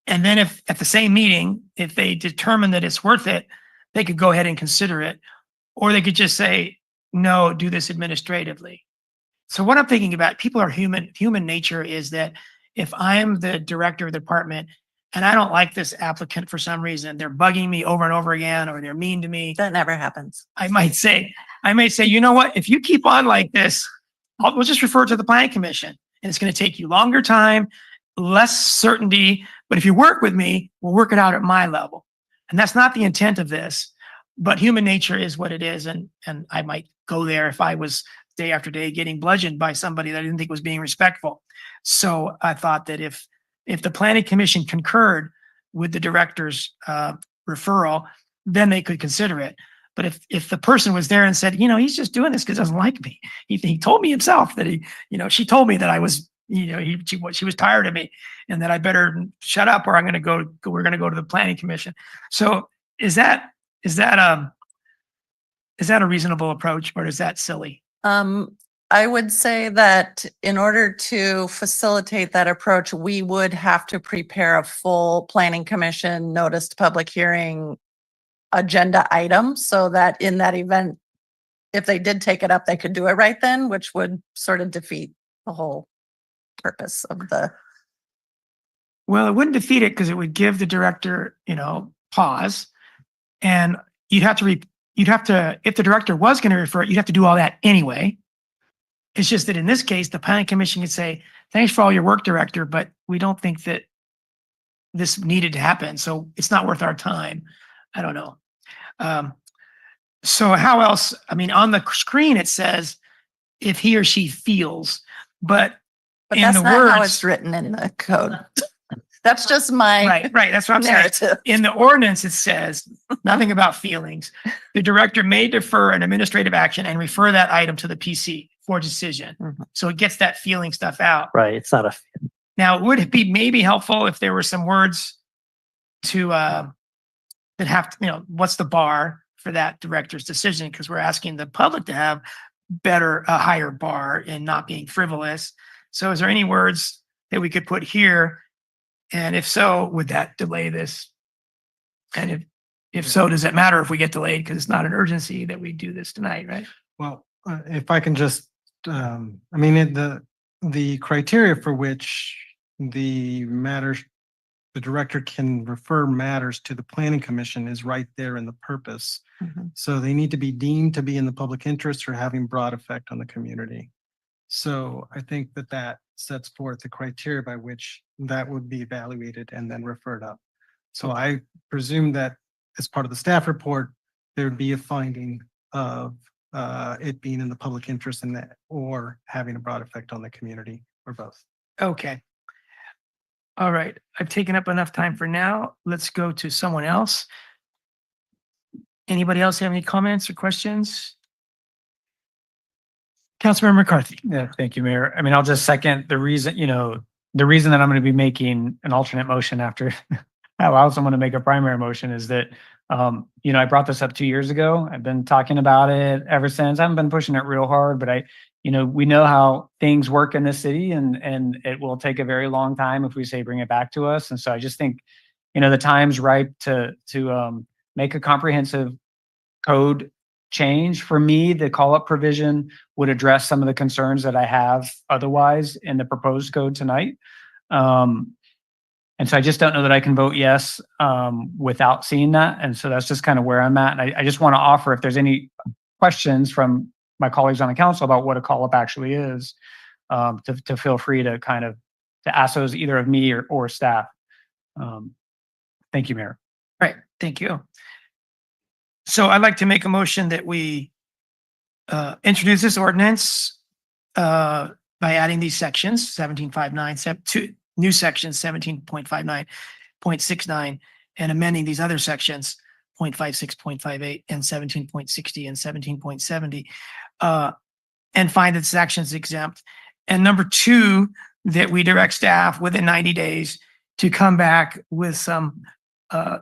S19: And then if at the same meeting, if they determine that it's worth it, they could go ahead and consider it, or they could just say, no, do this administratively. So what I'm thinking about, people are human. Human nature is that if I'm the director of the department and I don't like this applicant for some reason, they're bugging me over and over again, or they're mean to me.
S20: That never happens.
S19: I might say, you know what, if you keep on like this, we'll just refer to the planning commission, and it's going to take you longer time, less certainty. But if you work with me, we'll work it out at my level. And that's not the intent of this, but human nature is what it is. And I might go there if I was day after day getting bludgeoned by somebody that I didn't think was being respectful. So I thought that if the planning commission concurred with the director's referral, then they could consider it. But if the person was there and said, he's just doing this because he doesn't like me. He told me himself that she told me that I was, she was tired of me and that I better shut up or we're going to go to the planning commission. So is that a reasonable approach, or is that silly?
S20: I would say that in order to facilitate that approach, we would have to prepare a full planning commission noticed public hearing agenda item, so that in that event, if they did take it up, they could do it right then, which would sort of defeat the whole purpose of the.
S19: Well, it wouldn't defeat it because it would give the director, pause, and you'd have to, if the director was going to refer it, you'd have to do all that anyway. It's just that in this case, the planning commission could say, thanks for all your work, director, but we don't think that this needed to happen, so it's not worth our time. I don't know. So how else? I mean, on the screen, it says if he or she feels, but in
S20: that's
S19: the
S20: not
S19: words,
S20: how it's written in the code. That's just my
S19: right. That's what I'm saying.
S20: narrative.
S19: In the ordinance, it says nothing about feelings. The director may defer an administrative action and refer that item to the PC for decision. So it gets that feeling stuff out.
S21: Right. It's not a.
S19: Now, would it be maybe helpful if there were some words to that have to, what's the bar for that director's decision? Because we're asking the public to have a higher bar in not being frivolous. So is there any words that we could put here? And if so, would that delay this? And if so, does it matter if we get delayed? Because it's not an urgency that we do this tonight, right?
S1: Well, if I can just, the criteria for which the director can refer matters to the planning commission is right there in the purpose. So they need to be deemed to be in the public interest or having broad effect on the community. So I think that sets forth the criteria by which that would be evaluated and then referred up. So I presume that as part of the staff report, there would be a finding of it being in the public interest in that, or having a broad effect on the community, or both.
S19: Okay. All right. I've taken up enough time for now. Let's go to someone else. Anybody else have any comments or questions? Councilmember McCarthy.
S5: Yeah, thank you, Mayor. I mean, I'll just second the reason, the reason that I'm going to be making an alternate motion after I also want to make a primary motion is that I brought this up 2 years ago. I've been talking about it ever since. I haven't been pushing it real hard, but we know how things work in this city, and it will take a very long time if we say bring it back to us. And so I just think, the time's ripe to make a comprehensive code change. For me, the call-up provision would address some of the concerns that I have otherwise in the proposed code tonight. And so I just don't know that I can vote yes without seeing that. And so that's just kind of where I'm at. And I just want to offer, if there's any questions from my colleagues on the council about what a call-up actually is, to feel free to to ask those either of me or staff. Thank you, Mayor.
S19: Right, thank you. So I'd like to make a motion that we introduce this ordinance by adding these sections, 1759, two new sections, 17.59.69, and amending these other sections, 0.56, 0.58, and 17.60 and 17.70, and find that sections exempt. And number two, that we direct staff within 90 days to come back with some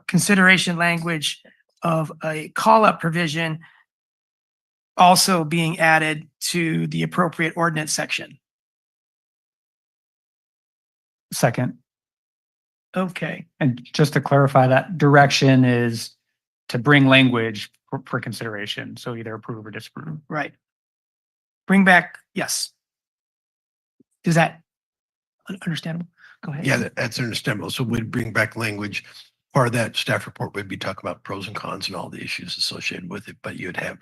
S19: consideration language of a call-up provision also being added to the appropriate ordinance section.
S5: Second.
S19: Okay,
S5: And just to clarify, that direction is to bring language for consideration. So either approve or disapprove.
S19: right. Bring back, yes. Is that understandable? Go ahead.
S14: Yeah, that's understandable. So we'd bring back language. Part of that staff report would be talking about pros and cons and all the issues associated with it, but you'd have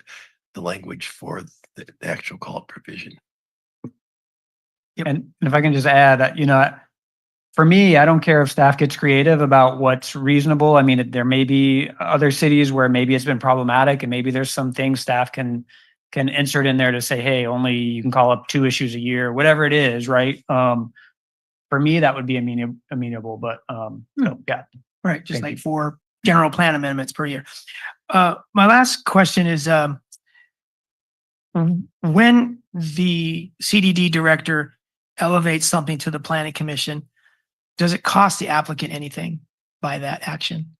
S14: the language for the actual call-up provision.
S5: And if I can just add, for me, I don't care if staff gets creative about what's reasonable. I mean, there may be other cities where maybe it's been problematic, and maybe there's some things staff can insert in there to say, hey, only you can call up 2 issues a year, whatever it is, right? For me, that would be amenable, but so, yeah.
S19: Right, just
S5: Thank
S19: like 4 general plan amendments per year. My last question is, when the CDD director elevates something to the planning commission, does it cost the applicant anything by that action?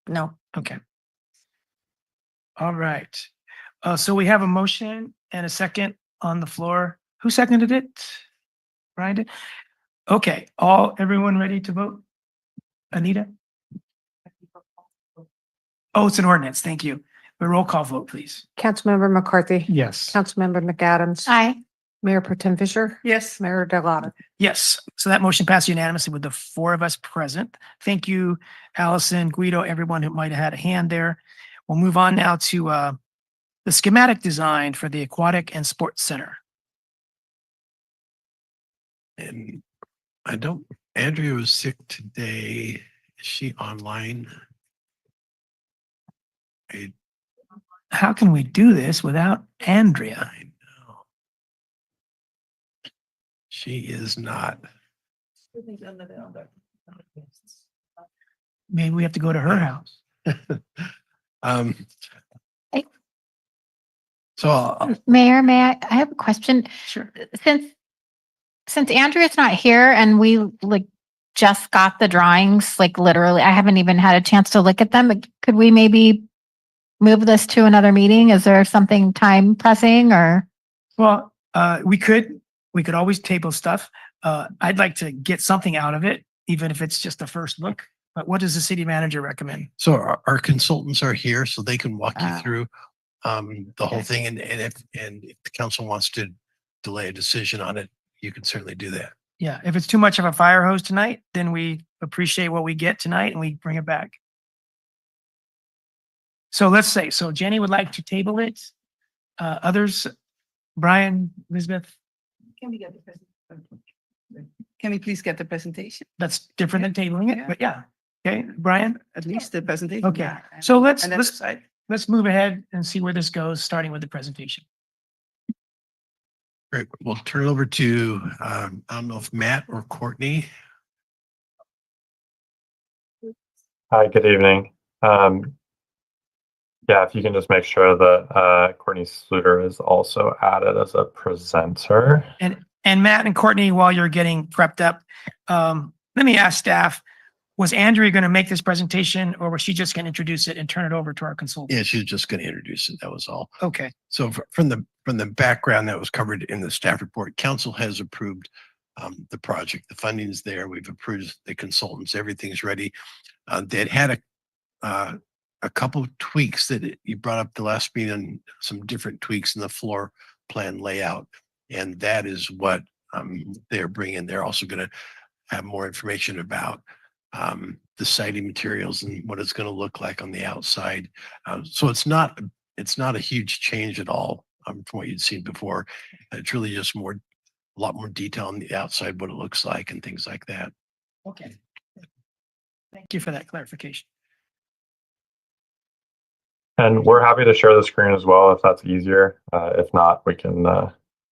S20: No.
S19: Okay. All right. So we have a motion and a second on the floor. Who seconded it? Brian did? Okay, everyone ready to vote? Anita? Oh, it's an ordinance. Thank you. A roll call vote, please.
S7: Councilmember McCarthy.
S5: Yes.
S7: Councilmember McAdams.
S10: Aye.
S7: Mayor Pro Tem Fisher.
S19: Yes.
S7: Mayor Delgado.
S19: Yes, so that motion passed unanimously with the 4 of us present. Thank you, Allison, Guido, everyone who might have had a hand there. We'll move on now to the schematic design for the Aquatic and Sports Center.
S14: And Andrea was sick today. Is she online?
S19: How can we do this without Andrea?
S14: I know. She is not.
S19: Maybe we have to go to her house.
S14: So
S10: Mayor, I have a question.
S19: Sure.
S10: Since Andrea's not here and we just got the drawings, literally, I haven't even had a chance to look at them. Could we maybe move this to another meeting? Is there something time pressing or?
S19: Well, we could always table stuff. I'd like to get something out of it, even if it's just a first look. But what does the city manager recommend?
S14: So our consultants are here, so they can walk you through the whole thing. And if the council wants to delay a decision on it, you can certainly do that.
S19: Yeah, if it's too much of a fire hose tonight, then we appreciate what we get tonight and we bring it back. So let's say, Jenny would like to table it. Others, Brian, Elizabeth,
S15: Can we get the presentation? Can we please get the presentation?
S19: that's different than tabling it, but yeah. Okay, Brian?
S15: At least the presentation.
S19: Okay,
S15: yeah, and-
S19: so let's
S15: and then decide.
S19: let's move ahead and see where this goes, starting with the presentation.
S14: Great. We'll turn it over to, I don't know if Matt or Courtney.
S22: Hi, good evening. Yeah, if you can just make sure that Courtney Sluter is also added as a presenter.
S19: And Matt and Courtney, while you're getting prepped up, let me ask staff, Was Andrea going to make this presentation, or was she just going to introduce it and turn it over to our consultant?
S14: Yeah, she was just going to introduce it. That was all.
S19: Okay.
S14: So from the background that was covered in the staff report, council has approved the project. The funding is there. We've approved the consultants. Everything's ready. They had a couple of tweaks that you brought up the last meeting, some different tweaks in the floor plan layout, and that is what they're bringing. They're also going to have more information about the siding materials and what it's going to look like on the outside. So it's not a huge change at all from what you'd seen before. It's really just a lot more detail on the outside, what it looks like and things like that.
S19: Okay. Thank you for that clarification.
S22: And we're happy to share the screen as well if that's easier. If not, we can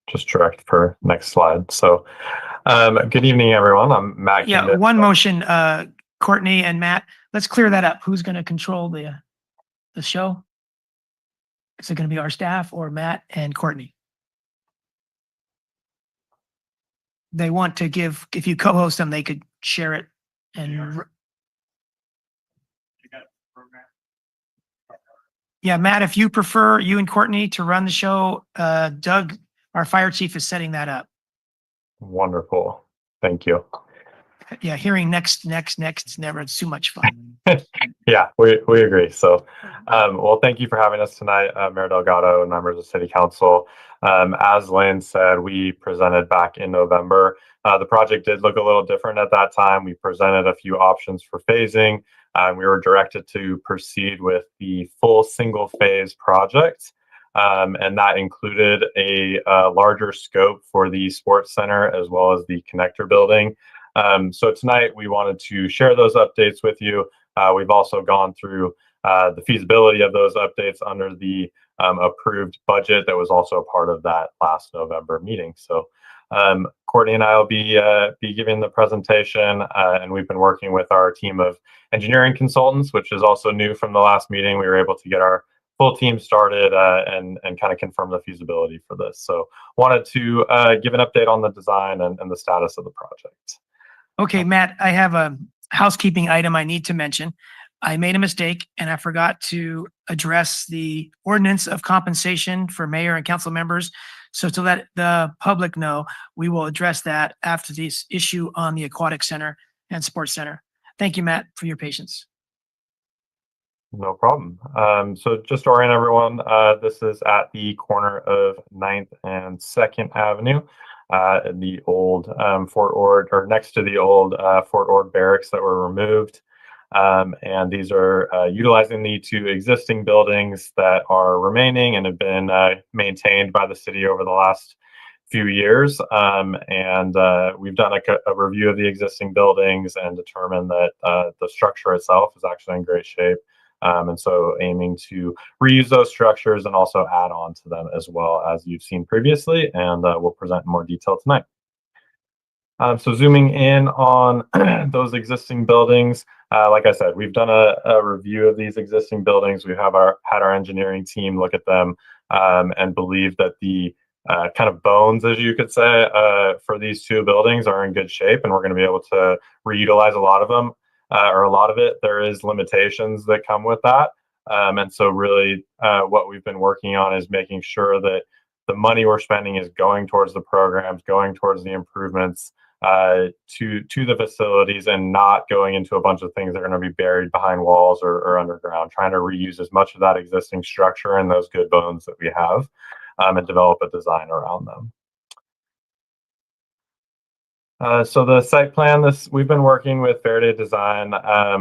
S22: just direct for next slide. So good evening, everyone. I'm Matt.
S19: Yeah,
S22: Kingdon.
S19: one motion, Courtney and Matt, let's clear that up. Who's going to control the show? Is it going to be our staff or Matt and Courtney? They want to give, if you co-host them, they could share it and. Yeah, Matt, if you prefer, you and Courtney to run the show, Doug, our fire chief, is setting that up.
S22: Wonderful. Thank you.
S19: Yeah, hearing next, it's never too much fun.
S22: Yeah, we agree. So, well, thank you for having us tonight, Mayor Delgado and members of City Council. As Lynn said, we presented back in November. The project did look a little different at that time. We presented a few options for phasing. We were directed to proceed with the full single phase project. And that included a larger scope for the sports center as well as the connector building. So tonight we wanted to share those updates with you. We've also gone through the feasibility of those updates under the approved budget that was also a part of that last November meeting. So Courtney and I will be giving the presentation, and we've been working with our team of engineering consultants, which is also new from the last meeting. We were able to get our full team started and kind of confirm the feasibility for this. So wanted to give an update on the design and the status of the project.
S19: Okay, Matt, I have a housekeeping item I need to mention. I made a mistake and I forgot to address the ordinance of compensation for mayor and council members. So to let the public know, we will address that after this issue on the aquatic center and sports center. Thank you, Matt, for your patience.
S22: No problem. So just to orient everyone, this is at the corner of 9th and 2nd Avenue. The old Fort Ord, or next to the old Fort Ord barracks that were removed. And these are utilizing the two existing buildings that are remaining and have been maintained by the city over the last few years. And we've done a review of the existing buildings and determined that the structure itself is actually in great shape. And so aiming to reuse those structures and also add on to them as well as you've seen previously, and we'll present in more detail tonight. So zooming in on those existing buildings, like I said, we've done a review of these existing buildings. We have had our engineering team look at them and believe that the kind of bones, as you could say, for these two buildings are in good shape, and we're going to be able to reutilize a lot of them. Or a lot of it. There is limitations that come with that. And so really what we've been working on is making sure that the money we're spending is going towards the programs, going towards the improvements to the facilities, and not going into a bunch of things that are going to be buried behind walls or underground, trying to reuse as much of that existing structure and those good bones that we have and develop a design around them. So the site plan, we've been working with Verde Design,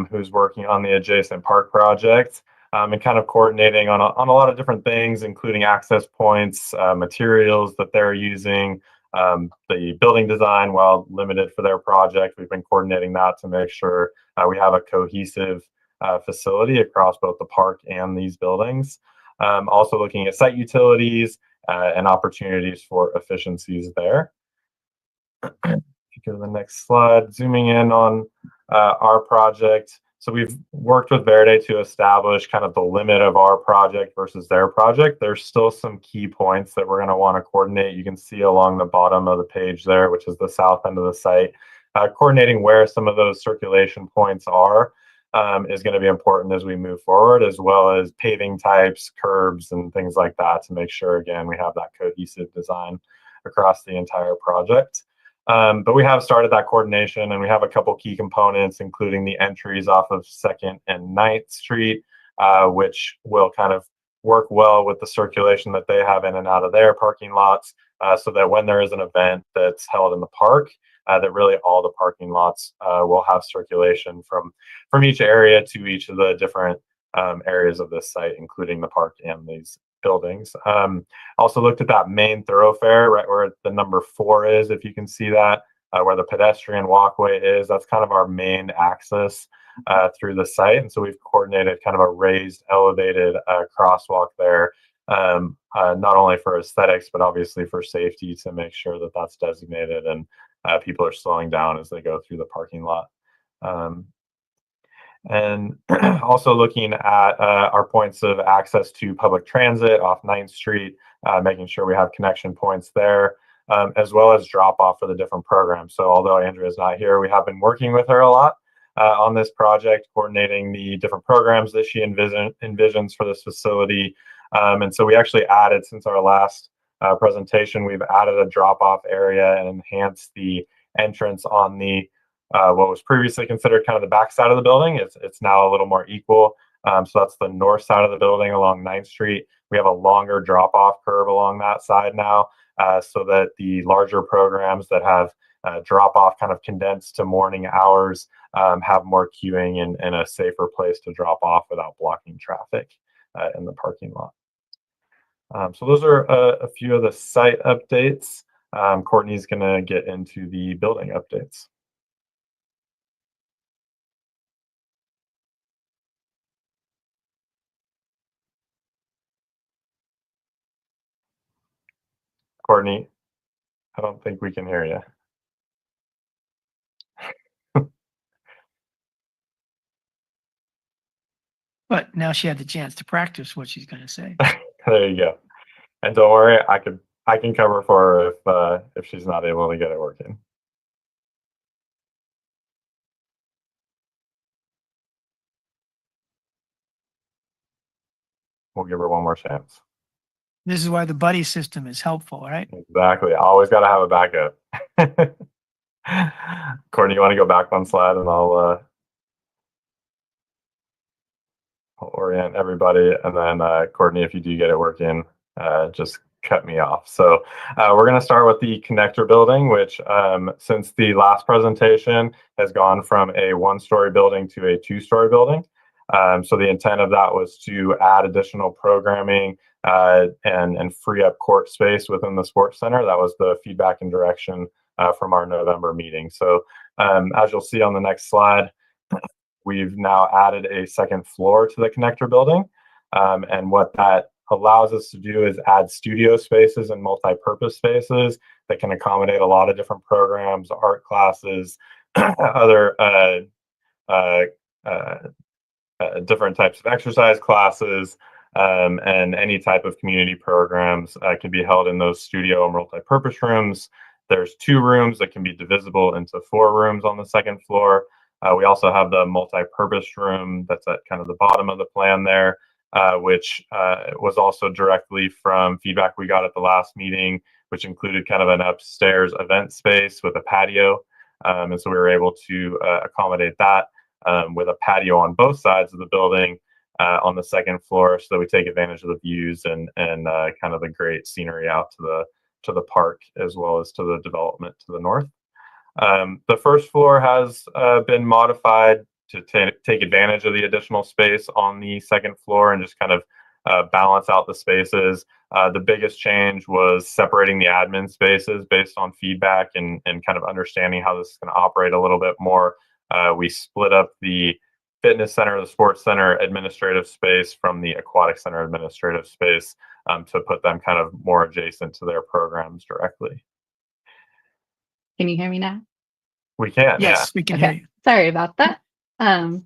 S22: who's working on the adjacent park project, and kind of coordinating on a lot of different things, including access points, materials that they're using, the building design, while limited for their project. We've been coordinating that to make sure we have a cohesive facility across both the park and these buildings. Also looking at site utilities and opportunities for efficiencies there. Go to the next slide, zooming in on our project. So we've worked with Verde to establish kind of the limit of our project versus their project. There's still some key points that we're going to want to coordinate. You can see along the bottom of the page there, which is the south end of the site. coordinating where some of those circulation points are is going to be important as we move forward, as well as paving types, curbs, and things like that to make sure, again, we have that cohesive design across the entire project. But we have started that coordination, and we have a couple key components, including the entries off of 2nd and 9th Street, which will kind of work well with the circulation that they have in and out of their parking lots, so that when there is an event that's held in the park, that really all the parking lots will have circulation from each area to each of the different areas of this site, including the park and these buildings. Also looked at that main thoroughfare, right where the number 4 is, if you can see that, where the pedestrian walkway is. That's kind of our main access through the site. And so we've coordinated kind of a raised, elevated crosswalk there, not only for aesthetics, but obviously for safety, to make sure that that's designated and people are slowing down as they go through the parking lot. And also looking at our points of access to public transit off 9th Street, making sure we have connection points there, as well as drop off for the different programs. So although Andrea is not here, we have been working with her a lot on this project, coordinating the different programs that she envisions for this facility. And so we actually added, since our last presentation, we've added a drop off area and enhanced the entrance on the what was previously considered kind of the back side of the building. It's now a little more equal. So that's the north side of the building along 9th Street. We have a longer drop-off curve along that side now, so that the larger programs that have drop-off kind of condensed to morning hours have more queuing and a safer place to drop off without blocking traffic in the parking lot. So those are a few of the site updates. Courtney's going to get into the building updates. Courtney, I don't think we can hear you.
S19: But now she had the chance to practice what she's going to say.
S22: There you go. And don't worry, I can cover for her if she's not able to get it working. We'll give her one more chance.
S19: This is why the buddy system is helpful, right?
S22: Exactly. Always got to have a backup. Courtney, you want to go back one slide, and I'll orient everybody. And then Courtney, if you do get it working, just cut me off. So we're going to start with the connector building, which since the last presentation has gone from a 1-story building to a 2-story building. So the intent of that was to add additional programming and free up court space within the sports center. That was the feedback and direction from our November meeting. So as you'll see on the next slide, we've now added a 2nd floor to the connector building. And what that allows us to do is add studio spaces and multi-purpose spaces that can accommodate a lot of different programs, art classes, other different types of exercise classes, and any type of community programs can be held in those studio and multi-purpose rooms. There's 2 rooms that can be divisible into 4 rooms on the 2nd floor. We also have the multi-purpose room that's at kind of the bottom of the plan there, which was also directly from feedback we got at the last meeting, which included kind of an upstairs event space with a patio. And so we were able to accommodate that with a patio on both sides of the building on the 2nd floor, so that we take advantage of the views and kind of the great scenery out to the park, as well as to the development to the north. The 1st floor has been modified to take advantage of the additional space on the 2nd floor and just kind of balance out the spaces. The biggest change was separating the admin spaces based on feedback and kind of understanding how this is going to operate a little bit more. We split up the fitness center, the sports center administrative space from the aquatic center administrative space to put them kind of more adjacent to their programs directly.
S9: Can you hear me now?
S22: We can.
S19: Yes, we can hear you.
S9: Sorry about that.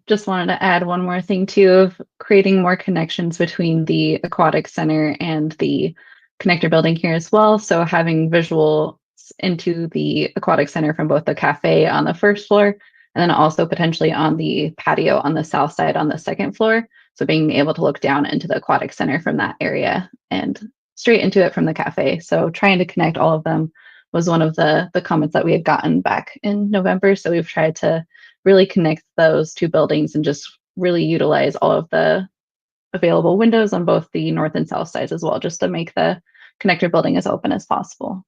S9: Just wanted to add one more thing too, of creating more connections between the aquatic center and the connector building here as well. So having visual into the aquatic center from both the cafe on the first floor and then also potentially on the patio on the south side on the second floor. So being able to look down into the aquatic center from that area and straight into it from the cafe. So trying to connect all of them was one of the comments that we had gotten back in November. So we've tried to really connect those two buildings and just really utilize all of the available windows on both the north and south sides as well, just to make the connector building as open as possible.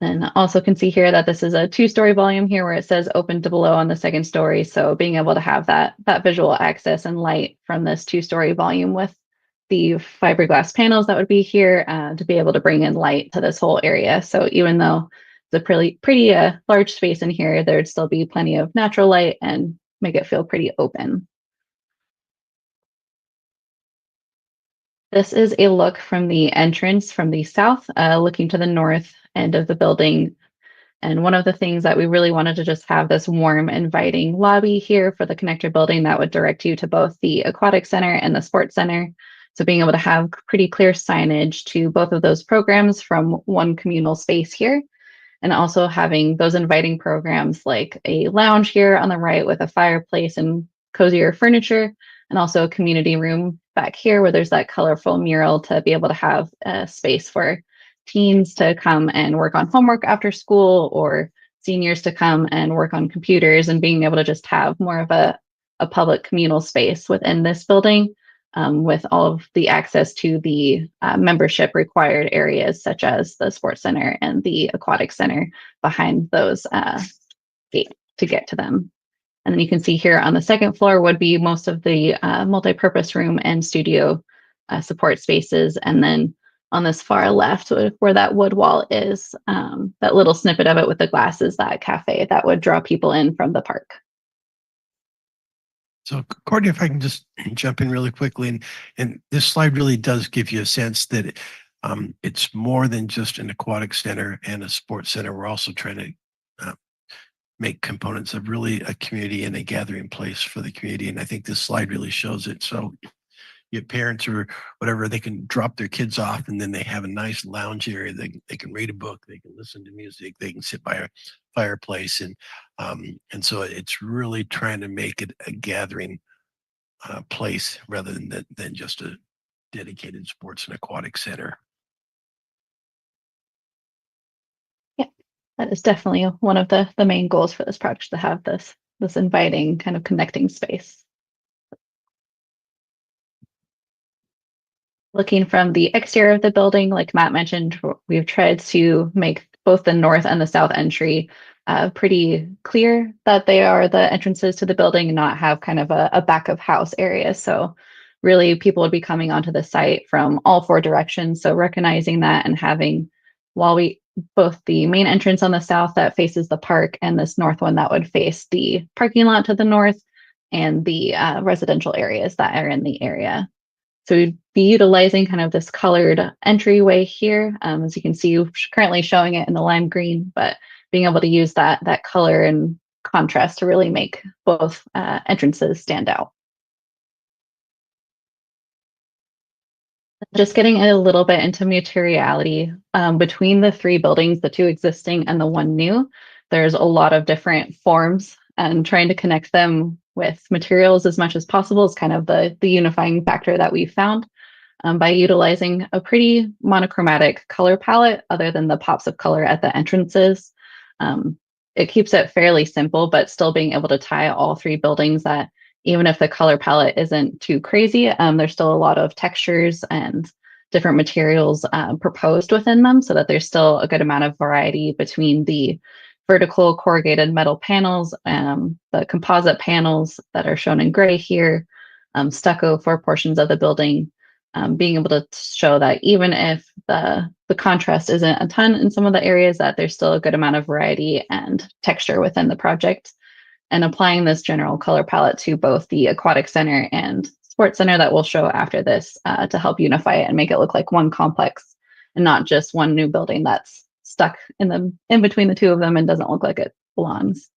S9: And also can see here that this is a 2-story volume here where it says open to below on the second story. So being able to have that visual access and light from this 2-story volume with the fiberglass panels that would be here to be able to bring in light to this whole area. So even though it's a pretty large space in here, there'd still be plenty of natural light and make it feel pretty open. This is a look from the entrance from the south, looking to the north end of the building. And one of the things that we really wanted to just have this warm, inviting lobby here for the connector building that would direct you to both the aquatic center and the sports center. So being able to have pretty clear signage to both of those programs from one communal space here. And also having those inviting programs like a lounge here on the right with a fireplace and cozier furniture, and also a community room back here where there's that colorful mural to be able to have a space for teens to come and work on homework after school or seniors to come and work on computers, and being able to just have more of a public communal space within this building with all of the access to the membership required areas such as the sports center and the aquatic center behind those gates to get to them. And then you can see here on the second floor would be most of the multi-purpose room and studio support spaces. And then on this far left where that wood wall is, that little snippet of it with the glasses, that cafe that would draw people in from the park.
S14: So Courtney, if I can just jump in really quickly, and this slide really does give you a sense that it's more than just an aquatic center and a sports center. We're also trying to make components of really a community and a gathering place for the community. And I think this slide really shows it. So your parents or whatever, they can drop their kids off and then they have a nice lounge area. They can read a book, they can listen to music, they can sit by a fireplace. And so it's really trying to make it a gathering place rather than just a dedicated sports and aquatic center.
S9: Yeah, that is definitely one of the main goals for this project, to have this inviting kind of connecting space. Looking from the exterior of the building, like Matt mentioned, we've tried to make both the north and the south entry pretty clear that they are the entrances to the building and not have kind of a back of house area. So really people would be coming onto the site from all 4 directions. So recognizing that and having, both the main entrance on the south that faces the park and this north one that would face the parking lot to the north and the residential areas that are in the area. So we'd be utilizing kind of this colored entryway here. As you can see, currently showing it in the lime green, but being able to use that color and contrast to really make both entrances stand out. Just getting a little bit into materiality between the 3 buildings, the 2 existing and the 1 new, there's a lot of different forms, and trying to connect them with materials as much as possible is kind of the unifying factor that we've found by utilizing a pretty monochromatic color palette other than the pops of color at the entrances. It keeps it fairly simple, but still being able to tie all 3 buildings that even if the color palette isn't too crazy, there's still a lot of textures and different materials proposed within them so that there's still a good amount of variety between the vertical corrugated metal panels, the composite panels that are shown in gray here, stucco for portions of the building, being able to show that even if the contrast isn't a ton in some of the areas, that there's still a good amount of variety and texture within the project. And applying this general color palette to both the aquatic center and sports center that we'll show after this to help unify it and make it look like one complex and not just one new building that's stuck in between the 2 of them and doesn't look like it belongs.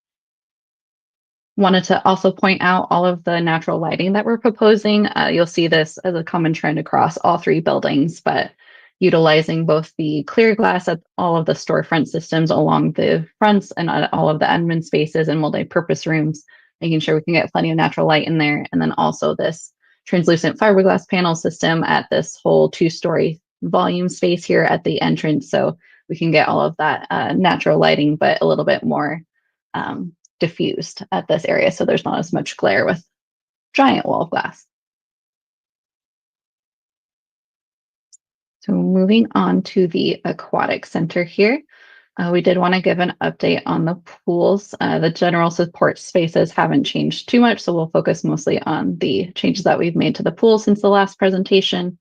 S9: Wanted to also point out all of the natural lighting that we're proposing. You'll see this as a common trend across all 3 buildings, but utilizing both the clear glass at all of the storefront systems along the fronts and all of the admin spaces and multi-purpose rooms, making sure we can get plenty of natural light in there. And then also this translucent fiberglass panel system at this whole 2-story volume space here at the entrance. So we can get all of that natural lighting, but a little bit more diffused at this area. So there's not as much glare with giant wall of glass. So moving on to the aquatic center here, we did want to give an update on the pools. The general support spaces haven't changed too much, so we'll focus mostly on the changes that we've made to the pool since the last presentation.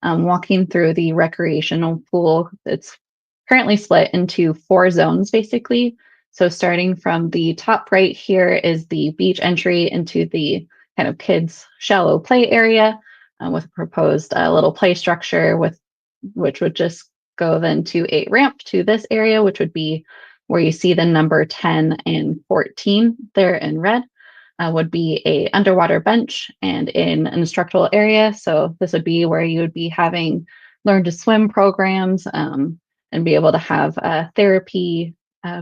S9: Walking through the recreational pool, it's currently split into 4 zones, basically. So starting from the top right here is the beach entry into the kind of kids' shallow play area with a proposed little play structure which would just go then to a ramp to this area, which would be where you see the number 10 and 14 there in red. Would be a underwater bench and in an instructional area. So this would be where you would be having learn to swim programs and be able to have therapy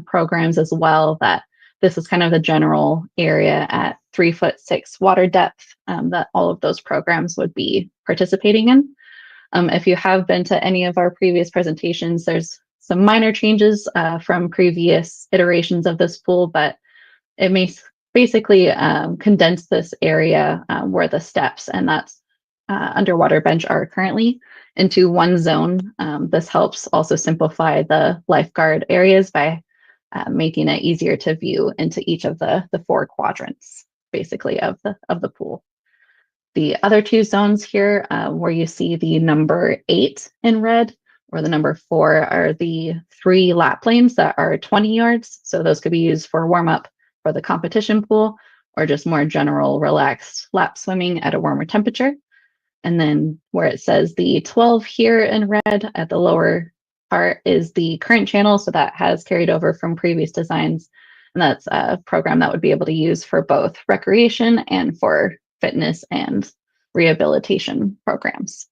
S9: programs as well. That this is kind of the general area at 3'6" water depth that all of those programs would be participating in. If you have been to any of our previous presentations, there's some minor changes from previous iterations of this pool, but it may basically condense this area where the steps and that's underwater bench are currently into one zone. This helps also simplify the lifeguard areas by making it easier to view into each of the 4 quadrants, basically, of the pool. The other 2 zones here, where you see the number 8 in red, or the number 4, are the 3 lap lanes that are 20 yards. So those could be used for warm up for the competition pool, or just more general relaxed lap swimming at a warmer temperature. And then where it says the 12 here in red at the lower part is the current channel. So that has carried over from previous designs. And that's a program that would be able to use for both recreation and for fitness and rehabilitation programs.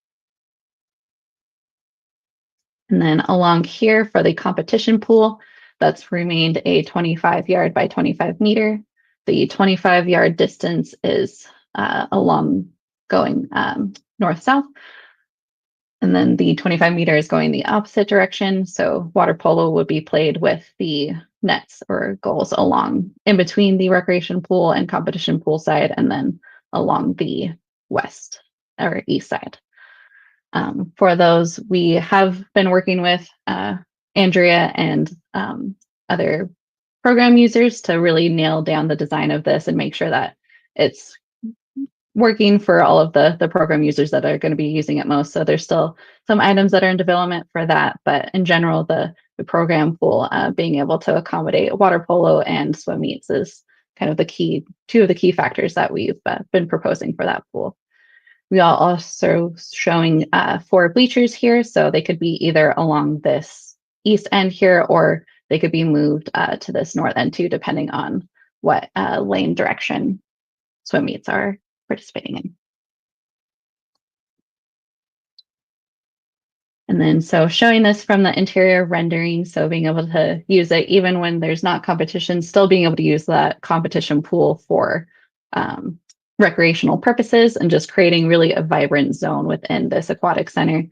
S9: And then along here for the competition pool, that's remained a 25-yard by 25-meter. The 25-yard distance is along going north-south. And then the 25-meter is going the opposite direction. So water polo would be played with the nets or goals along in between the recreation pool and competition pool side, and then along the west or east side. For those, we have been working with Andrea and other program users to really nail down the design of this and make sure that it's working for all of the program users that are going to be using it most. So there's still some items that are in development for that, but in general, the program pool being able to accommodate water polo and swim meets is kind of the key, 2 of the key factors that we've been proposing for that pool. We are also showing 4 bleachers here, so they could be either along this east end here, or they could be moved to this north end too, depending on what lane direction swim meets are participating in. And then so showing this from the interior rendering, so being able to use it even when there's not competition, still being able to use that competition pool for recreational purposes and just creating really a vibrant zone within this aquatic center.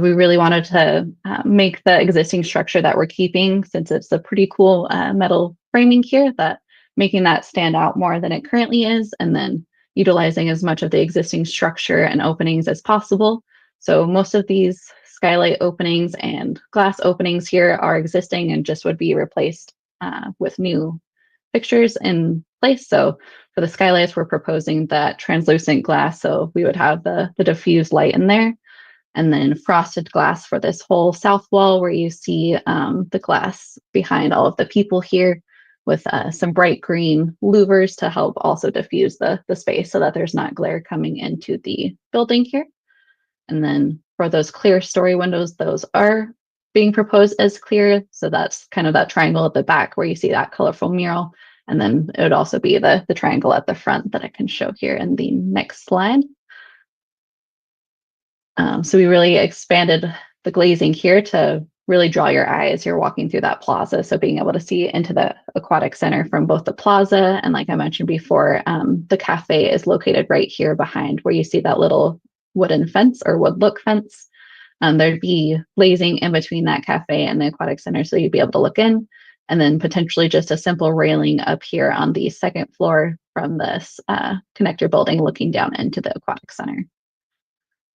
S9: We really wanted to make the existing structure that we're keeping, since it's a pretty cool metal framing here, that making that stand out more than it currently is, and then utilizing as much of the existing structure and openings as possible. So most of these skylight openings and glass openings here are existing and just would be replaced with new fixtures in place. So for the skylights, we're proposing that translucent glass, so we would have the diffused light in there. And then frosted glass for this whole south wall, where you see the glass behind all of the people here, with some bright green louvers to help also diffuse the space so that there's not glare coming into the building here. And then for those clear story windows, those are being proposed as clear. So that's kind of that triangle at the back where you see that colorful mural. And then it would also be the triangle at the front that I can show here in the next slide. So we really expanded the glazing here to really draw your eye as you're walking through that plaza. So being able to see into the aquatic center from both the plaza and, like I mentioned before, the cafe is located right here behind where you see that little wooden fence or wood look fence. There'd be glazing in between that cafe and the aquatic center, so you'd be able to look in, and then potentially just a simple railing up here on the second floor from this connector building looking down into the aquatic center.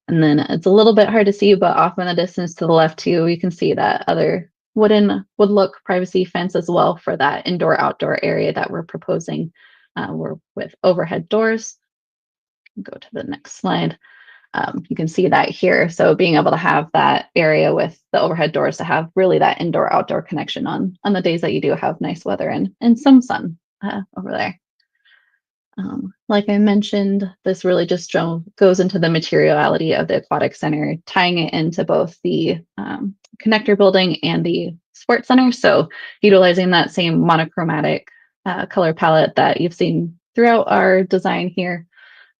S9: And then it's a little bit hard to see, but off in the distance to the left too, you can see that other wood look privacy fence as well for that indoor-outdoor area that we're proposing. We're with overhead doors. Go to the next slide. You can see that here. So being able to have that area with the overhead doors to have really that indoor-outdoor connection on the days that you do have nice weather and some sun over there. Like I mentioned, this really just goes into the materiality of the aquatic center, tying it into both the connector building and the sports center. So utilizing that same monochromatic color palette that you've seen throughout our design here.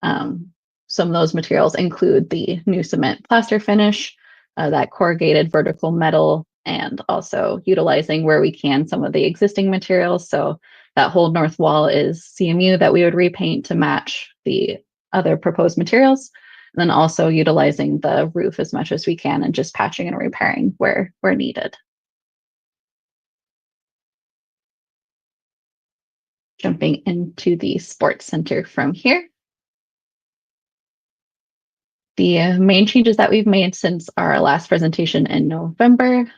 S9: Some of those materials include the new cement plaster finish, that corrugated vertical metal, and also utilizing where we can some of the existing materials. So that whole north wall is CMU that we would repaint to match the other proposed materials. And then also utilizing the roof as much as we can and just patching and repairing where needed. Jumping into the sports center from here. The main changes that we've made since our last presentation in November,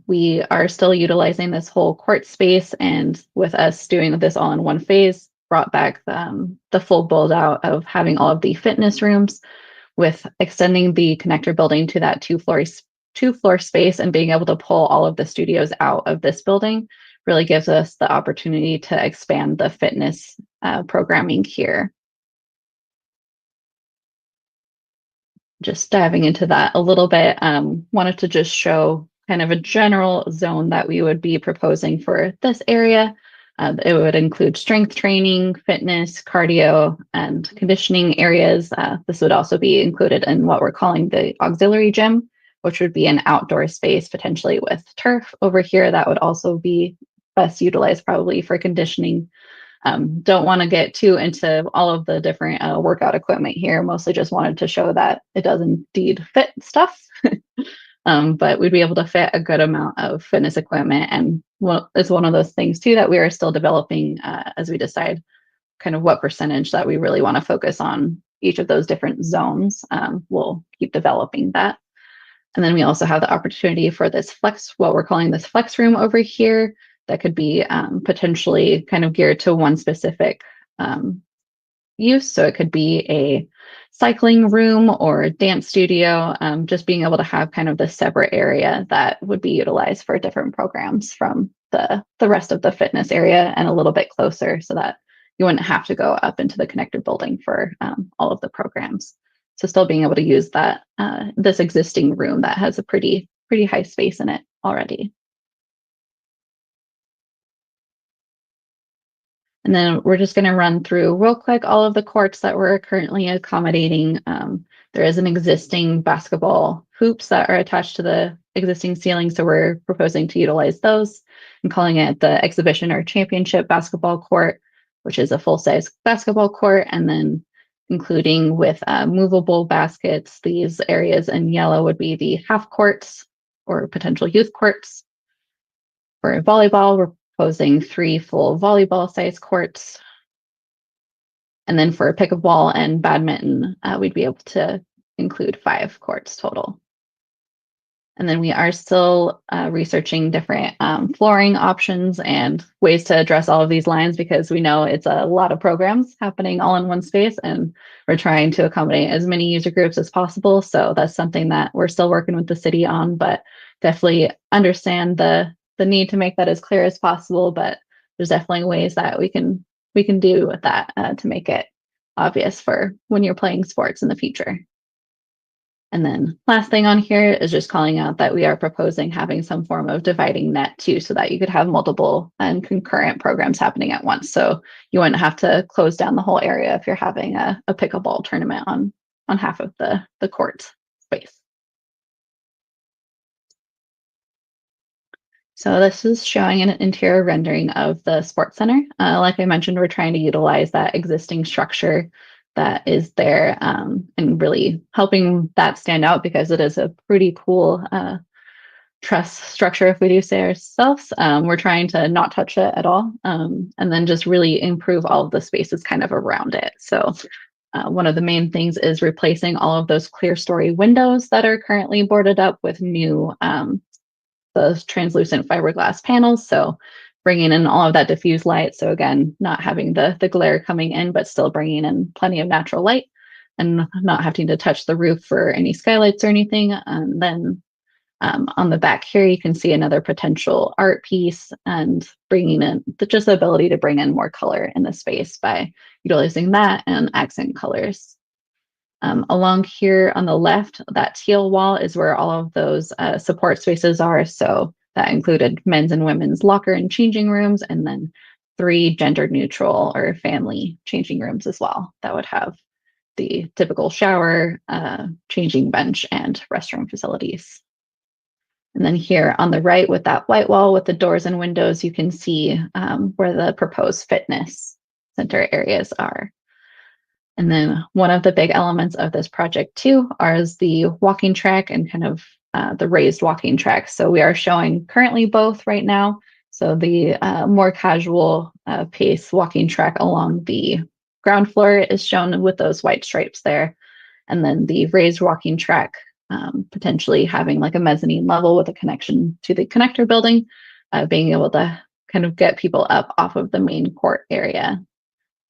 S9: we are still utilizing this whole court space, and with us doing this all in one phase, brought back the full build out of having all of the fitness rooms, with extending the connector building to that two floor space and being able to pull all of the studios out of this building really gives us the opportunity to expand the fitness programming here. Just diving into that a little bit, wanted to just show kind of a general zone that we would be proposing for this area. It would include strength training, fitness, cardio, and conditioning areas. This would also be included in what we're calling the auxiliary gym, which would be an outdoor space potentially with turf over here that would also be best utilized probably for conditioning. Don't want to get too into all of the different workout equipment here. Mostly just wanted to show that it does indeed fit stuff. But we'd be able to fit a good amount of fitness equipment. And it's one of those things too that we are still developing as we decide kind of what percentage that we really want to focus on each of those different zones. We'll keep developing that. And then we also have the opportunity for this flex, what we're calling this flex room over here, that could be potentially kind of geared to one specific use. So it could be a cycling room or a dance studio, just being able to have kind of this separate area that would be utilized for different programs from the rest of the fitness area and a little bit closer so that you wouldn't have to go up into the connected building for all of the programs. So still being able to use that this existing room that has a pretty high space in it already. And then we're just going to run through real quick all of the courts that we're currently accommodating. There is an existing basketball hoops that are attached to the existing ceiling, so we're proposing to utilize those and calling it the exhibition or championship basketball court, which is a full-size basketball court, and then including with movable baskets. These areas in yellow would be the half courts or potential youth courts. For volleyball, we're proposing 3 full volleyball size courts. And then for pickleball and badminton, we'd be able to include 5 courts total. And then we are still researching different flooring options and ways to address all of these lines, because we know it's a lot of programs happening all in one space, and we're trying to accommodate as many user groups as possible. So that's something that we're still working with the city on, but definitely understand the need to make that as clear as possible. But there's definitely ways that we can do with that to make it obvious for when you're playing sports in the future. And then last thing on here is just calling out that we are proposing having some form of dividing net too, so that you could have multiple and concurrent programs happening at once. So you wouldn't have to close down the whole area if you're having a pickleball tournament on half of the court space. So this is showing an interior rendering of the sports center. Like I mentioned, we're trying to utilize that existing structure that is there and really helping that stand out because it is a pretty cool truss structure, if we do say ourselves. We're trying to not touch it at all and then just really improve all of the spaces kind of around it. So one of the main things is replacing all of those clear story windows that are currently boarded up with new those translucent fiberglass panels. So bringing in all of that diffused light. So again, not having the glare coming in, but still bringing in plenty of natural light and not having to touch the roof for any skylights or anything. And then on the back here, you can see another potential art piece and bringing in just the ability to bring in more color in the space by utilizing that and accent colors. Along here on the left, that teal wall is where all of those support spaces are. So that included men's and women's locker and changing rooms, and then 3 gender neutral or family changing rooms as well. That would have the typical shower, changing bench, and restroom facilities. And then here on the right with that white wall with the doors and windows, you can see where the proposed fitness center areas are. And then one of the big elements of this project too is the walking track and kind of the raised walking track. So we are showing currently both right now. So the more casual pace walking track along the ground floor is shown with those white stripes there. And then the raised walking track potentially having like a mezzanine level with a connection to the connector building, being able to kind of get people up off of the main court area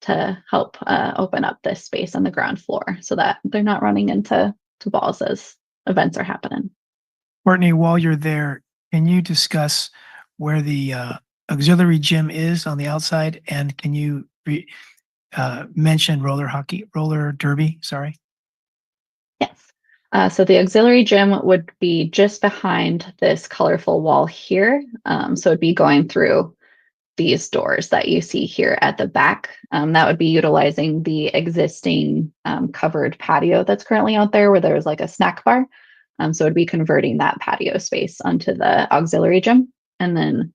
S9: to help open up this space on the ground floor so that they're not running into walls as events are happening.
S19: Courtney, while you're there, can you discuss where the auxiliary gym is on the outside? And can you mention roller derby? Sorry.
S9: Yes. So the auxiliary gym would be just behind this colorful wall here. So it'd be going through these doors that you see here at the back. That would be utilizing the existing covered patio that's currently out there where there's like a snack bar. So it'd be converting that patio space onto the auxiliary gym. And then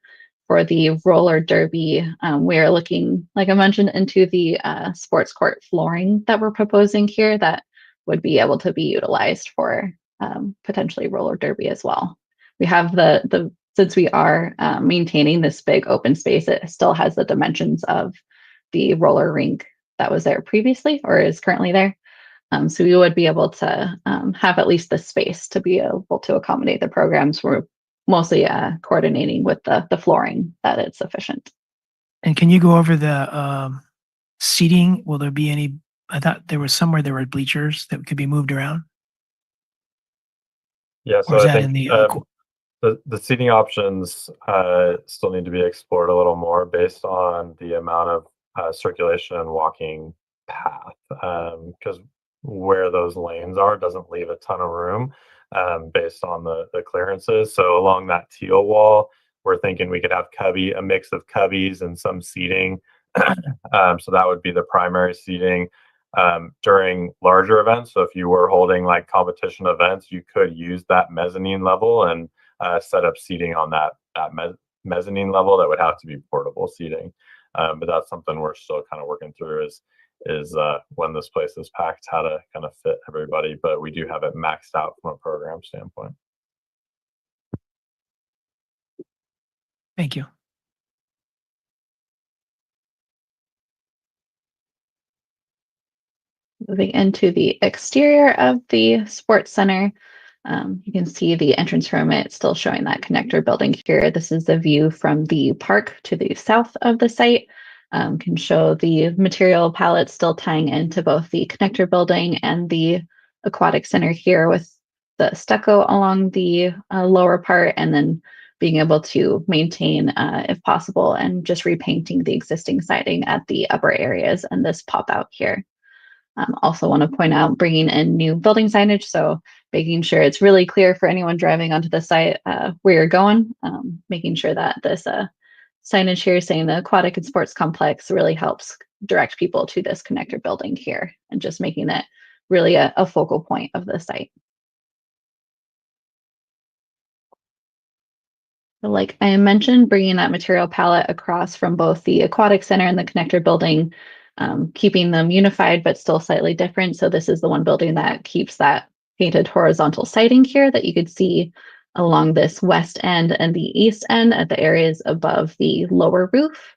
S9: for the roller derby, we are looking, like I mentioned, into the sports court flooring that we're proposing here that would be able to be utilized for potentially roller derby as well. We have since we are maintaining this big open space, it still has the dimensions of the roller rink that was there previously or is currently there. So we would be able to have at least the space to be able to accommodate the programs. We're mostly coordinating with the flooring that it's sufficient.
S19: And can you go over the seating? Will there be any? I thought there was somewhere there were bleachers that could be moved around.
S22: Yeah, so
S19: Or is
S22: I
S19: that in
S22: think the seating options still need to be explored a little more based on the amount of circulation and walking path, because where those lanes are doesn't leave a ton of room based on the clearances. So along that teal wall, we're thinking we could have a mix of cubbies and some seating. So that would be the primary seating during larger events. So if you were holding like competition events, you could use that mezzanine level and set up seating on that mezzanine level. That would have to be portable seating. But that's something we're still kind of working through is when this place is packed, how to kind of fit everybody. But we do have it maxed out from a program standpoint.
S19: Thank you.
S9: Moving into the exterior of the sports center, you can see the entrance from it still showing that connector building here. This is the view from the park to the south of the site. Can show the material palette still tying into both the connector building and the aquatic center here with the stucco along the lower part, and then being able to maintain, if possible, and just repainting the existing siding at the upper areas and this pop out here. Also want to point out bringing in new building signage, so making sure it's really clear for anyone driving onto the site where you're going, making sure that this signage here saying the aquatic and sports complex really helps direct people to this connector building here and just making it really a focal point of the site. Like I mentioned, bringing that material palette across from both the aquatic center and the connector building, keeping them unified but still slightly different. So this is the one building that keeps that painted horizontal siding here that you could see along this west end and the east end at the areas above the lower roof.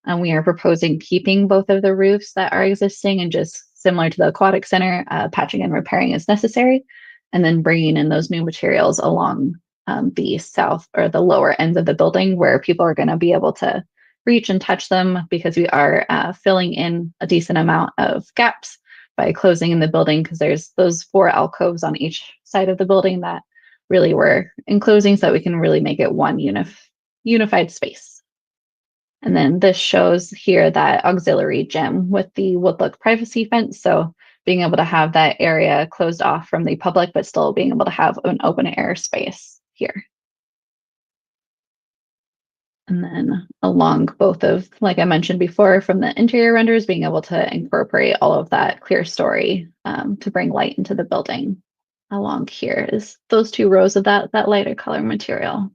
S9: And we are proposing keeping both of the roofs that are existing and just similar to the aquatic center, patching and repairing as necessary, and then bringing in those new materials along the south or the lower ends of the building where people are going to be able to reach and touch them, because we are filling in a decent amount of gaps by closing in the building, because there's those 4 alcoves on each side of the building that really we're enclosing so that we can really make it one unified space. And then this shows here that auxiliary gym with the woodlook privacy fence. So being able to have that area closed off from the public, but still being able to have an open air space here. And then along both of, like I mentioned before, from the interior renders, being able to incorporate all of that clear story to bring light into the building. Along here is those 2 rows of that lighter color material.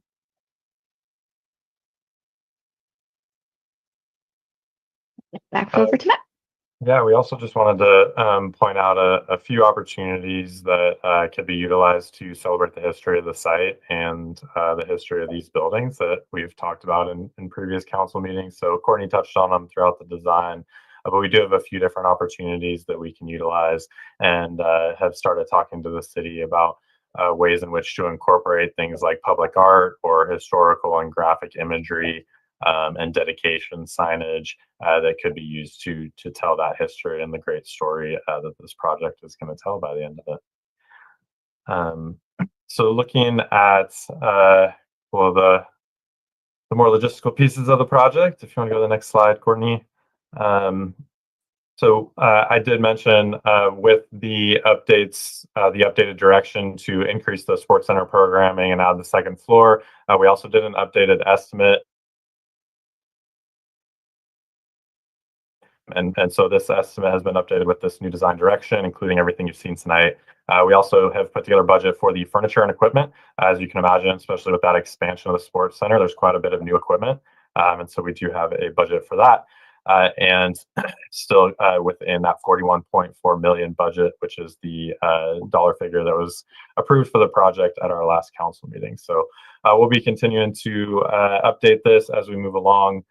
S9: Back over to Matt.
S22: Yeah, we also just wanted to point out a few opportunities that could be utilized to celebrate the history of the site and the history of these buildings that we've talked about in previous council meetings. So Courtney touched on them throughout the design, but we do have a few different opportunities that we can utilize, and have started talking to the city about ways in which to incorporate things like public art or historical and graphic imagery, and dedication signage that could be used to tell that history and the great story that this project is going to tell by the end of it. So looking at well, the more logistical pieces of the project, if you want to go to the next slide, Courtney. So I did mention with the updates, the updated direction to increase the sports center programming and add the 2nd floor. We also did an updated estimate. And so this estimate has been updated with this new design direction, including everything you've seen tonight. We also have put together a budget for the furniture and equipment. As you can imagine, especially with that expansion of the sports center, there's quite a bit of new equipment. And so we do have a budget for that. And still within that 41.4 million budget, which is the dollar figure that was approved for the project at our last council meeting. So we'll be continuing to update this as we move along.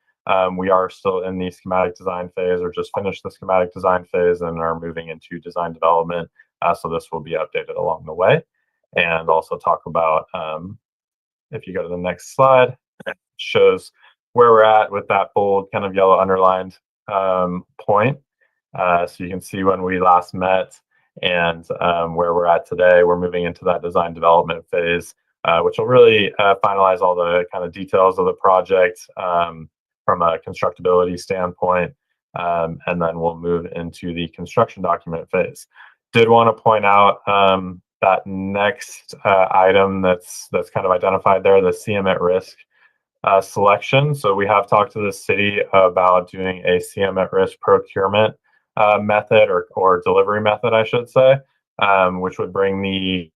S22: We are still in the schematic design phase, or just finished the schematic design phase and are moving into design development. So this will be updated along the way. And also talk about, if you go to the next slide, it shows where we're at with that bold kind of yellow underlined point. So you can see when we last met and where we're at today. We're moving into that design development phase, which will really finalize all the kind of details of the project from a constructability standpoint, and then we'll move into the construction document phase. Did want to point out that next item that's kind of identified there, the CM at risk selection. So we have talked to the city about doing a CM at risk procurement method or delivery method, I should say, which would bring the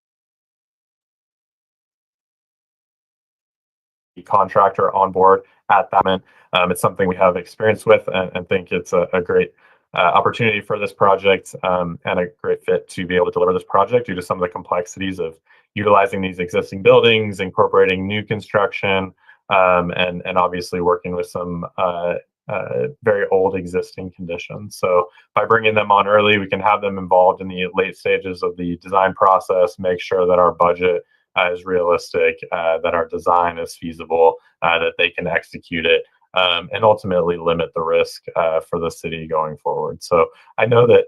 S22: contractor on board at that moment. It's something we have experience with and think it's a great opportunity for this project, and a great fit to be able to deliver this project due to some of the complexities of utilizing these existing buildings, incorporating new construction, and obviously working with some very old existing conditions. So by bringing them on early, we can have them involved in the late stages of the design process, make sure that our budget is realistic, that our design is feasible, that they can execute it, and ultimately limit the risk for the city going forward. So I know that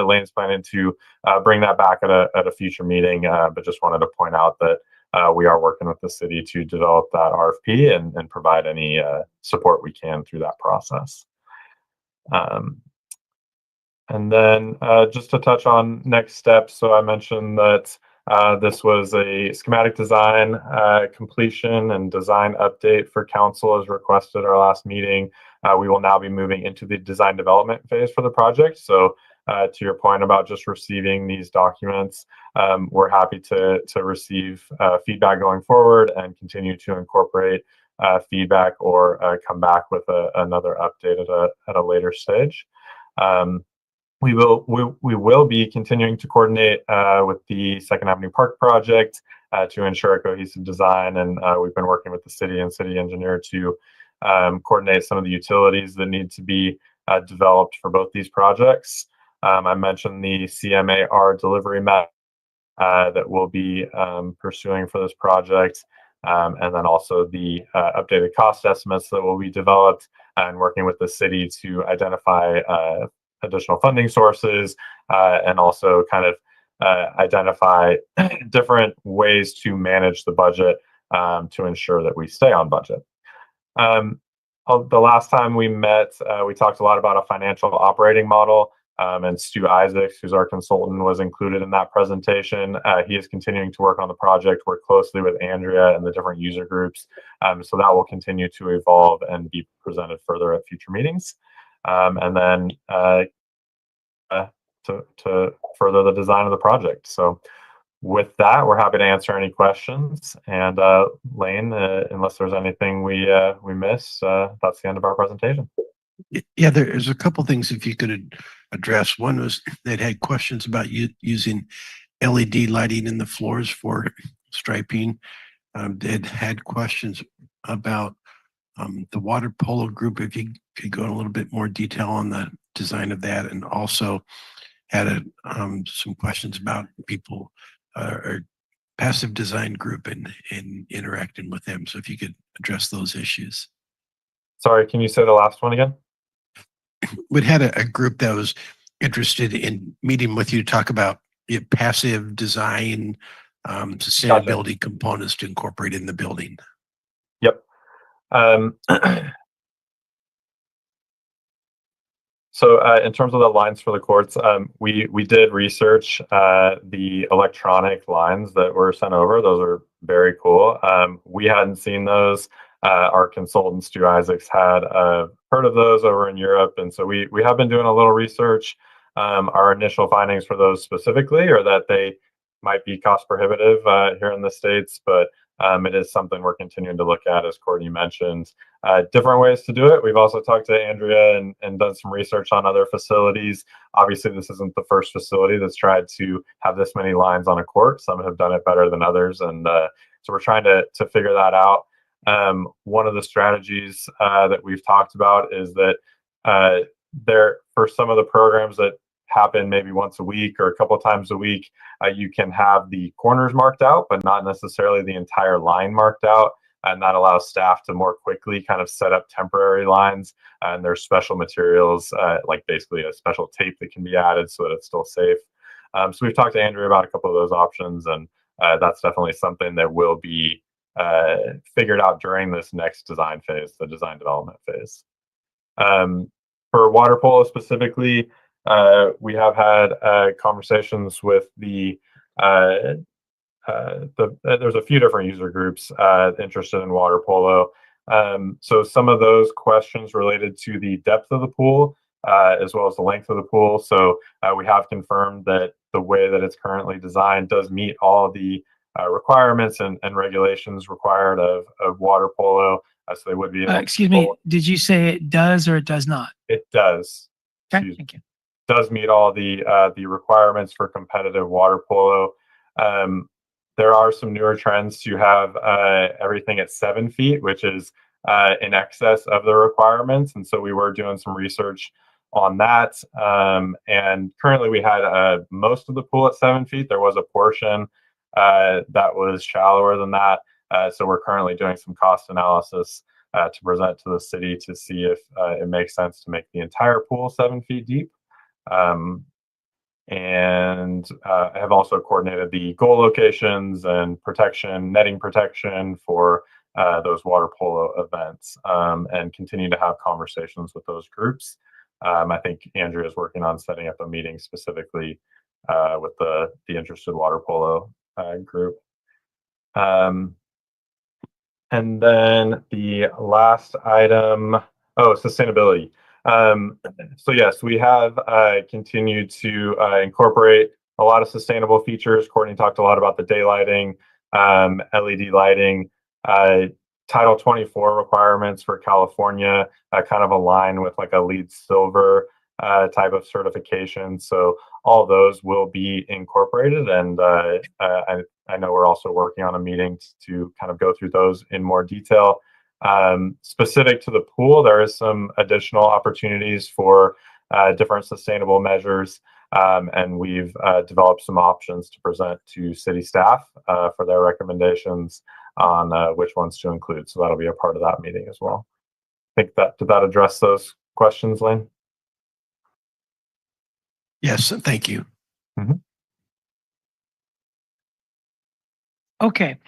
S22: Lane's planning to bring that back at a future meeting, but just wanted to point out that we are working with the city to develop that RFP and provide any support we can through that process. And then just to touch on next steps, so I mentioned that this was a schematic design completion and design update for council as requested our last meeting. We will now be moving into the design development phase for the project. So to your point about just receiving these documents, we're happy to receive feedback going forward and continue to incorporate feedback or come back with another update at a later stage. We will be continuing to coordinate with the Second Avenue Park project to ensure a cohesive design, and we've been working with the city and city engineer to coordinate some of the utilities that need to be developed for both these projects. I mentioned the CMAR delivery map that we'll be pursuing for this project, and then also the updated cost estimates that will be developed, and working with the city to identify additional funding sources, and also kind of identify different ways to manage the budget to ensure that we stay on budget. The last time we met, we talked a lot about a financial operating model, and Stu Isaacs, who's our consultant, was included in that presentation. He is continuing to work on the project, work closely with Andrea and the different user groups. So that will continue to evolve and be presented further at future meetings. And then to further the design of the project. So with that, we're happy to answer any questions. And Lane, unless there's anything we miss, that's the end of our presentation.
S14: Yeah, there's a couple things if you could address. One was they'd had questions about using LED lighting in the floors for striping. They'd had questions about the water polo group, if you could go in a little bit more detail on the design of that, and also had some questions about people or passive design group and interacting with them. So if you could address those issues.
S22: Sorry, can you say the last one again?
S14: We'd had a group that was interested in meeting with you to talk about passive design, sustainability components to incorporate in the building.
S22: Yep. So in terms of the lines for the courts, we did research the electronic lines that were sent over. Those are very cool. We hadn't seen those. Our consultant, Stu Isaacs, had heard of those over in Europe. And so we have been doing a little research. Our initial findings for those specifically are that they might be cost prohibitive here in the States, but it is something we're continuing to look at, as Courtney mentioned. Different ways to do it. We've also talked to Andrea and done some research on other facilities. Obviously, this isn't the first facility that's tried to have this many lines on a court. Some have done it better than others. And so we're trying to figure that out. One of the strategies that we've talked about is that for some of the programs that happen maybe once a week or a couple of times a week, you can have the corners marked out, but not necessarily the entire line marked out. And that allows staff to more quickly kind of set up temporary lines. And there's special materials, like basically a special tape that can be added so that it's still safe. So we've talked to Andrea about a couple of those options, and that's definitely something that will be figured out during this next design phase, the design development phase. For water polo specifically, we have had conversations with there's a few different user groups interested in water polo. So some of those questions related to the depth of the pool, as well as the length of the pool. So we have confirmed that the way that it's currently designed does meet all the requirements and regulations required of water polo. So they would be able
S19: excuse me, did you say it does or it does not?
S22: It does.
S19: Okay, thank you.
S22: Does meet all the requirements for competitive water polo. There are some newer trends to have everything at 7 feet, which is in excess of the requirements. And so we were doing some research on that. And currently we had most of the pool at 7 feet. There was a portion that was shallower than that. So we're currently doing some cost analysis to present to the city to see if it makes sense to make the entire pool 7 feet deep. And I have also coordinated the goal locations and netting protection for those water polo events, and continue to have conversations with those groups. I think Andrea is working on setting up a meeting specifically with the interested water polo group. And then the last item, sustainability. So yes, we have continued to incorporate a lot of sustainable features. Courtney talked a lot about the daylighting, LED lighting, Title 24 requirements for California kind of align with like a LEED Silver type of certification. So all those will be incorporated, and I know we're also working on a meeting to kind of go through those in more detail. Specific to the pool, there is some additional opportunities for different sustainable measures, and we've developed some options to present to city staff for their recommendations on which ones to include. So that'll be a part of that meeting as well. I think did that address those questions, Lane?
S14: Yes, thank you.
S19: Okay,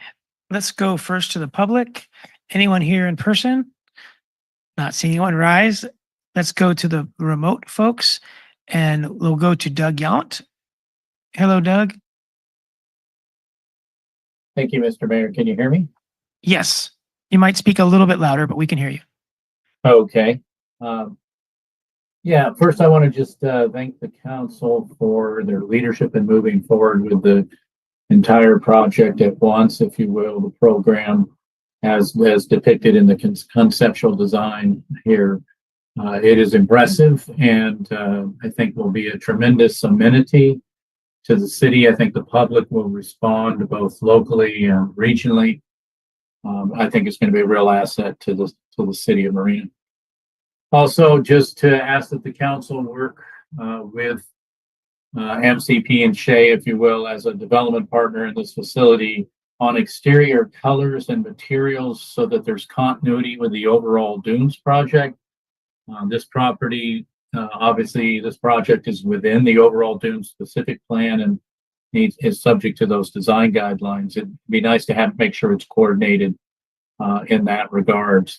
S19: let's go first to the public. Anyone here in person? Not seeing anyone rise. Let's go to the remote folks, and we'll go to Doug Yount. Hello, Doug.
S11: Thank you, Mr. Mayor. Can you hear me?
S19: Yes, you might speak a little bit louder, but we can hear you.
S11: Okay. Yeah, first I want to just thank the council for their leadership in moving forward with the entire project at once, if you will, the program as depicted in the conceptual design here. It is impressive, and I think will be a tremendous amenity to the city. I think the public will respond both locally and regionally. I think it's going to be a real asset to the city of Marina. Also, just to ask that the council work with MCP and Shea, if you will, as a development partner in this facility on exterior colors and materials so that there's continuity with the overall Dunes project. This property, obviously, this project is within the overall Dunes specific plan and is subject to those design guidelines. It'd be nice to make sure it's coordinated in that regard.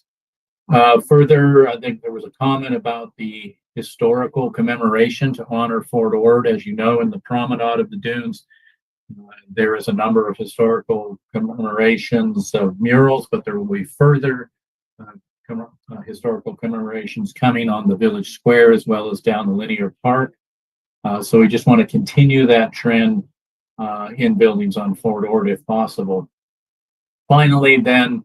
S11: Further, I think there was a comment about the historical commemoration to honor Fort Ord. As you know, in the promenade of the Dunes, there is a number of historical commemorations of murals, but there will be further historical commemorations coming on the village square as well as down the linear park. So we just want to continue that trend in buildings on Fort Ord if possible. Finally, then,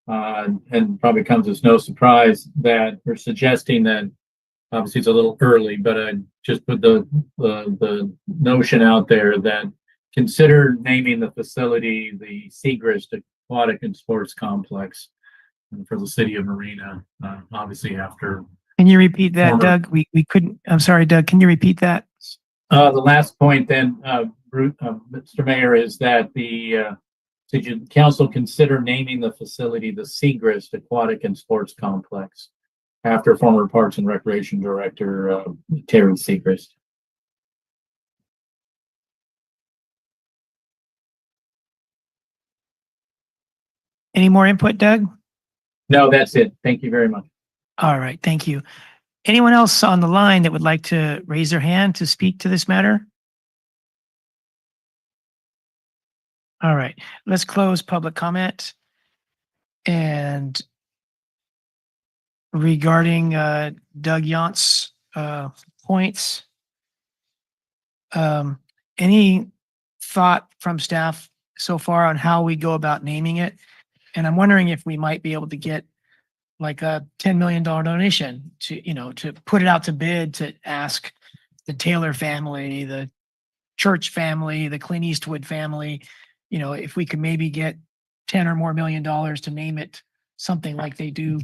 S11: and probably comes as no surprise that we're suggesting that, obviously it's a little early, but I just put the notion out there that consider naming the facility the Seagrist Aquatic and Sports Complex for the city of Marina, obviously after.
S19: Can you repeat that, Doug? We couldn't, I'm sorry, Doug, can you repeat that?
S11: The last point then, Mr. Mayor, is that should you council consider naming the facility the Seagrist Aquatic and Sports Complex after former Parks and Recreation Director Terry Seagrist?
S19: Any more input, Doug?
S11: No, that's it. Thank you very much.
S19: All right, thank you. Anyone else on the line that would like to raise their hand to speak to this matter? All right, let's close public comment. And regarding Doug Yount's points, any thought from staff so far on how we go about naming it? And I'm wondering if we might be able to get like a $10 million donation to put it out to bid, to ask the Taylor family, the Church family, the Clint Eastwood family, if we could maybe get 10 or more $1 million to name it something like they do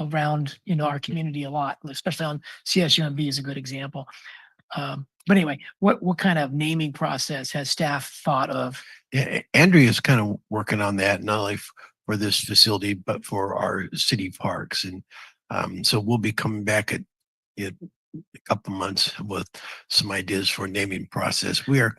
S19: around, our community a lot, especially on CSUMB is a good example. But anyway, what kind of naming process has staff thought of?
S14: Yeah, Andrea's kind of working on that, not only for this facility, but for our city parks. And so we'll be coming back in a couple months with some ideas for naming process. We are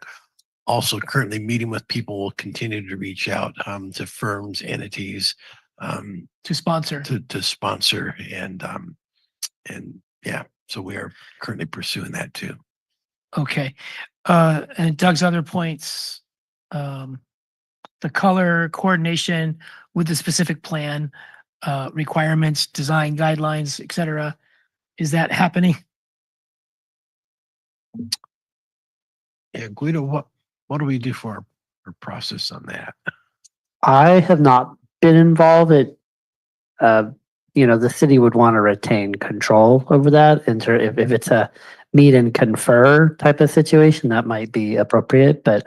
S14: also currently meeting with people. We'll continue to reach out to firms, entities
S19: to sponsor,
S14: to sponsor, and yeah, so we are currently pursuing that too.
S19: Okay, and Doug's other points, the color coordination with the specific plan, requirements, design guidelines, etc. Is that happening?
S14: Yeah, Guido, what do we do for our process on that?
S21: I have not been involved. The city would want to retain control over that. And so if it's a meet and confer type of situation, that might be appropriate, but,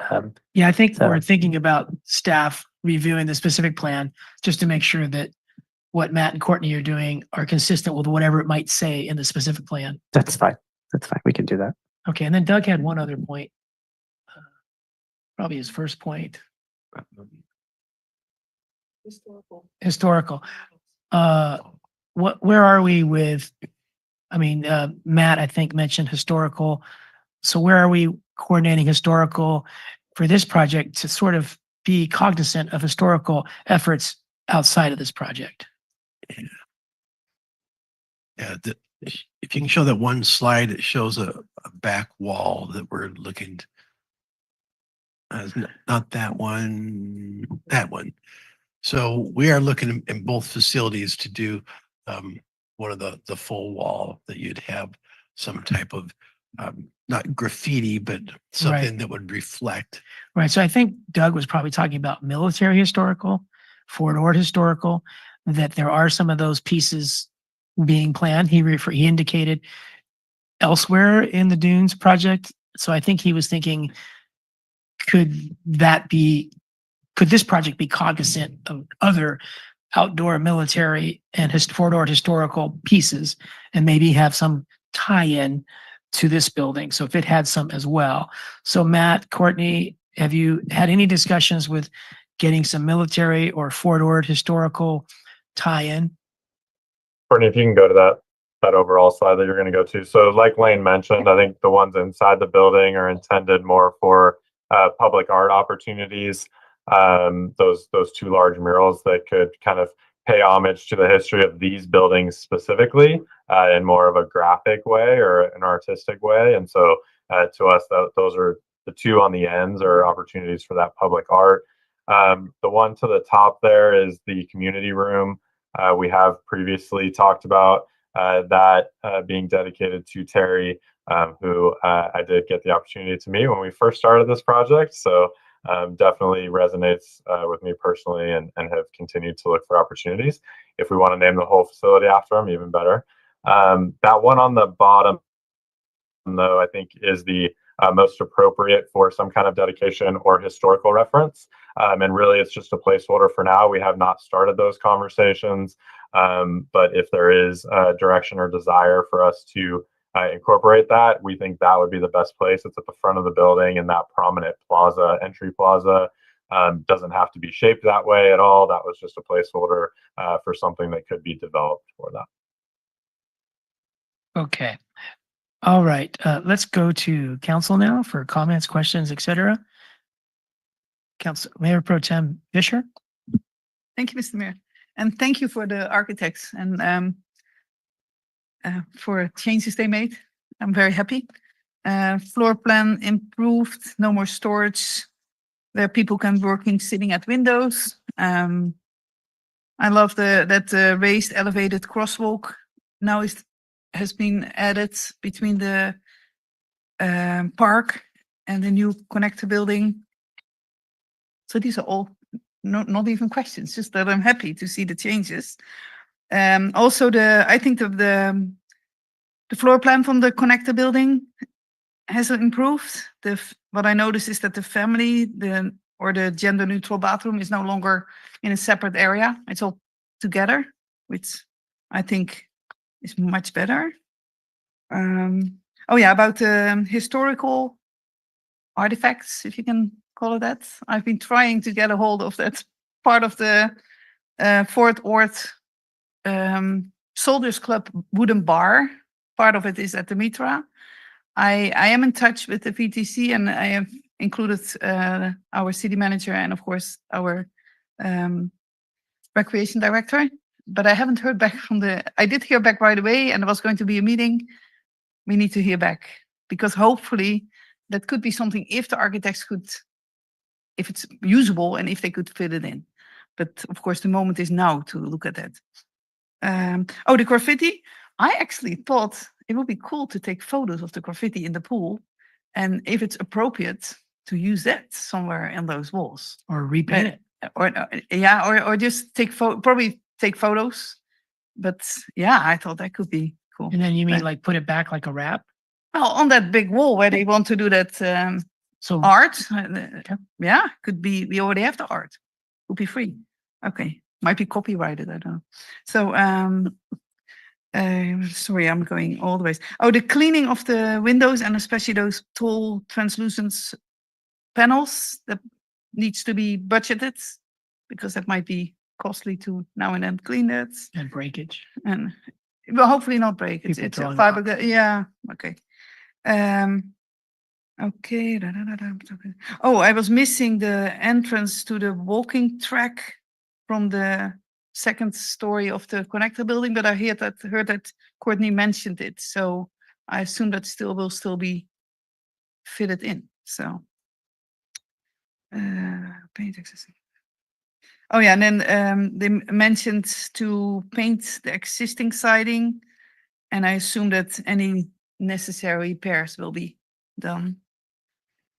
S19: Yeah, I think
S21: So-
S19: we're thinking about staff reviewing the specific plan just to make sure that what Matt and Courtney are doing are consistent with whatever it might say in the specific plan.
S21: that's fine. That's fine. We can do that.
S19: Okay, and then Doug had one other point. Probably his first point. Historical. Where are we with, Matt, I think mentioned historical. So where are we coordinating historical for this project to sort of be cognizant of historical efforts outside of this project?
S14: Yeah, if you can show that one slide, it shows a back wall that we're looking. Not that one, that one. So we are looking in both facilities to do one of the full wall that you'd have some type of not graffiti, but something that would reflect.
S19: Right. So I think Doug was probably talking about military historical, Fort Ord historical, that there are some of those pieces being planned. He indicated elsewhere in the Dunes project. So I think he was thinking, could this project be cognizant of other outdoor military and Fort Ord historical pieces and maybe have some tie-in to this building? So if it had some as well. So Matt, Courtney, have you had any discussions with getting some military or Fort Ord historical tie-in?
S22: Courtney, if you can go to that overall slide that you're going to go to. So like Lane mentioned, I think the ones inside the building are intended more for public art opportunities. Those two large murals that could kind of pay homage to the history of these buildings specifically in more of a graphic way or an artistic way. And so to us, those are the two on the ends are opportunities for that public art. The one to the top there is the community room. We have previously talked about that being dedicated to Terry, who I did get the opportunity to meet when we first started this project. So definitely resonates with me personally and have continued to look for opportunities. If we want to name the whole facility after him, even better. That one on the bottom, though, I think is the most appropriate for some kind of dedication or historical reference. And really, it's just a placeholder for now. We have not started those conversations. But if there is a direction or desire for us to incorporate that, we think that would be the best place. It's at the front of the building in that prominent plaza, entry plaza. Doesn't have to be shaped that way at all. That was just a placeholder for something that could be developed for that.
S19: Okay. All right. Let's go to council now for comments, questions, etc. Council Mayor Pro Tem Fisher.
S15: Thank you, Mr. Mayor. And thank you for the architects and for changes they made. I'm very happy. Floor plan improved, no more storage where people can sitting at windows. I love that the raised elevated crosswalk now has been added between the park and the new connector building. So these are all not even questions, just that I'm happy to see the changes. Also, I think the floor plan from the connector building has improved. What I noticed is that the family, the gender neutral bathroom is no longer in a separate area. It's all together, which I think is much better. About the historical artifacts, if you can call it that. I've been trying to get a hold of that part of the Fort Ord Soldiers Club wooden bar. Part of it is at the Mitra. I am in touch with the VTC and I have included our city manager and of course our recreation director. But I haven't heard back I did hear back right away and there was going to be a meeting. We need to hear back because hopefully that could be something if the architects could, if it's usable and if they could fit it in. But of course, the moment is now to look at that. The graffiti. I actually thought it would be cool to take photos of the graffiti in the pool, and if it's appropriate, to use that somewhere in those walls.
S19: Or repaint it.
S15: Or just probably take photos. But yeah, I thought that could be cool.
S19: And then you mean like put it back like a wrap?
S15: Well, on that big wall where they want to do that
S19: So
S15: art. Yeah, could be. We already have the art. Would be free. Okay, might be copyrighted. I don't know. So sorry, I'm going all the ways. Oh, the cleaning of the windows and especially those tall translucent panels that needs to be budgeted because that might be costly to now and then clean that.
S19: and breakage.
S15: And well, hopefully not break. It's
S19: People
S15: a
S19: throwing
S15: fiber. Yeah. Okay. Okay. Oh, I was missing the entrance to the walking track from the second story of the connector building, but I heard that Courtney mentioned it, so I assume that will still be fitted in. So, paint existing. Oh yeah, and then they mentioned to paint the existing siding, and I assume that any necessary repairs will be done.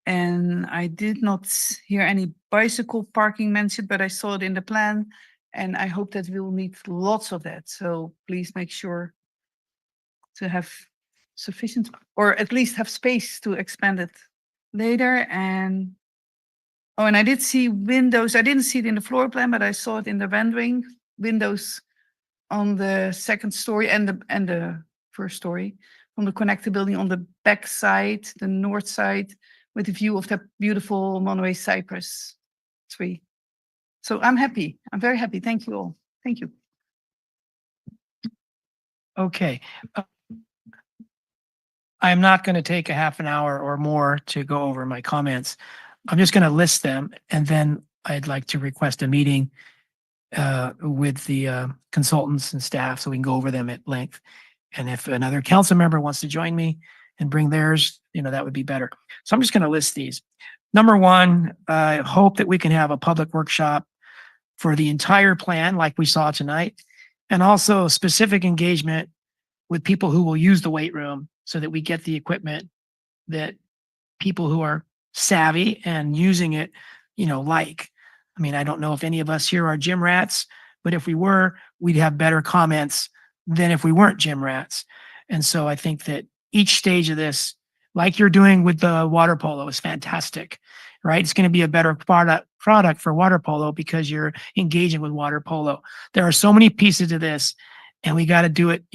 S15: And I did not hear any bicycle parking mentioned, but I saw it in the plan, and I hope that we'll need lots of that. So please make sure to have sufficient, or at least have space to expand it later. And oh, and I did see windows. I didn't see it in the floor plan, but I saw it in the rendering. Windows on the second story and the first story from the connector building on the back side, the north side, with a view of that beautiful Monterey cypress tree. So I'm happy. I'm very happy. Thank you all. Thank you.
S19: Okay. I'm not going to take a half an hour or more to go over my comments. I'm just going to list them, and then I'd like to request a meeting with the consultants and staff so we can go over them at length. And if another council member wants to join me and bring theirs, that would be better. So I'm just going to list these. Number one, I hope that we can have a public workshop for the entire plan like we saw tonight, and also specific engagement with people who will use the weight room so that we get the equipment that people who are savvy and using it, like. I mean, I don't know if any of us here are gym rats, but if we were, we'd have better comments than if we weren't gym rats. And so I think that each stage of this, like you're doing with the water polo, is fantastic, right? It's going to be a better product for water polo because you're engaging with water polo. There are so many pieces to this, and we got to do it,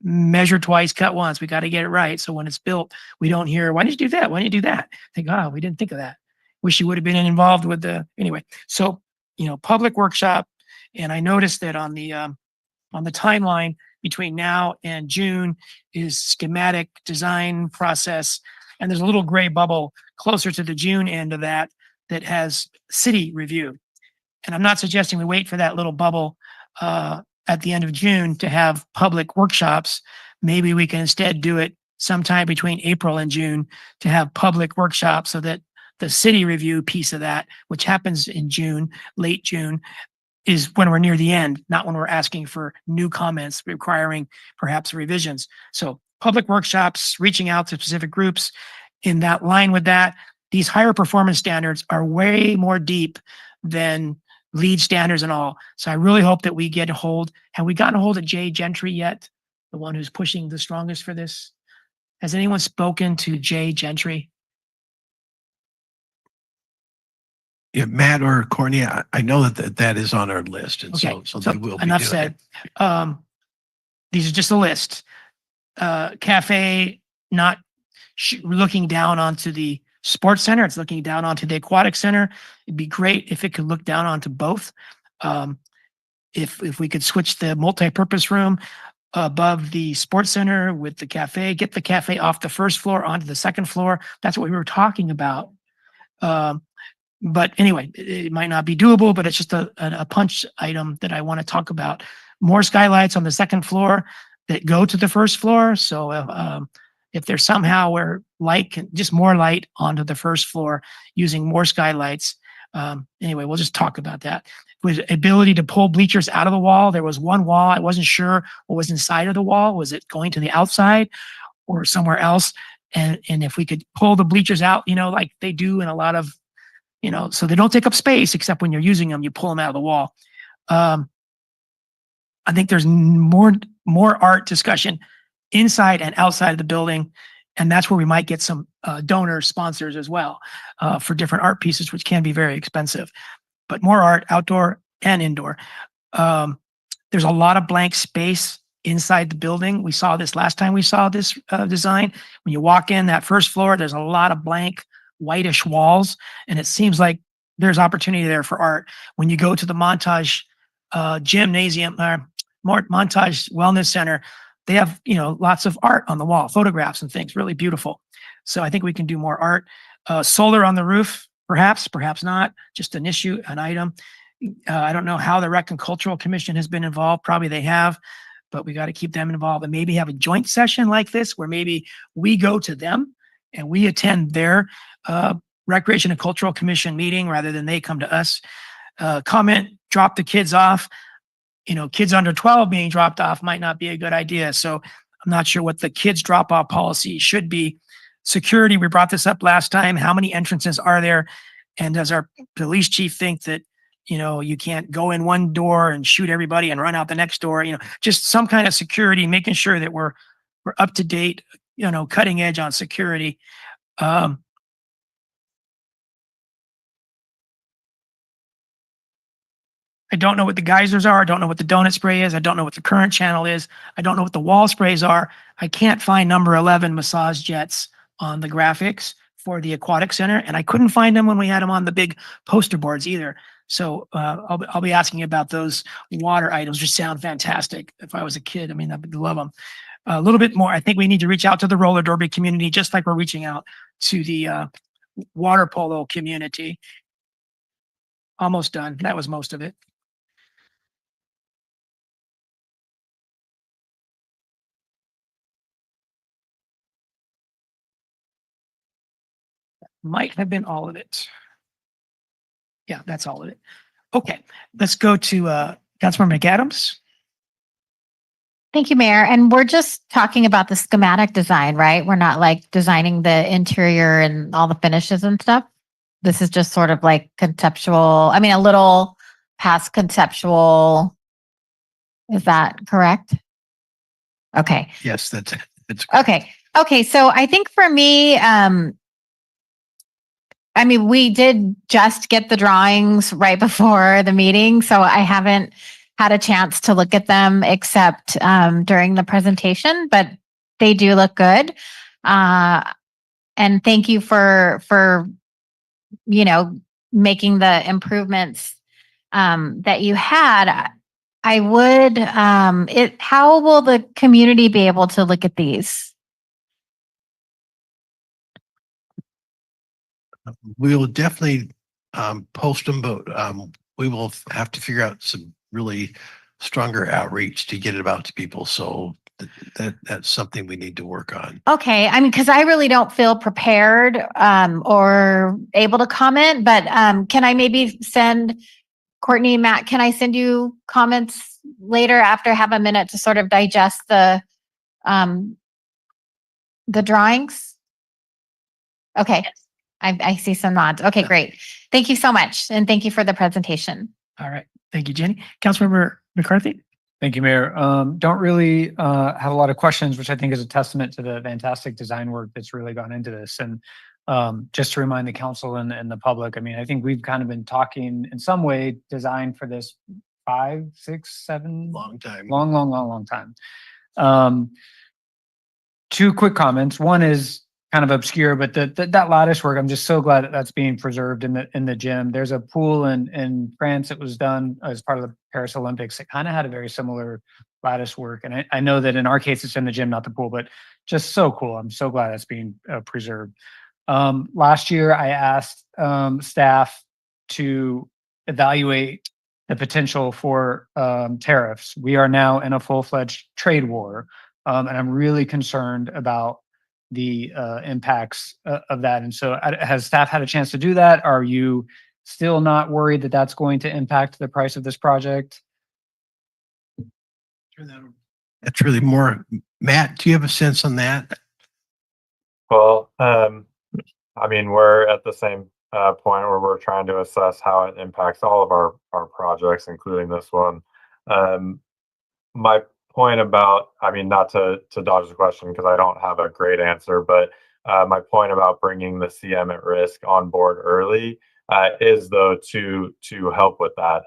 S19: measure twice, cut once. We got to get it right. So when it's built, we don't hear, why did you do that? Why didn't you do that? Think, oh, we didn't think of that. Wish you would have been involved with anyway. So, public workshop. And I noticed that on the timeline between now and June is schematic design process. And there's a little gray bubble closer to the June end of that has city review. And I'm not suggesting we wait for that little bubble at the end of June to have public workshops. Maybe we can instead do it sometime between April and June to have public workshops so that the city review piece of that, which happens in June, late June, is when we're near the end, not when we're asking for new comments requiring perhaps revisions. So public workshops, reaching out to specific groups. In that line with that, these higher performance standards are way more deep than LEED standards and all. So I really hope that we get a hold. Have we gotten a hold of Jay Gentry yet? The one who's pushing the strongest for this? Has anyone spoken to Jay Gentry?
S14: Yeah, Matt or Courtney, I know that is on our list, and
S19: Okay,
S14: so they will be
S19: enough
S14: doing
S19: said.
S14: it.
S19: These are just a list. Cafe, not looking down onto the sports center. It's looking down onto the aquatic center. It'd be great if it could look down onto both. If we could switch the multi-purpose room above the sports center with the cafe, get the cafe off the first floor onto the second floor. That's what we were talking about. But anyway, it might not be doable, but it's just a punch item that I want to talk about. More skylights on the second floor that go to the first floor. So if there's somehow where light just more light onto the first floor using more skylights, Anyway, we'll just talk about that. With ability to pull bleachers out of the wall. There was one wall. I wasn't sure what was inside of the wall. Was it going to the outside or somewhere else? And if we could pull the bleachers out, like they do in a lot of, so they don't take up space, except when you're using them, you pull them out of the wall. I think there's more art discussion inside and outside of the building. And that's where we might get some donor sponsors as well for different art pieces, which can be very expensive. But more art, outdoor and indoor. There's a lot of blank space inside the building. We saw this last time we saw this design. When you walk in that first floor, there's a lot of blank whitish walls. And it seems like there's opportunity there for art. When you go to the Montage Gymnasium, Montage Wellness Center, they have, lots of art on the wall, photographs and things, really beautiful. So I think we can do more art. Solar on the roof, perhaps not, just an issue, an item. I don't know how the Rec and Cultural Commission has been involved. Probably they have, but we got to keep them involved and maybe have a joint session like this where maybe we go to them and we attend their Recreation and Cultural Commission meeting rather than they come to us. Comment, drop the kids off. Kids under 12 being dropped off might not be a good idea. So I'm not sure what the kids drop off policy should be. Security, we brought this up last time. How many entrances are there? And does our police chief think that, you can't go in one door and shoot everybody and run out the next door? Just some kind of security, making sure that we're up to date, cutting edge on security. I don't know what the geysers are. I don't know what the donut spray is. I don't know what the current channel is. I don't know what the wall sprays are. I can't find number 11 massage jets on the graphics for the aquatic center. And I couldn't find them when we had them on the big poster boards either. So I'll be asking about those water items, which sound fantastic. If I was a kid, I would love them. A little bit more. I think we need to reach out to the roller derby community, just like we're reaching out to the water polo community. Almost done. That was most of it. Might have been all of it. Yeah, that's all of it. Okay, let's go to Councilmember McAdams.
S10: Thank you, Mayor. And we're just talking about the schematic design, right? We're not like designing the interior and all the finishes and stuff. This is just sort of like conceptual, a little past conceptual. Is that correct? Okay.
S14: Yes, that's
S10: Okay. Okay. So I think for me, we did just get the drawings right before the meeting, so I haven't had a chance to look at them except during the presentation, but they do look good. And thank you for making the improvements that you had. I would, how will the community be able to look at these?
S14: We will definitely post them, but we will have to figure out some really stronger outreach to get it out to people. So that's something we need to work on.
S10: Okay. Because I really don't feel prepared or able to comment, but can I maybe send Courtney, Matt, can I send you comments later after I have a minute to sort of digest the drawings? Okay. Yes. I see some nods. Okay, great. Thank you so much. And thank you for the presentation.
S19: All right. Thank you, Jenny. Councilmember McCarthy.
S5: Thank you, Mayor. Don't really have a lot of questions, which I think is a testament to the fantastic design work that's really gone into this. And just to remind the council and the public, I think we've kind of been talking in some way design for this 5, 6, 7
S14: long time.
S5: Long time. Two quick comments. One is kind of obscure, but that lattice work, I'm just so glad that that's being preserved in the gym. There's a pool in France that was done as part of the Paris Olympics. It kind of had a very similar lattice work. And I know that in our case, it's in the gym, not the pool, but just so cool. I'm so glad that's being preserved. Last year, I asked staff to evaluate the potential for tariffs. We are now in a full-fledged trade war, and I'm really concerned about the impacts of that. And so has staff had a chance to do that? Are you still not worried that that's going to impact the price of this project.
S14: That's really more, Matt, do you have a sense on that?
S22: Well, I mean, we're at the same point where we're trying to assess how it impacts all of our projects, including this one. My point about, I mean, not to dodge the question because I don't have a great answer, but my point about bringing the CM at risk on board early is though to help with that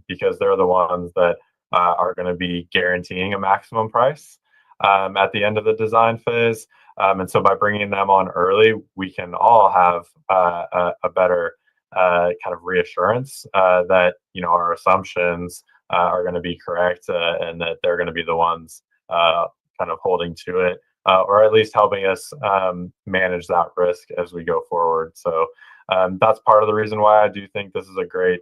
S22: because they're the ones that are going to be guaranteeing a maximum price at the end of the design phase. And so by bringing them on early, we can all have a better kind of reassurance that, you know, our assumptions are going to be correct and that they're going to be the ones kind of holding to it or at least helping us manage that risk as we go forward. So that's part of the reason why I do think this is a great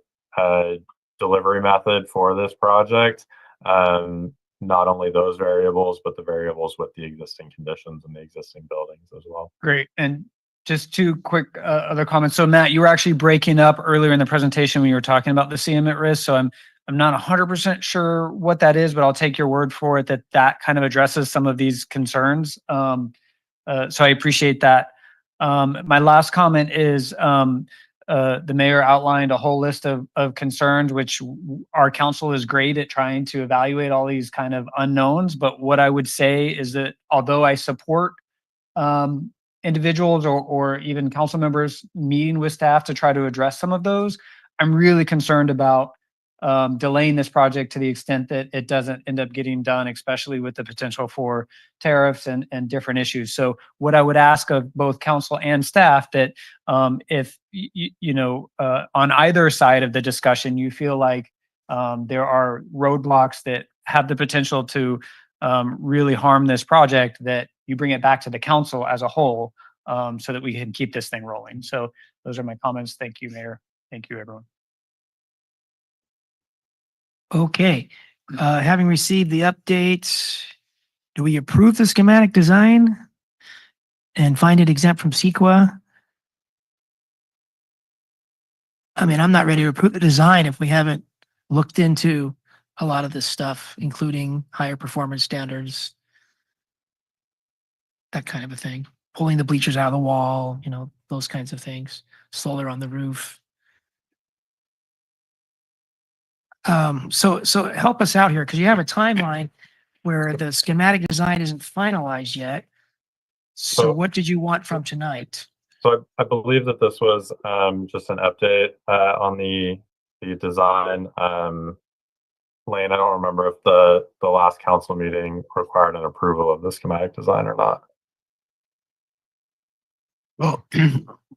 S22: delivery method for this project. Not only those variables, but the variables with the existing conditions and the existing buildings as well.
S5: Great. And just two quick other comments. So Matt, you were actually breaking up earlier in the presentation when you were talking about the CM at risk. So I'm not 100% sure what that is, but I'll take your word for it that that kind of addresses some of these concerns. So I appreciate that. My last comment is the mayor outlined a whole list of concerns, which our council is great at trying to evaluate all these kind of unknowns. But what I would say is that although I support individuals or even council members meeting with staff to try to address some of those, I'm really concerned about delaying this project to the extent that it doesn't end up getting done, especially with the potential for tariffs and different issues. So what I would ask of both council and staff that if, on either side of the discussion, you feel like there are roadblocks that have the potential to really harm this project, that you bring it back to the council as a whole so that we can keep this thing rolling. So those are my comments. Thank you, Mayor. Thank you, everyone.
S19: Okay, having received the updates, do we approve the schematic design and find it exempt from CEQA? I mean, I'm not ready to approve the design if we haven't looked into a lot of this stuff, including higher performance standards, that kind of a thing. Pulling the bleachers out of the wall, those kinds of things. Solar on the roof. So help us out here because you have a timeline where the schematic design isn't finalized yet. So what did you want from tonight?
S22: So I believe that this was just an update on the design. Lane, I don't remember if the last council meeting required an approval of the schematic design or not.
S14: Well,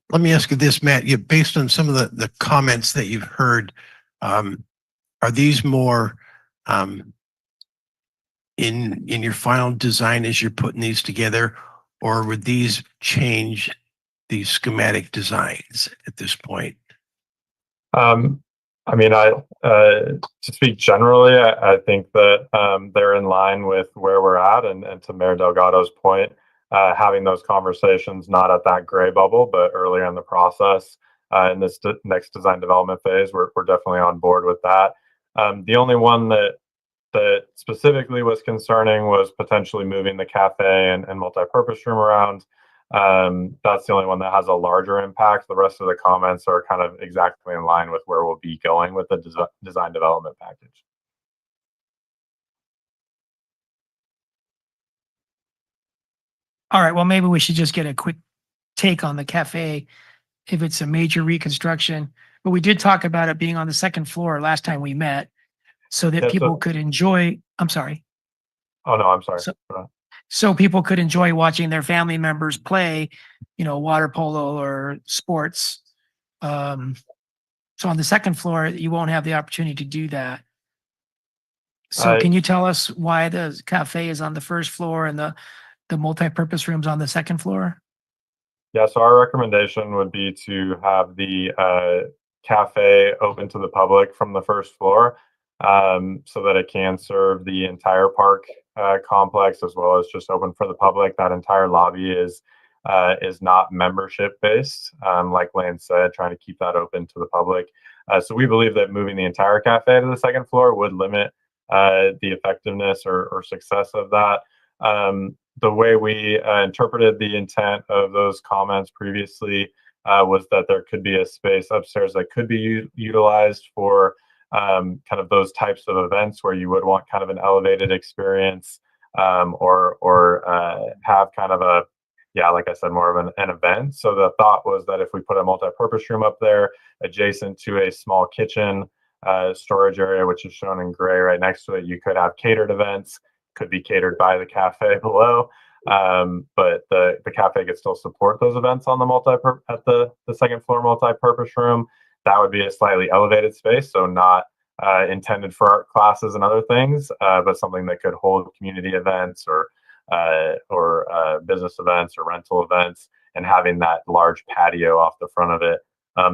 S14: let me ask you this, Matt. Based on some of the comments that you've heard, are these more in your final design as you're putting these together, or would these change these schematic designs at this point?
S22: I mean, to speak generally, I think that they're in line with where we're at, and to Mayor Delgado's point, having those conversations not at that gray bubble, but earlier in the process in this next design development phase, we're definitely on board with that. The only one that specifically was concerning was potentially moving the cafe and multi-purpose room around. That's the only one that has a larger impact. The rest of the comments are kind of exactly in line with where we'll be going with the design development package.
S19: All right, well, maybe we should just get a quick take on the cafe if it's a major reconstruction. But we did talk about it being on the second floor last time we met so that people could enjoy. I'm sorry.
S22: Oh, no, I'm sorry.
S19: So people could enjoy watching their family members play, water polo or sports. So on the second floor, you won't have the opportunity to do that. So can you tell us why the cafe is on the first floor and the multi-purpose rooms on the second floor?
S22: Yeah, so our recommendation would be to have the cafe open to the public from the first floor so that it can serve the entire park complex as well as just open for the public. That entire lobby is is not membership based. Like Lane said, trying to keep that open to the public. So we believe that moving the entire cafe to the second floor would limit the effectiveness or success of that. The way we interpreted the intent of those comments previously was that there could be a space upstairs that could be utilized for kind of those types of events where you would want kind of an elevated experience, or have kind of a, yeah, like I said, more of an event. So the thought was that if we put a multi-purpose room up there adjacent to a small kitchen storage area, which is shown in gray right next to it, you could have catered events, could be catered by the cafe below. But the cafe could still support those events on the at the second floor multi-purpose room. That would be a slightly elevated space, so not intended for art classes and other things, but something that could hold community events or business events or rental events, and having that large patio off the front of it.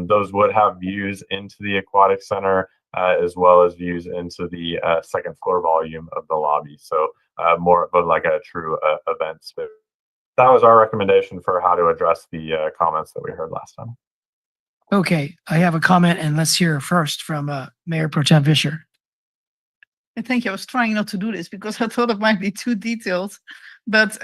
S22: Those would have views into the aquatic center, as well as views into the second floor volume of the lobby. So more of like a true event space. That was our recommendation for how to address the comments that we heard last time.
S19: Okay, I have a comment, and let's hear first from Mayor Pro Tem Fisher.
S15: Thank you. I was trying not to do this because I thought it might be too detailed. But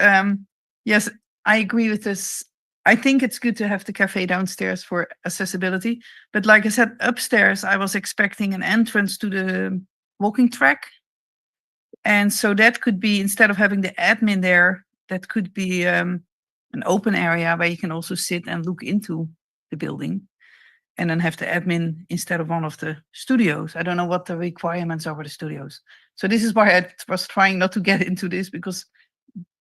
S15: yes, I agree with this. I think it's good to have the cafe downstairs for accessibility. But like I said, upstairs, I was expecting an entrance to the walking track. And so that could be, instead of having the admin there, that could be an open area where you can also sit and look into the building. And then have the admin instead of one of the studios. I don't know what the requirements are for the studios. So this is why I was trying not to get into this, because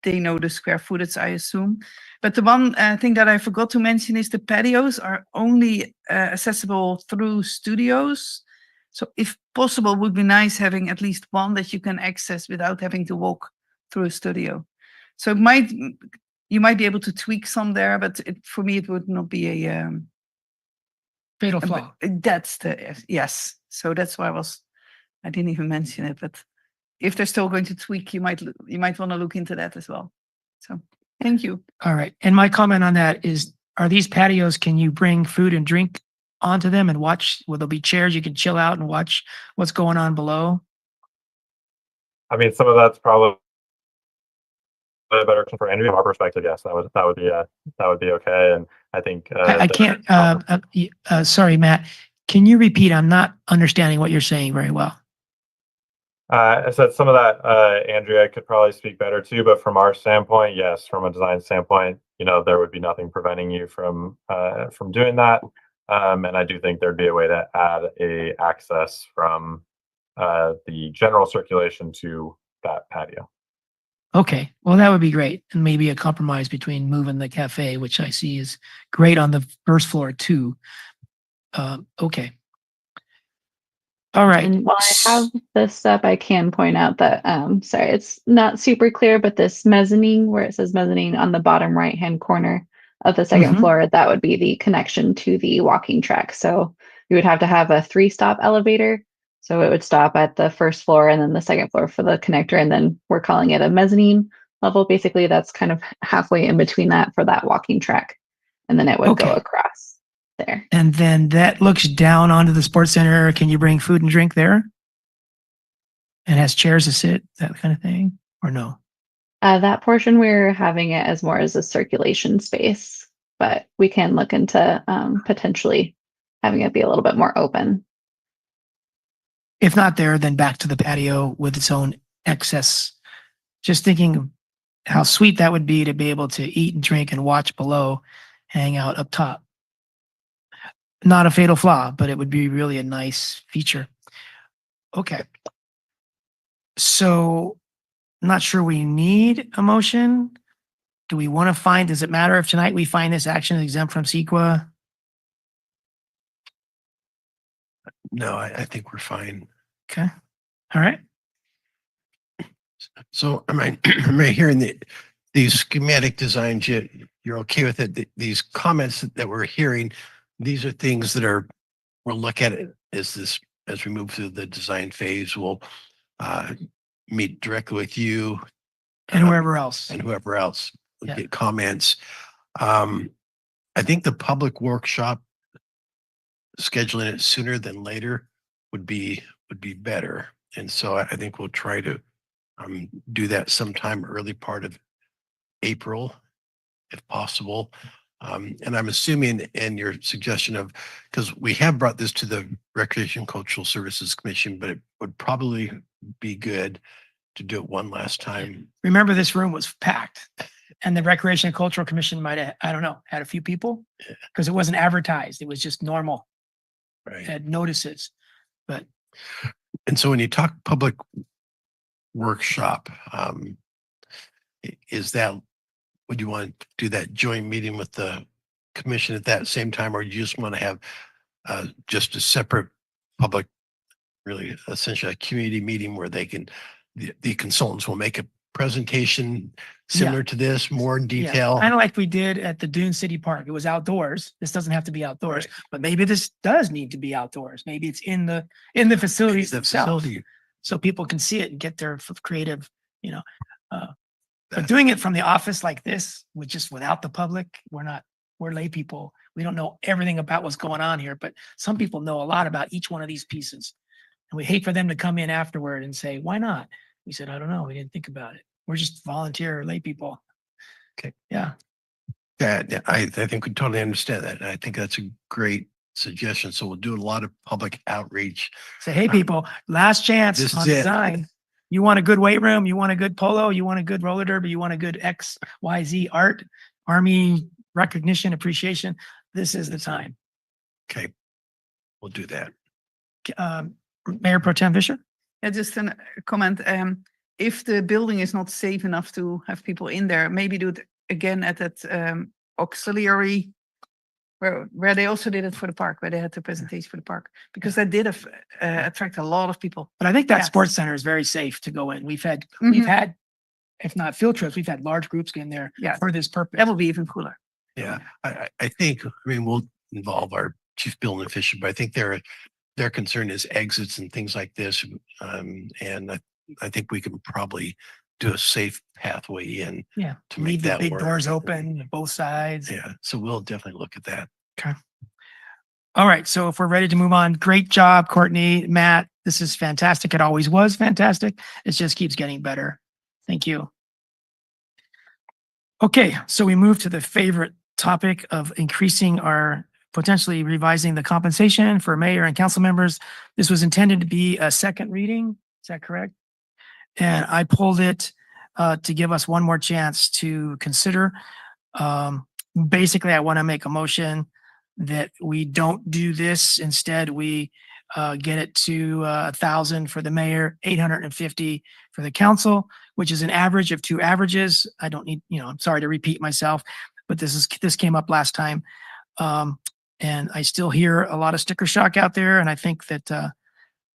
S15: they know the square footage, I assume. But the one thing that I forgot to mention is the patios are only accessible through studios. So if possible, it would be nice having at least one that you can access without having to walk through a studio. So you might be able to tweak some there, but for me, it would not be a
S19: fatal flaw.
S15: That's yes. So that's why I didn't even mention it, but if they're still going to tweak, you might want to look into that as well. So thank you.
S19: All right. And my comment on that is, are these patios, can you bring food and drink onto them and watch? Will there be chairs you can chill out and watch what's going on below?
S22: I mean, some of that's probably a better question for Andrew. From our perspective, yes, that would be okay. And I think
S19: I can't. Sorry, Matt. Can you repeat? I'm not understanding what you're saying very well.
S22: I said some of that, Andrea could probably speak better too, but from our standpoint, yes, from a design standpoint, there would be nothing preventing you from doing that. And I do think there'd be a way to add a access from the general circulation to that patio.
S19: Okay, well, that would be great. And maybe a compromise between moving the cafe, which I see is great on the first floor too. Okay. All right.
S9: And while I have this up, I can point out that, sorry, it's not super clear, but this mezzanine, where it says mezzanine on the bottom right-hand corner of the second floor, that would be the connection to the walking track. So you would have to have a 3-stop elevator. So it would stop at the first floor and then the second floor for the connector. And then we're calling it a mezzanine level. Basically, that's kind of halfway in between that for that walking track. And then it would go across there.
S19: And then that looks down onto the sports center. Can you bring food and drink there? And has chairs to sit, that kind of thing, or no?
S9: That portion, we're having it as more as a circulation space, but we can look into potentially having it be a little bit more open.
S19: If not there, then back to the patio with its own excess. Just thinking of how sweet that would be to be able to eat and drink and watch below, hang out up top. Not a fatal flaw, but it would be really a nice feature. Okay. So, not sure we need a motion. Do we want to find, does it matter if tonight we find this action exempt from CEQA?
S14: No, I think we're fine.
S19: Okay. All right.
S14: So am I hearing these schematic designs, you're okay with it? These comments that we're hearing, these are things that we'll look at it as we move through the design phase. We'll meet directly with you
S19: and whoever else.
S14: We'll get comments. I think the public workshop, scheduling it sooner than later would be better. And so I think we'll try to do that sometime early part of April, if possible. And I'm assuming in your suggestion of, because we have brought this to the Recreation and Cultural Services Commission, but it would probably be good to do it one last time.
S19: Remember, this room was packed and the Recreation and Cultural Commission might have, I don't know, had a few people because it wasn't advertised. It was just normal.
S14: Right.
S19: Had notices, but.
S14: And so when you talk public workshop, is that, would you want to do that joint meeting with the commission at that same time, or you just want to have just a separate public, really essentially a community meeting where they can, the consultants will make a presentation similar to this, more in detail?
S19: Kind of like we did at the Dune City Park. It was outdoors. This doesn't have to be outdoors, but maybe this does need to be outdoors. Maybe it's in the facilities themselves. So people can see it and get their creative, but doing it from the office like this, without the public, we're lay people. We don't know everything about what's going on here, but some people know a lot about each one of these pieces. And we hate for them to come in afterward and say, why not? We said, I don't know. We didn't think about it. We're just volunteer lay people.
S14: Okay.
S19: Yeah.
S14: Yeah, I think we totally understand that. And I think that's a great suggestion. So we'll do a lot of public outreach.
S19: Say, hey, people, last chance
S14: This
S19: on
S14: is it.
S19: design. You want a good weight room? You want a good polo? You want a good roller derby? You want a good XYZ art, Army recognition, appreciation? This is the time.
S14: Okay. We'll do that.
S19: Mayor Pro Tem Fisher?
S15: Yeah, just a comment. If the building is not safe enough to have people in there, maybe do it again at that auxiliary where they also did it for the park, where they had the presentation for the park, because that did attract a lot of people.
S19: But I think that
S15: Yes.
S19: sports center is very safe to go in. We've had, if not field trips, we've had large groups in there for this purpose.
S15: That will be even cooler.
S14: Yeah, I think, we'll involve our chief building official, but I think their concern is exits and things like this. And I think we can probably do a safe pathway in.
S19: Yeah.
S14: To make
S19: Leave the
S14: that
S19: big
S14: work.
S19: doors open, both sides.
S14: Yeah, so we'll definitely look at that.
S19: Okay. All right. So if we're ready to move on, great job, Courtney, Matt. This is fantastic. It always was fantastic. It just keeps getting better. Thank you. Okay. So we move to the favorite topic of potentially revising the compensation for mayor and council members. This was intended to be a second reading. Is that correct? And I pulled it to give us one more chance to consider. Basically, I want to make a motion that we don't do this. Instead, we get it to 1,000 for the mayor, 850 for the council, which is an average of 2 averages. I don't need, I'm sorry to repeat myself, but this came up last time. And I still hear a lot of sticker shock out there. And I think that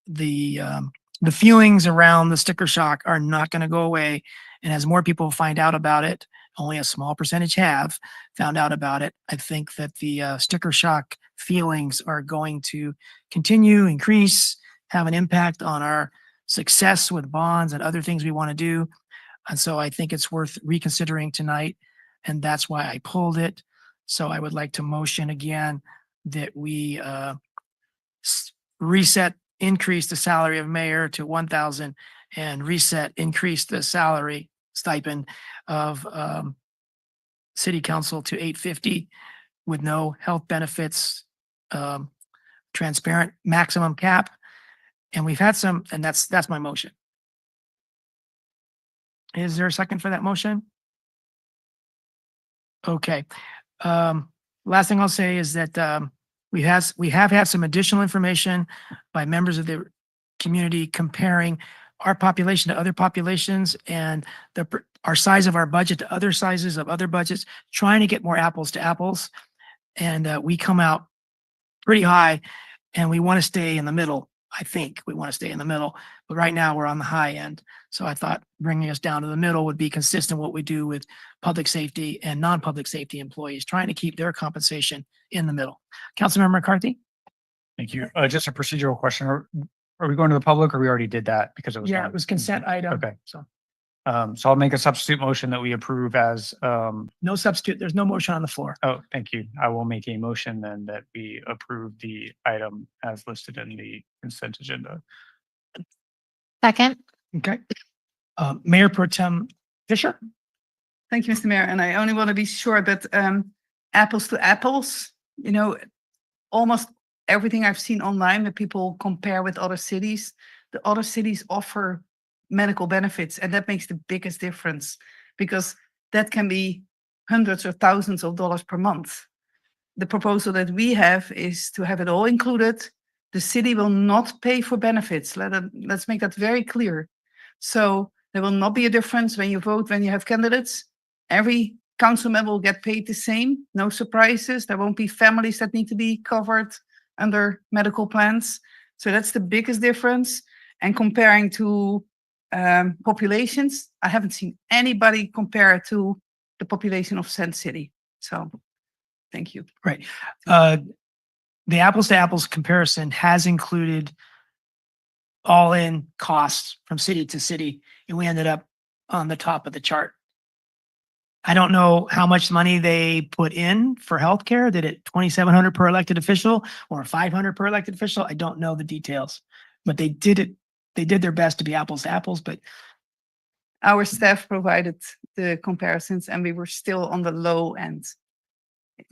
S19: the feelings around the sticker shock are not going to go away. And as more people find out about it, only a small percentage have found out about it. I think that the sticker shock feelings are going to continue, increase, have an impact on our success with bonds and other things we want to do. And so I think it's worth reconsidering tonight. And that's why I pulled it. So I would like to motion again that we increase the salary of mayor to 1,000 and increase the salary stipend of city council to 850 with no health benefits, transparent maximum cap. And we've had some, and that's my motion. Is there a second for that motion? Okay. Last thing I'll say is that we have had some additional information by members of the community comparing our population to other populations and our size of our budget to other sizes of other budgets, trying to get more apples to apples. And we come out pretty high and we want to stay in the middle. I think we want to stay in the middle, but right now we're on the high end. So I thought bringing us down to the middle would be consistent with what we do with public safety and non-public safety employees, trying to keep their compensation in the middle. Councilmember McCarthy?
S5: Thank you. Just a procedural question. Are we going to the public or we already did that because it was
S19: Yeah,
S5: done?
S19: it was consent item.
S5: Okay.
S19: So
S5: So I'll make a substitute motion that we approve as,
S19: No substitute. There's no motion on the floor.
S5: oh, thank you. I will make a motion then that we approve the item as listed in the consent agenda.
S10: Second.
S19: Okay. Mayor Pro Tem Fisher?
S15: Thank you, Mr. Mayor. And I only want to be sure that apples to apples, you know, almost everything I've seen online that people compare with other cities, the other cities offer medical benefits, and that makes the biggest difference because that can be hundreds or thousands of dollars per month. The proposal that we have is to have it all included. The city will not pay for benefits. Let's make that very clear. So there will not be a difference when you vote, when you have candidates. Every council member will get paid the same, no surprises. There won't be families that need to be covered under medical plans. So that's the biggest difference. And comparing to populations, I haven't seen anybody compare it to the population of Sand City. So thank you.
S19: Right. The apples to apples comparison has included all-in costs from city to city, and we ended up on the top of the chart. I don't know how much money they put in for healthcare. Did it 2,700 per elected official or 500 per elected official? I don't know the details, but they did it. They did their best to be apples to apples, but
S15: Our staff provided the comparisons and we were still on the low end.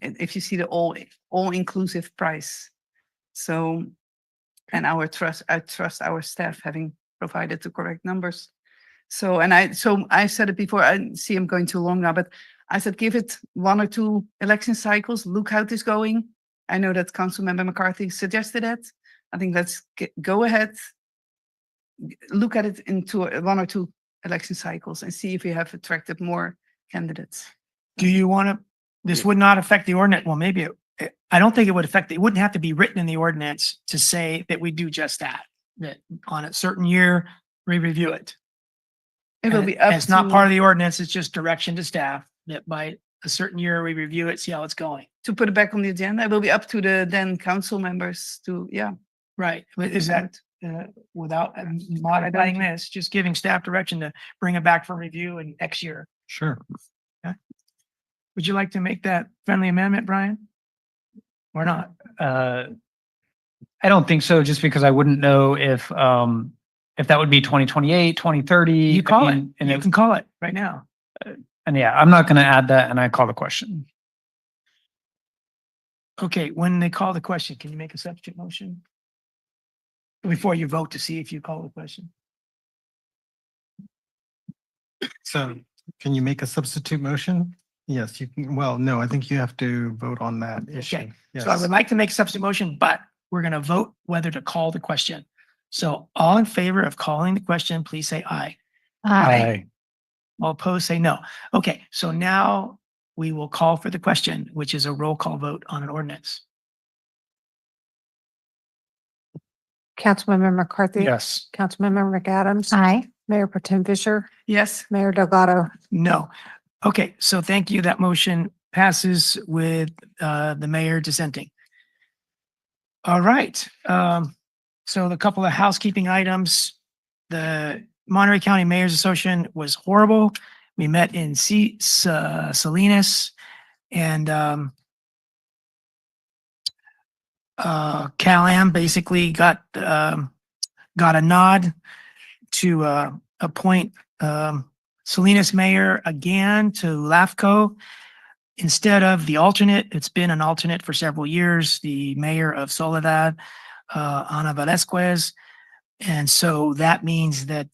S15: If you see the all-inclusive price. So, and I trust our staff having provided the correct numbers. So I said it before, I see I'm going too long now, but I said, give it 1 or 2 election cycles, look how it is going. I know that Councilmember McCarthy suggested it. I think let's go ahead, look at it into 1 or 2 election cycles and see if we have attracted more candidates.
S19: do you want to, this would not affect the ordinance. Well, maybe I don't think it would affect, it wouldn't have to be written in the ordinance to say that we do just that on a certain year, we review it.
S15: It will
S19: And
S15: be up
S19: it's not
S15: to-
S19: part of the ordinance, it's just direction to staff that by a certain year, we review it, see how it's going.
S15: To put it back on the agenda, it will be up to the then council members to,
S19: Right, but is that without modifying this, just giving staff direction to bring it back for review in next year?
S1: Sure.
S19: Would you like to make that friendly amendment, Brian? Or not?
S5: I don't think so, just because I wouldn't know if that would be 2028, 2030.
S19: You call it,
S5: and
S19: you can call it right now.
S5: And yeah, I'm not going to add that, and I call the question.
S19: Okay, when they call the question, can you make a substitute motion? Before you vote to see if you call the question.
S1: So can you make a substitute motion? Yes, you can. Well, no, I think you have to vote on that issue.
S19: Okay,
S1: Yes.
S19: so I would like to make a substitute motion, but we're going to vote whether to call the question. So all in favor of calling the question, please say aye.
S5: Aye.
S19: All opposed, say no. Okay, so now we will call for the question, which is a roll call vote on an ordinance.
S7: Councilmember McCarthy.
S5: Yes.
S7: Councilmember McAdams.
S10: Aye.
S7: Mayor Pro Tem Fisher.
S15: yes.
S7: Mayor Delgado.
S19: No. Okay, so thank you. That motion passes with the mayor dissenting. All right. So the couple of housekeeping items, the Monterey County Mayor's Association was horrible. We met in Salinas and Cal-Am basically got a nod to appoint Salinas mayor again to LAFCO instead of the alternate. It's been an alternate for several years, the mayor of Soledad, Ana Velazquez. And so that means that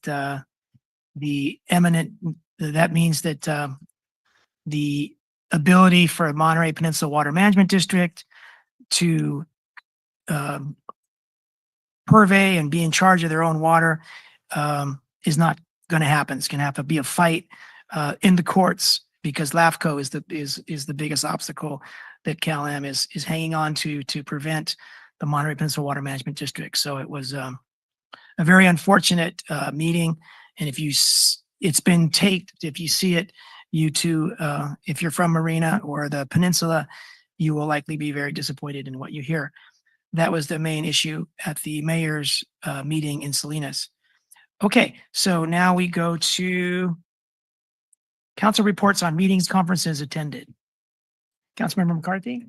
S19: the ability for Monterey Peninsula Water Management District to purvey and be in charge of their own water is not going to happen. It's going to have to be a fight in the courts because LAFCO is the biggest obstacle that Cal-Am is hanging on to prevent the Monterey Peninsula Water Management District. So it was a very unfortunate meeting. And it's been taped. If you see it, you too, if you're from Marina or the peninsula, you will likely be very disappointed in what you hear. That was the main issue at the mayor's meeting in Salinas. Okay, so now we go to Council reports on meetings, conferences attended. Councilmember McCarthy?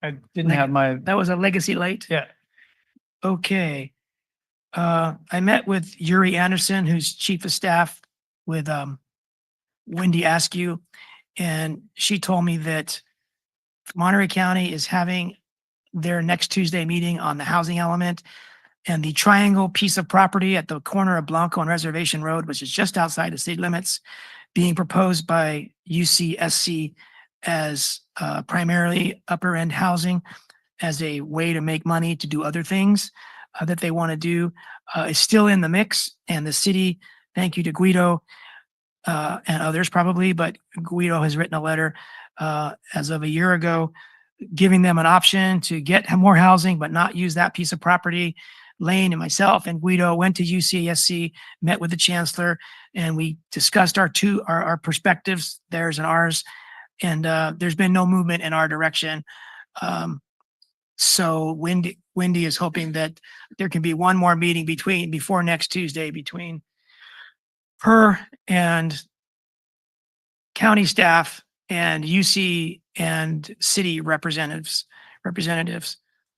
S5: I didn't have my,
S19: That was a legacy late?
S5: yeah.
S19: Okay. I met with Yuri Anderson, who's chief of staff with Wendy Askew, and she told me that Monterey County is having their next Tuesday meeting on the housing element, and the triangle piece of property at the corner of Blanco and Reservation Road, which is just outside the city limits, being proposed by UCSC as primarily upper end housing as a way to make money to do other things that they want to do, is still in the mix. And the city, thank you to Guido and others probably, but Guido has written a letter as of a year ago, giving them an option to get more housing, but not use that piece of property. Lane and myself and Guido went to UCSC, met with the chancellor, and we discussed our perspectives, theirs and ours. And there's been no movement in our direction. So Wendy is hoping that there can be one more meeting before next Tuesday between her and county staff and UC and city representatives.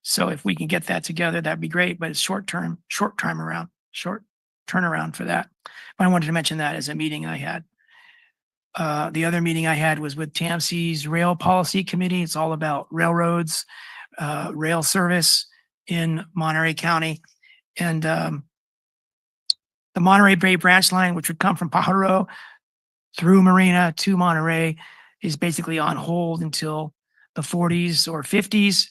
S19: So if we can get that together, that'd be great, but it's short turnaround for that. But I wanted to mention that as a meeting I had. The other meeting I had was with TAMC's Rail Policy Committee. It's all about railroads, rail service in Monterey County. And the Monterey Bay branch line, which would come from Pajaro through Marina to Monterey, is basically on hold until the 40s or 50s,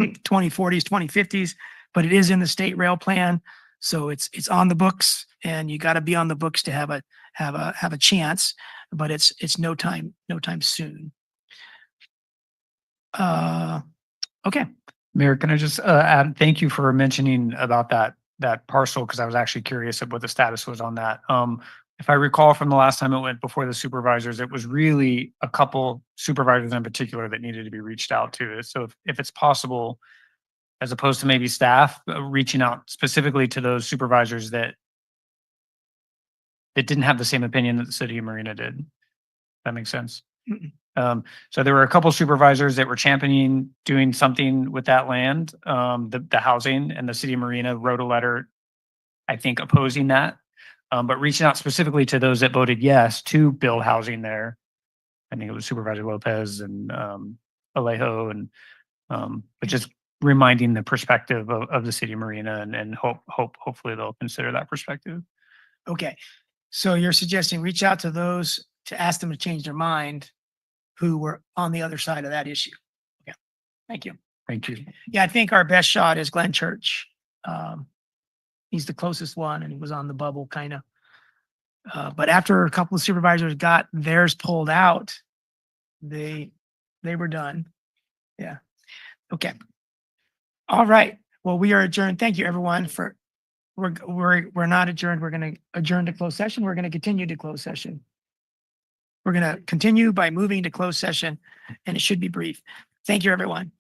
S19: 2040s, 2050s, but it is in the state rail plan. So it's on the books, and you got to be on the books to have a chance, but it's no time soon. Okay.
S5: Mayor, can I just add, thank you for mentioning about that parcel, because I was actually curious of what the status was on that. If I recall from the last time it went before the supervisors, it was really a couple supervisors in particular that needed to be reached out to. So if it's possible, as opposed to maybe staff, reaching out specifically to those supervisors that didn't have the same opinion that the city of Marina did. That makes sense. So there were a couple supervisors that were championing doing something with that land, the housing, and the city of Marina wrote a letter, I think, opposing that, but reaching out specifically to those that voted yes to build housing there. I think it was Supervisor Lopez and Alejo, and but just reminding the perspective of the city of Marina, and hopefully they'll consider that perspective.
S19: Okay. So you're suggesting reach out to those to ask them to change their mind who were on the other side of that issue. Okay. Thank you.
S5: Thank you.
S19: Yeah, I think our best shot is Glenn Church. He's the closest one, and he was on the bubble kind of. But after a couple of supervisors got theirs pulled out, they were done. Yeah. Okay. All right. Well, we are adjourned. Thank you, everyone. We're not adjourned. We're going to adjourn to closed session. We're going to continue to closed session. We're going to continue by moving to closed session, and it should be brief. Thank you, everyone.